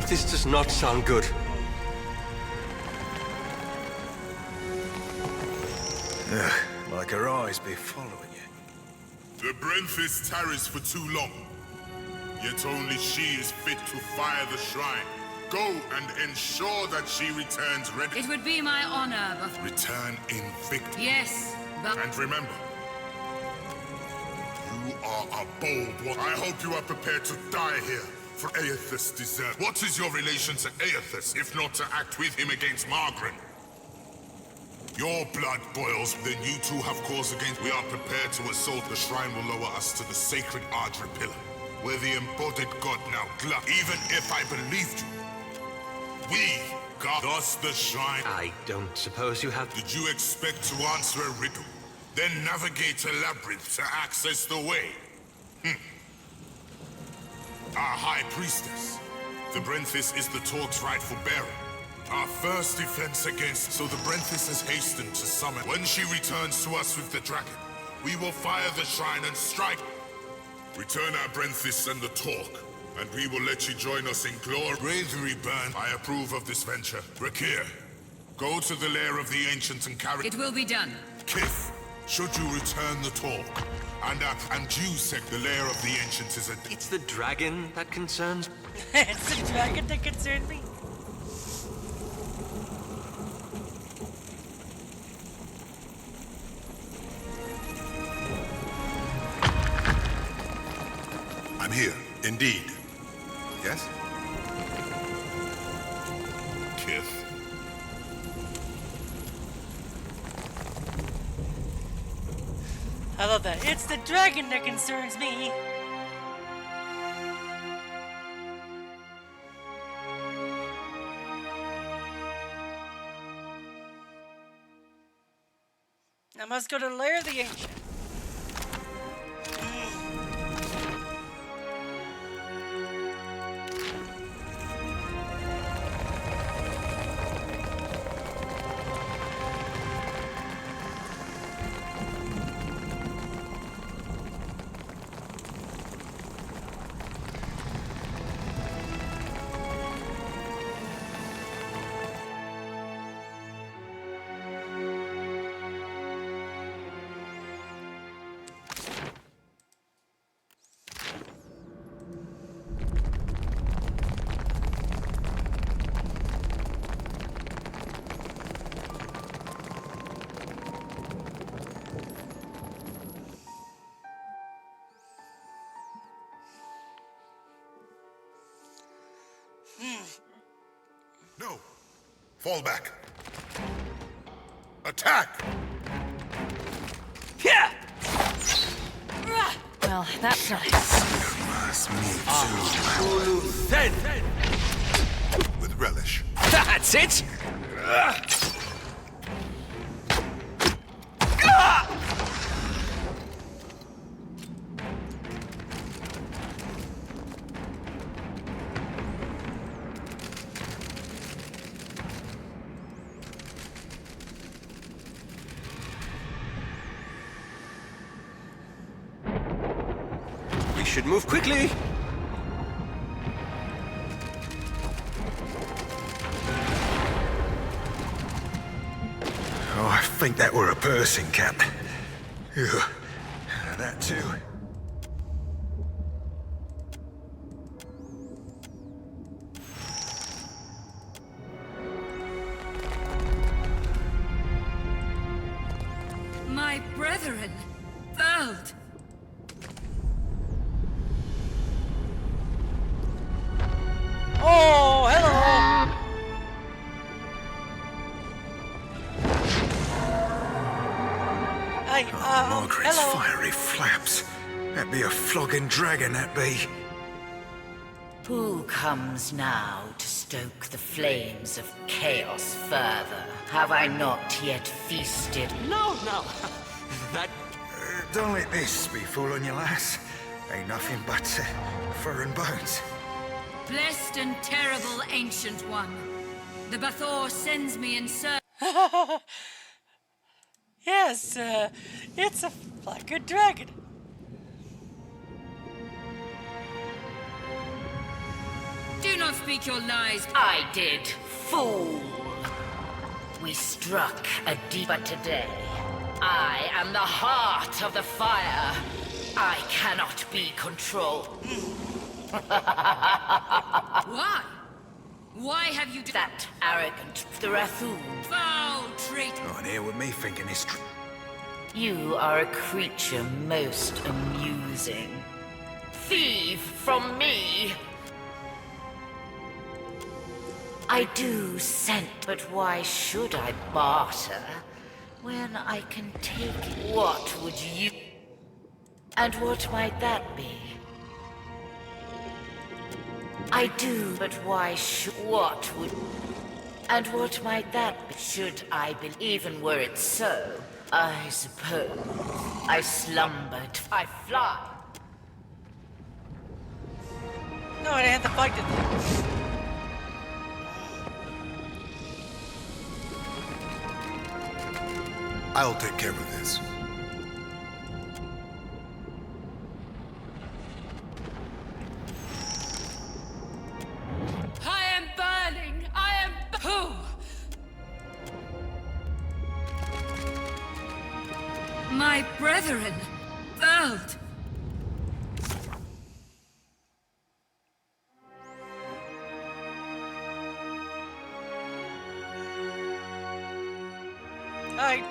This does not sound good. Ugh, like her eyes be following you. The Brenthis tarries for too long. Yet only she is fit to fire the shrine. Go and ensure that she returns ready. It would be my honor, but... Return in victory. Yes, but... And remember, you are a bold one. I hope you are prepared to die here for Aethys' desert. What is your relation to Aethys, if not to act with him against Margaret? Your blood boils, then you two have cause against. We are prepared to assault. The shrine will lower us to the sacred Ardra pillar, where the embodied god now glut. Even if I believed you, we got thus the shrine. I don't suppose you have... Did you expect to answer a riddle, then navigate a labyrinth to access the way? Our High Priestess. The Brenthis is the Torque's rightful bearer. Our first defense against... So the Brenthis has hastened to summon. When she returns to us with the dragon, we will fire the shrine and strike. Return our Brenthis and the Torque, and we will let you join us in glory. Bravery burn. I approve of this venture. Rakir, go to the lair of the ancient and carry... It will be done. Kith, should you return the Torque, and Jusek, the lair of the ancient is a... It's the dragon that concerns... It's the dragon that concerns me. I'm here, indeed. Yes? Kith. I love that. It's the dragon that concerns me. I must go to the lair of the ancient. No. Fall back. Attack! Yeah. Well, that's nice. With relish. That's it! We should move quickly. Oh, I think that were a person, Cap. Ew. That too. My brethren, Vald. Oh, hello! Margaret's hello. fiery flaps. That be a flogging dragon, that be. Who comes now to stoke the flames of chaos further? Have I not yet feasted? No. That... Don't let this be fooling you, lass. Ain't nothing but fur and bones. Blessed and terrible Ancient One, the Bathor sends me in search. Yes, it's a fucking dragon. Do not speak your lies. I did, fool. We struck a deeper today. I am the heart of the fire. I cannot be controlled. Why? Why have you that arrogant Thrathun? Foul traitor! Oh, and here with me thinking it's true. You are a creature most amusing. Thief from me! I do scent, but why should I barter when I can take it? What would you... And what might that be? I do, but why should... What would... And what might that be? Should I be... Even were it so, I suppose I slumbered. I fly. No, I had to fight the thing. I'll take care of this. I am burning! I am... Who? My brethren, World. Alright.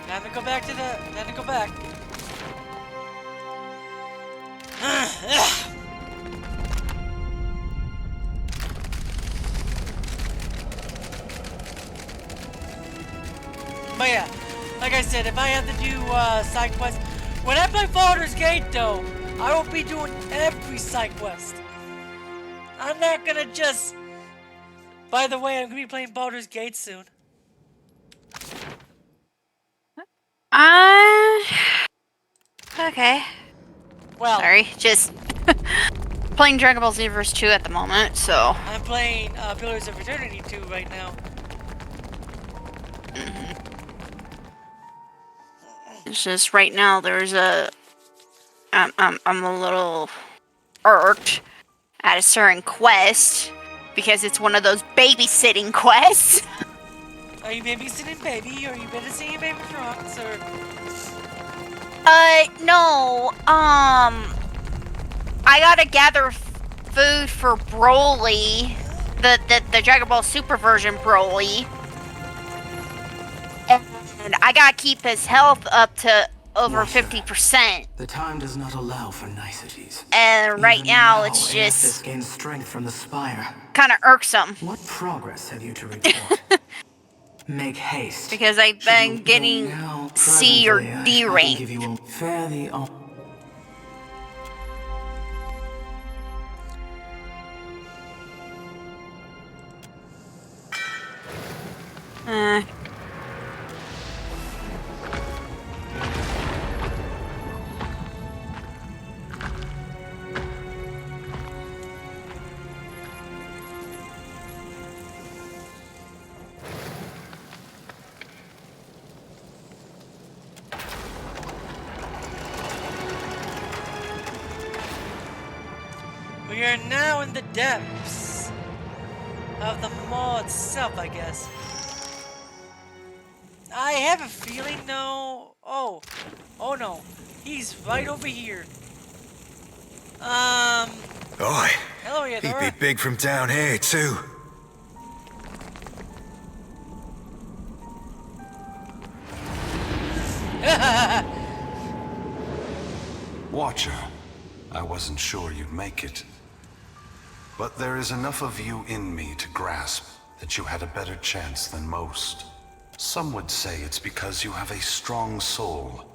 Time to go back to the... Time to go back. But yeah, like I said, if I have to do side quests, when I play Baldur's Gate though, I will be doing every side quest. I'm not gonna just... By the way, I'm gonna be playing Baldur's Gate soon. Okay. Well, sorry, just playing Dragon Ball Xenoverse 2 at the moment, so. I'm playing Pillars of Eternity 2 right now. It's just right now there's a... I'm a little irked at a certain quest because it's one of those babysitting quests. Are you babysitting baby, or are you babysitting baby Trunks, or... No, I gotta gather food for Broly, the Dragon Ball Super version Broly, and I gotta keep his health up to over 50%. The time does not allow for niceties. And right now it's just gains strength from the spire. Kind of irksome. What progress have you to report? Make haste. Because I've been getting C or D rank. Give you fairly on. We are now in the depths of the mall itself, I guess. I have a feeling, no. Oh no, he's right over here. Oi, Hello, he'd Eudora. be big from down here too. Watcher, I wasn't sure you'd make it. But there is enough of you in me to grasp that you had a better chance than most. Some would say it's because you have a strong soul.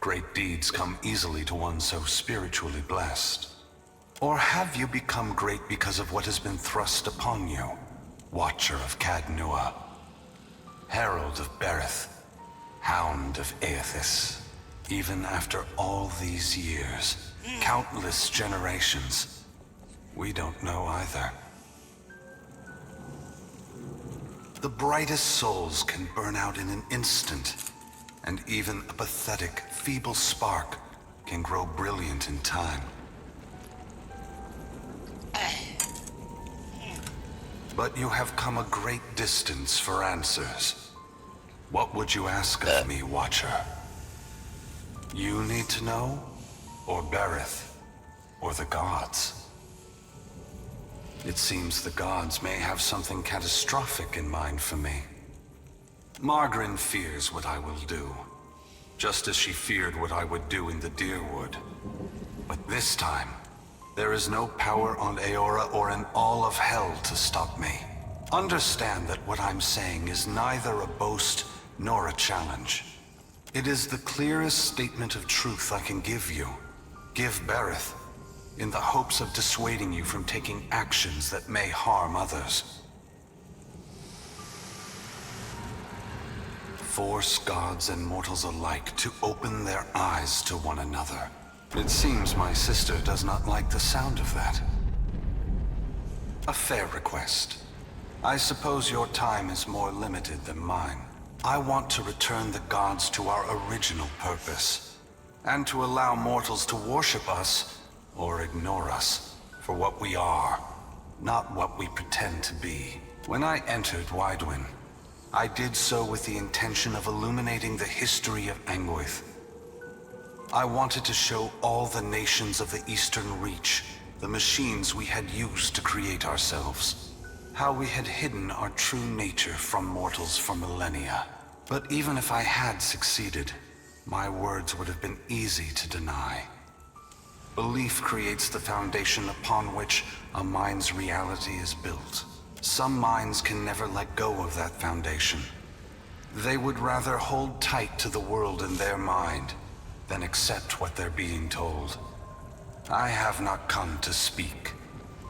Great deeds come easily to one so spiritually blessed. Or have you become great because of what has been thrust upon you? Watcher of Cadnua, Herald of Berith, Hound of Aethys. Even after all these years, countless generations, we don't know either. The brightest souls can burn out in an instant, and even a pathetic, feeble spark can grow brilliant in time. But you have come a great distance for answers. What would you ask of me, Watcher? You need to know? Or Berith? Or the gods? It seems the gods may have something catastrophic in mind for me. Margaret fears what I will do, just as she feared what I would do in the Deerwood. But this time, there is no power on Aeora or in all of hell to stop me. Understand that what I'm saying is neither a boast nor a challenge. It is the clearest statement of truth I can give you. Give Berith, in the hopes of dissuading you from taking actions that may harm others. Force gods and mortals alike to open their eyes to one another. It seems my sister does not like the sound of that. A fair request. I suppose your time is more limited than mine. I want to return the gods to our original purpose, and to allow mortals to worship us, or ignore us, for what we are, not what we pretend to be. When I entered Widewin, I did so with the intention of illuminating the history of Anguith. I wanted to show all the nations of the Eastern Reach the machines we had used to create ourselves. How we had hidden our true nature from mortals for millennia. But even if I had succeeded, my words would have been easy to deny. Belief creates the foundation upon which a mind's reality is built. Some minds can never let go of that foundation. They would rather hold tight to the world in their mind than accept what they're being told. I have not come to speak,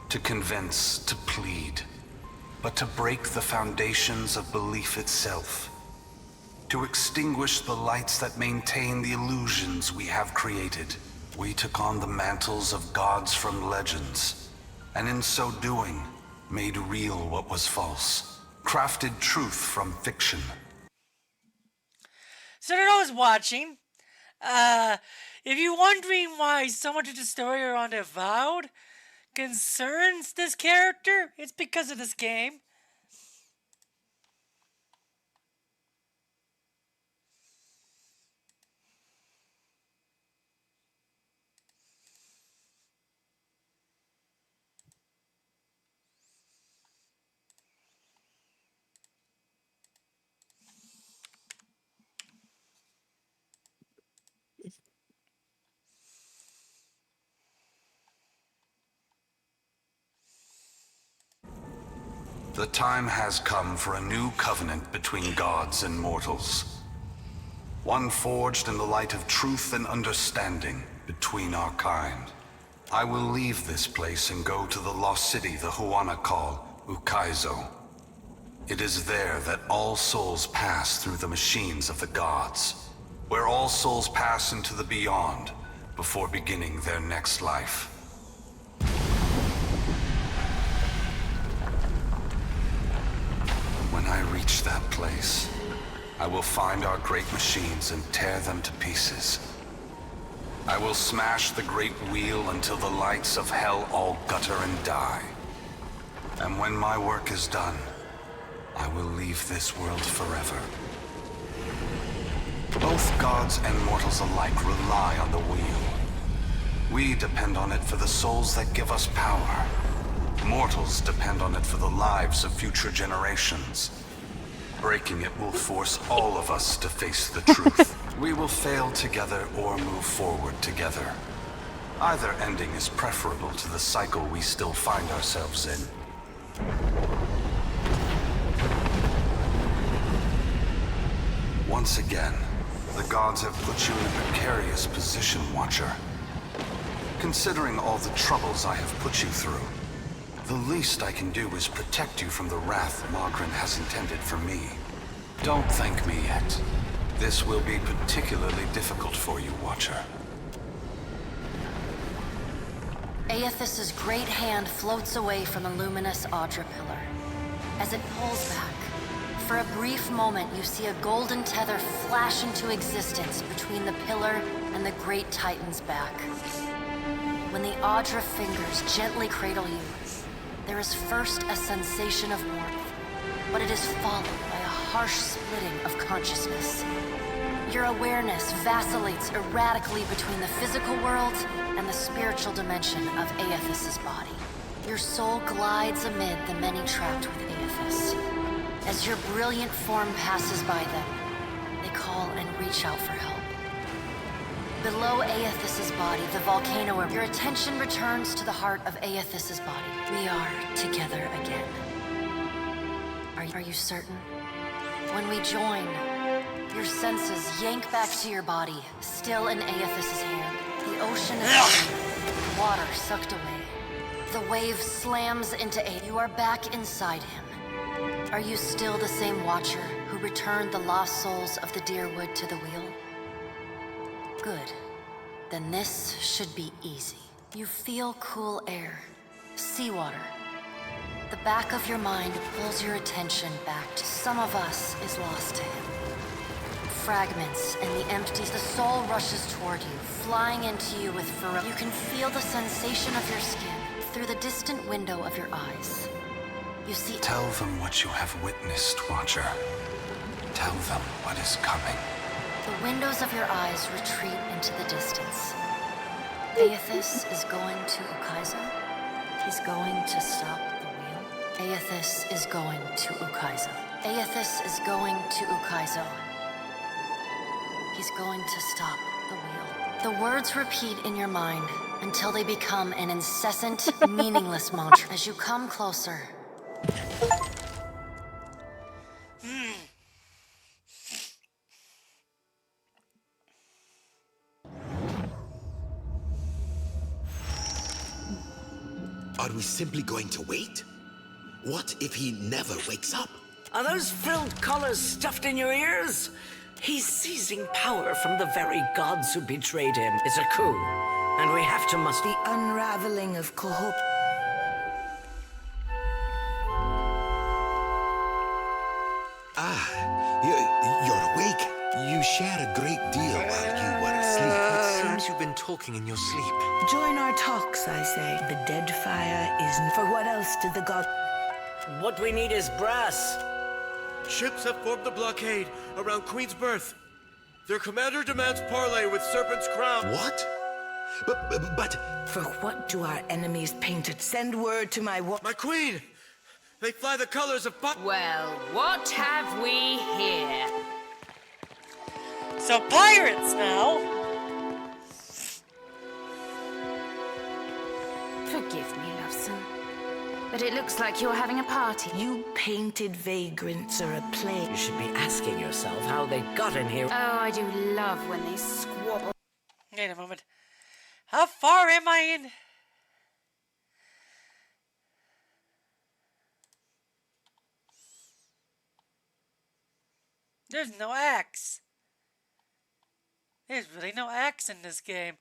to convince, to plead, but to break the foundations of belief itself, to extinguish the lights that maintain the illusions we have created. We took on the mantles of gods from legends, and in so doing, made real what was false, crafted truth from fiction. So to those watching, if you're wondering why so much of the story around Avowed concerns this character, it's because of this game. The time has come for a new covenant between gods and mortals. One forged in the light of truth and understanding between our kind. I will leave this place and go to the lost city the Huana call Ukaizo. It is there that all souls pass through the machines of the gods, where all souls pass into the beyond before beginning their next life. When I reach that place, I will find our great machines and tear them to pieces. I will smash the great wheel until the lights of hell all gutter and die. And when my work is done, I will leave this world forever. Both gods and mortals alike rely on the wheel. We depend on it for the souls that give us power. Mortals depend on it for the lives of future generations. Breaking it will force all of us to face the truth. We will fail together or move forward together. Either ending is preferable to the cycle we still find ourselves in. Once again, the gods have put you in a precarious position, Watcher. considering all the troubles I have put you through. The least I can do is protect you from the wrath Margaret has intended for me. Don't thank me yet. This will be particularly difficult for you, Watcher. Aethys's great hand floats away from the luminous Audra pillar. As it pulls back, for a brief moment you see a golden tether flash into existence between the pillar and the great Titan's back. When the Audra fingers gently cradle you, there is first a sensation of warmth, but it is followed by a harsh splitting of consciousness. Your awareness vacillates erratically between the physical world and the spiritual dimension of Aethys's body. Your soul glides amid the many trapped with Aethys. As your brilliant form passes by them, they call and reach out for help. Below Aethys's body, the volcano, your attention returns to the heart of Aethys's body. We are together again. Are you certain? When we join, your senses yank back to your body, still in Aethys's hand. The ocean is empty, water sucked away. The wave slams into Aethys. You are back inside him. Are you still the same Watcher who returned the lost souls of the Deerwood to the wheel? Good. Then this should be easy. You feel cool air, seawater. The back of your mind pulls your attention back to some of us is lost to him. Fragments and the empties, the soul rushes toward you, flying into you with ferocity. You can feel the sensation of your skin through the distant window of your eyes. You see. Tell them what you have witnessed, Watcher. Tell them what is coming. The windows of your eyes retreat into the distance. Aethys is going to Ukaizo. He's going to stop the wheel. Aethys is going to Ukaizo. Aethys is going to Ukaizo. He's going to stop the wheel. The words repeat in your mind until they become an incessant, meaningless mantra. As you come closer, Are we simply going to wait? What if he never wakes up? Are those frilled collars stuffed in your ears? He's seizing power from the very gods who betrayed him. It's a coup, and we have to must the unraveling of Kohop. You're awake. You shared a great deal while you were asleep. It seems you've been talking in your sleep. Join our talks, I say. The Deadfire is... For what else did the god... What we need is brass. Ships have formed the blockade around Queen's Berth. Their commander demands parley with Serpent's Crown. What? But... For what do our enemies paint it? Send word to my My queen! They fly the colors of... Well, what have we here? So pirates now! Forgive me, Loveson, but it looks like you're having a party. You painted vagrants are a plague. You should be asking yourself how they got in here. Oh, I do love when they squabble. Wait a moment. How far am I in? There's no axe. There's really no axe in this game.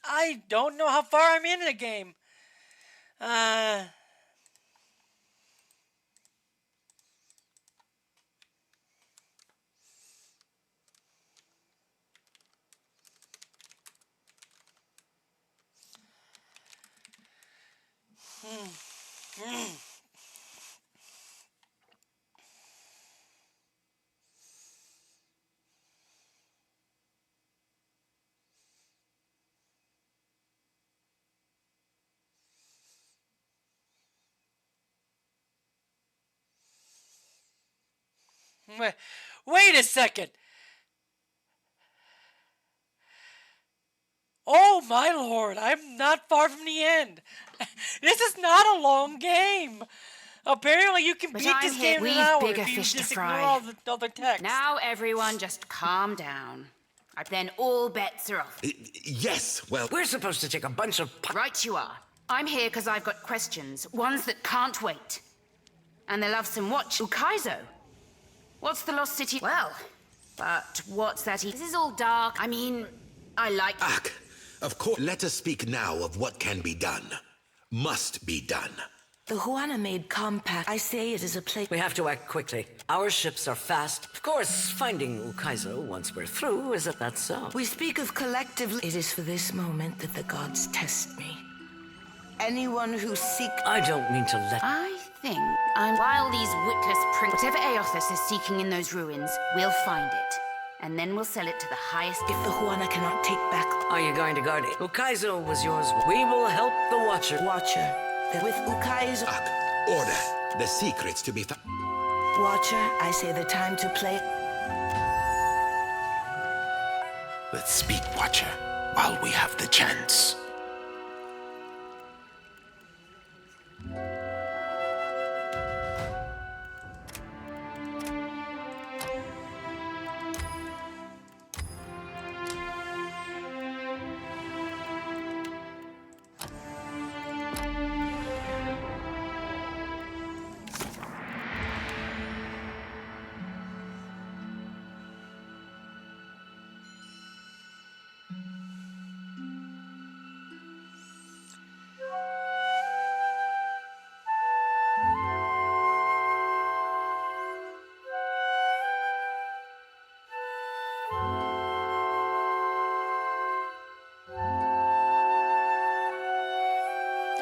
I don't know how far I'm in the game. Wait a second. Oh my lord, I'm not far from the end. This is not a long game. Apparently you can But beat I'm this here. game in an We've hour bigger if you fish to just ignore fry. all the other text. Now everyone just calm down. Then all bets are off. Yes, well... We're supposed to take a bunch of... Right you are. I'm here because I've got questions. Ones that can't wait. And they'll have some watch. Ukaizo. What's the lost city? Well, but what's that? This is all dark. I mean, I like... Ak, of course. Let us speak now of what can be done. Must be done. The Huana made compact. I say it is a place. We have to act quickly. Our ships are fast. Of course, finding Ukaizo once we're through, isn't that so? We speak of collectively. It is for this moment that the gods test me. Anyone who seeks... I don't mean to let... I think while these witless whatever Aothus is seeking in those ruins, we'll find it. And then we'll sell it to the highest... If the Huana cannot take back... Are you going to guard it? Ukaizo was yours. We will help the Watcher. Watcher. With Ukaizo... Ak, order. The secrets to be found. Watcher, I say the time to play... Let's speak, Watcher, while we have the chance.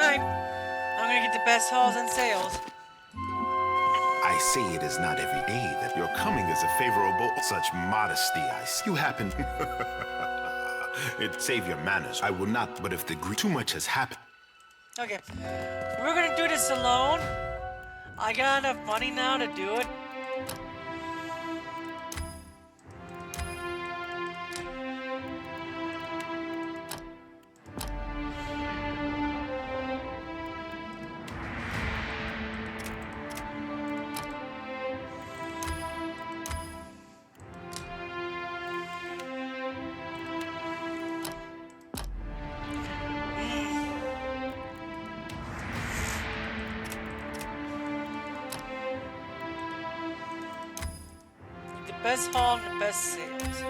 Alright, I'm gonna get the best hauls and sales. I say it is not every day that your coming is a favorable. Such modesty, I see. You happen. It save your manners. I will not, but if too much has happened. Okay, we're gonna do this alone. I got enough money now to do it. The best haul and the best sales.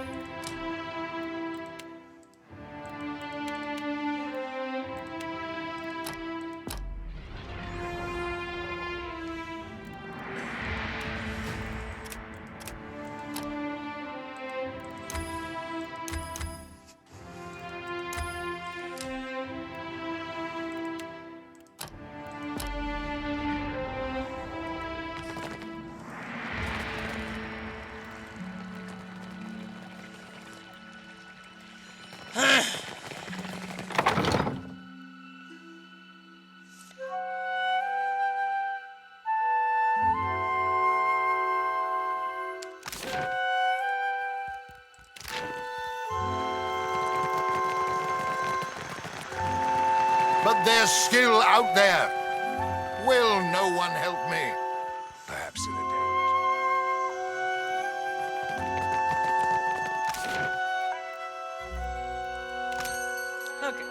But there's skill out there. Will no one help me? Perhaps in a day. Okay.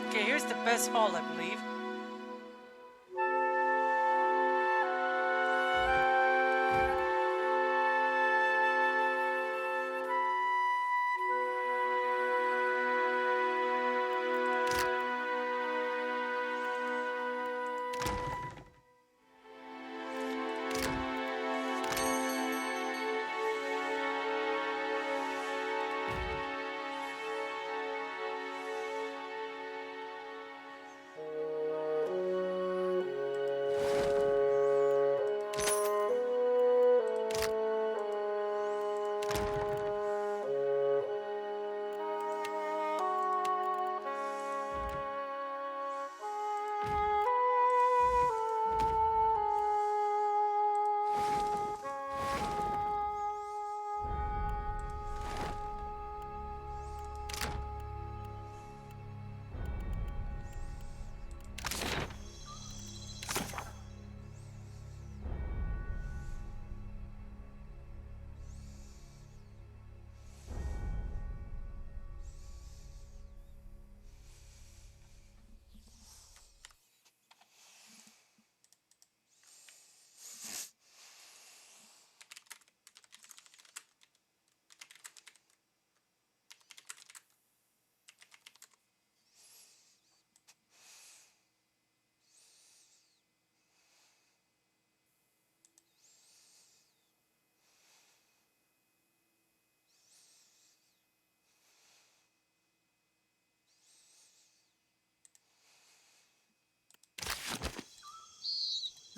Okay, here's the best haul, I believe.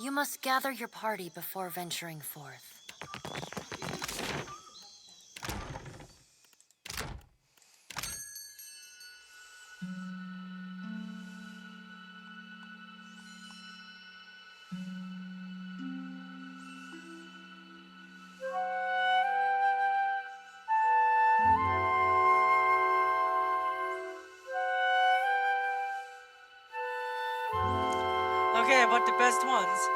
You must gather your party before venturing forth. Okay, about the best ones.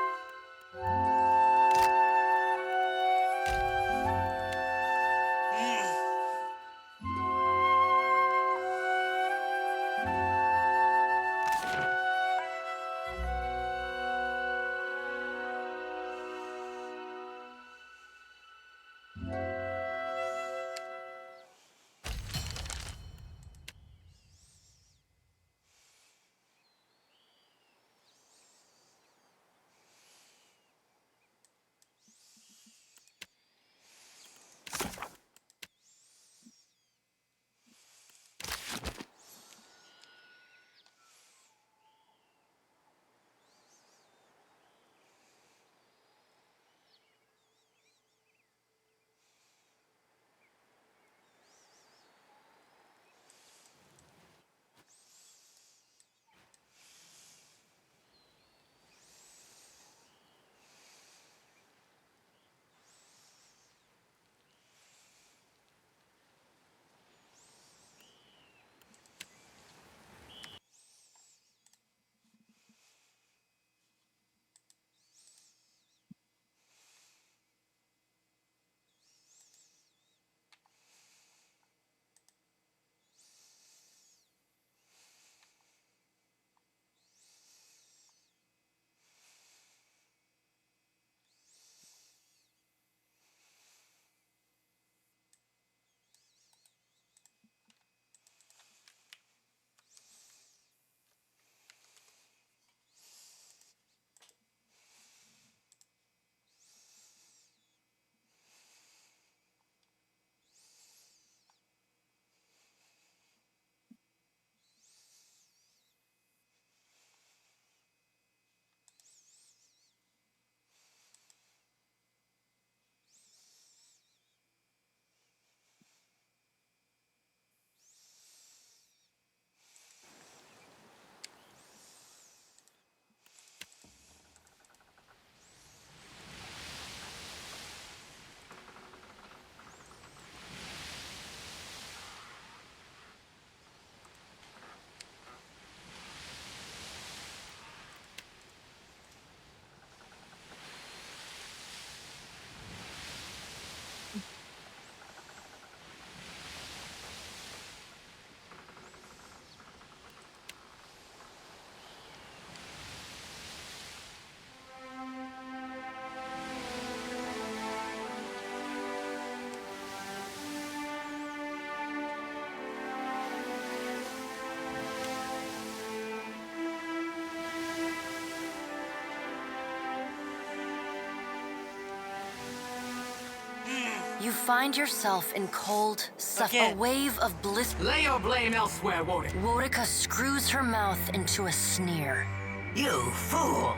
You find yourself in cold, a wave of bliss. Lay your blame elsewhere, Warwick. Wotica screws her mouth into a sneer. You fool!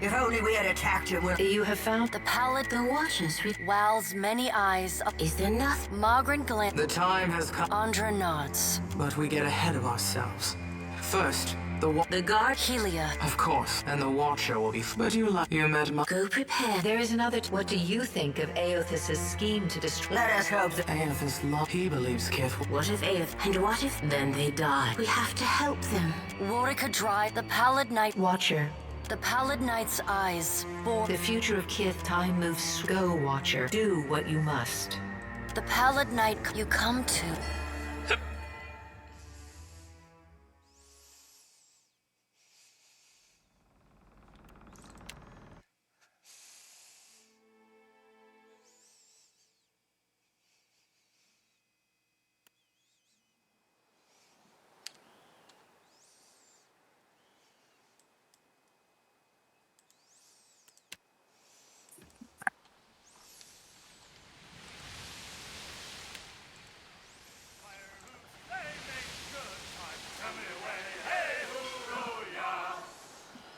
If only we had attacked him with... You have found the pallid... The watchers with... Wal's many eyes up. Is there nothing? Magrin glance. The time has come. Andra nods. But we get ahead of ourselves. First, the guard Helia. Of course, and the Watcher will be... But you met my... Go prepare. There is another... What do you think of Aothis' scheme to destroy... Let us hope that... Aothis he believes careful. What if Aoth... And what if... Then they die. We have to help them. Wotica dry. The pallid night... Watcher. The pallid knight's eyes bore... The future of Kith, time moves... Go, Watcher. Do what you must. The pallid night you come to...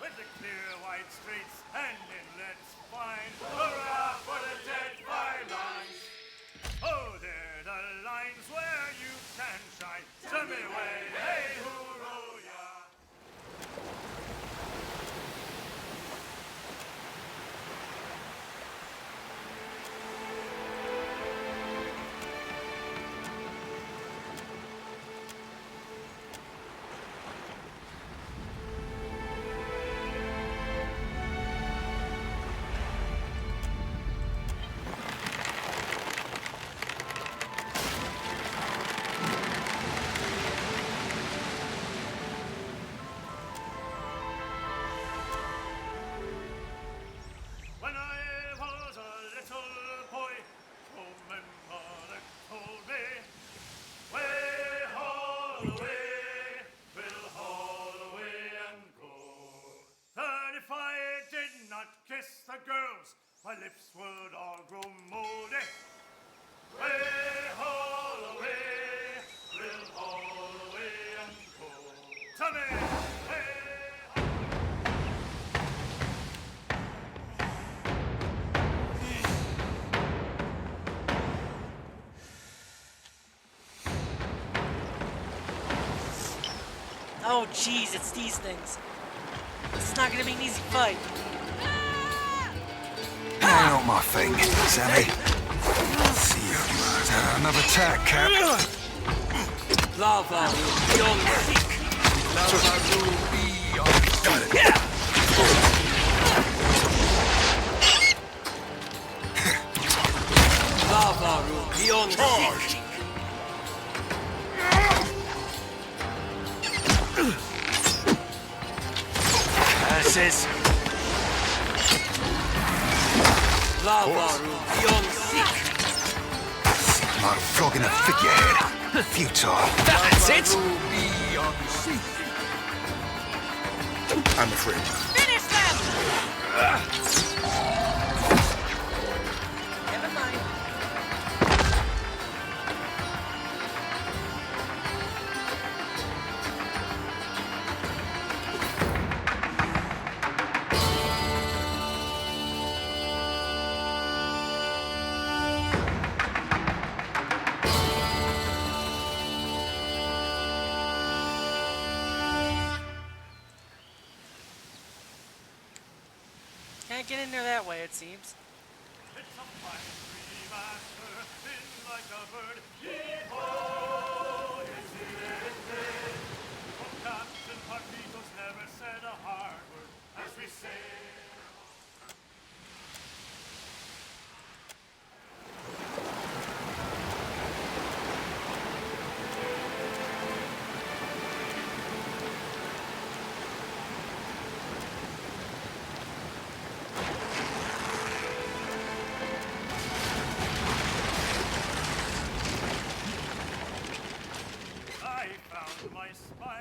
With the clear white streets and my lips would all grow moldy. Way, haul away, we'll haul away and go. Tommy, way, Oh, jeez, it's these things. This is not gonna be an easy fight. Ain't not my thing, Sammy. See you. Another attack, Cap. Lava beyond seek. Lava beyond. Got it. Lava beyond seek. Asses. Lava beyond seek. Like flogging a figurehead. Futile. That's it. I'm afraid. Finish them! Never mind. Can't get in there that way, it seems. it's a fine remaster, in like a bird. Yee-ho, yes, it is. Oh, Captain Parpitos never said a hard word, as we say.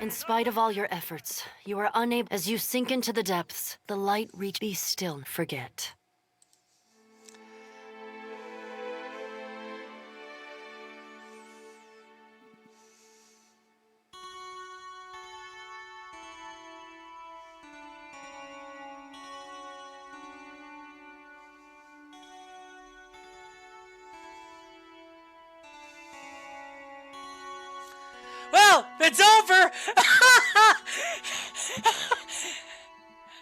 In spite of all your efforts, you are unable. As you sink into the depths, the light reach. Be still, forget. Well, it's over!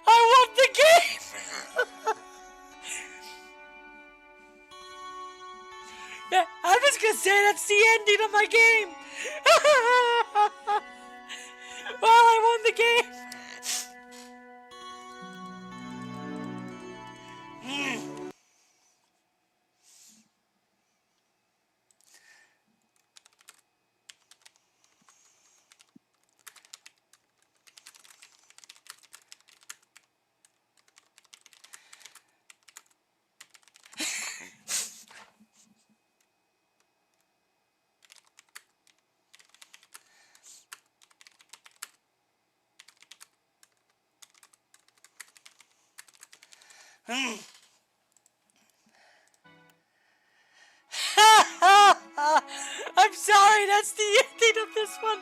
I won the game! Yeah, I'm just gonna say that's the ending of my game! Well, I won the game! I'm sorry, that's the ending of this one.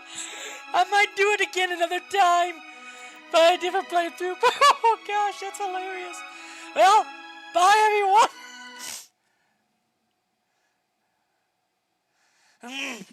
I might do it again another time, but a different playthrough. Oh gosh, that's hilarious. Well, bye everyone.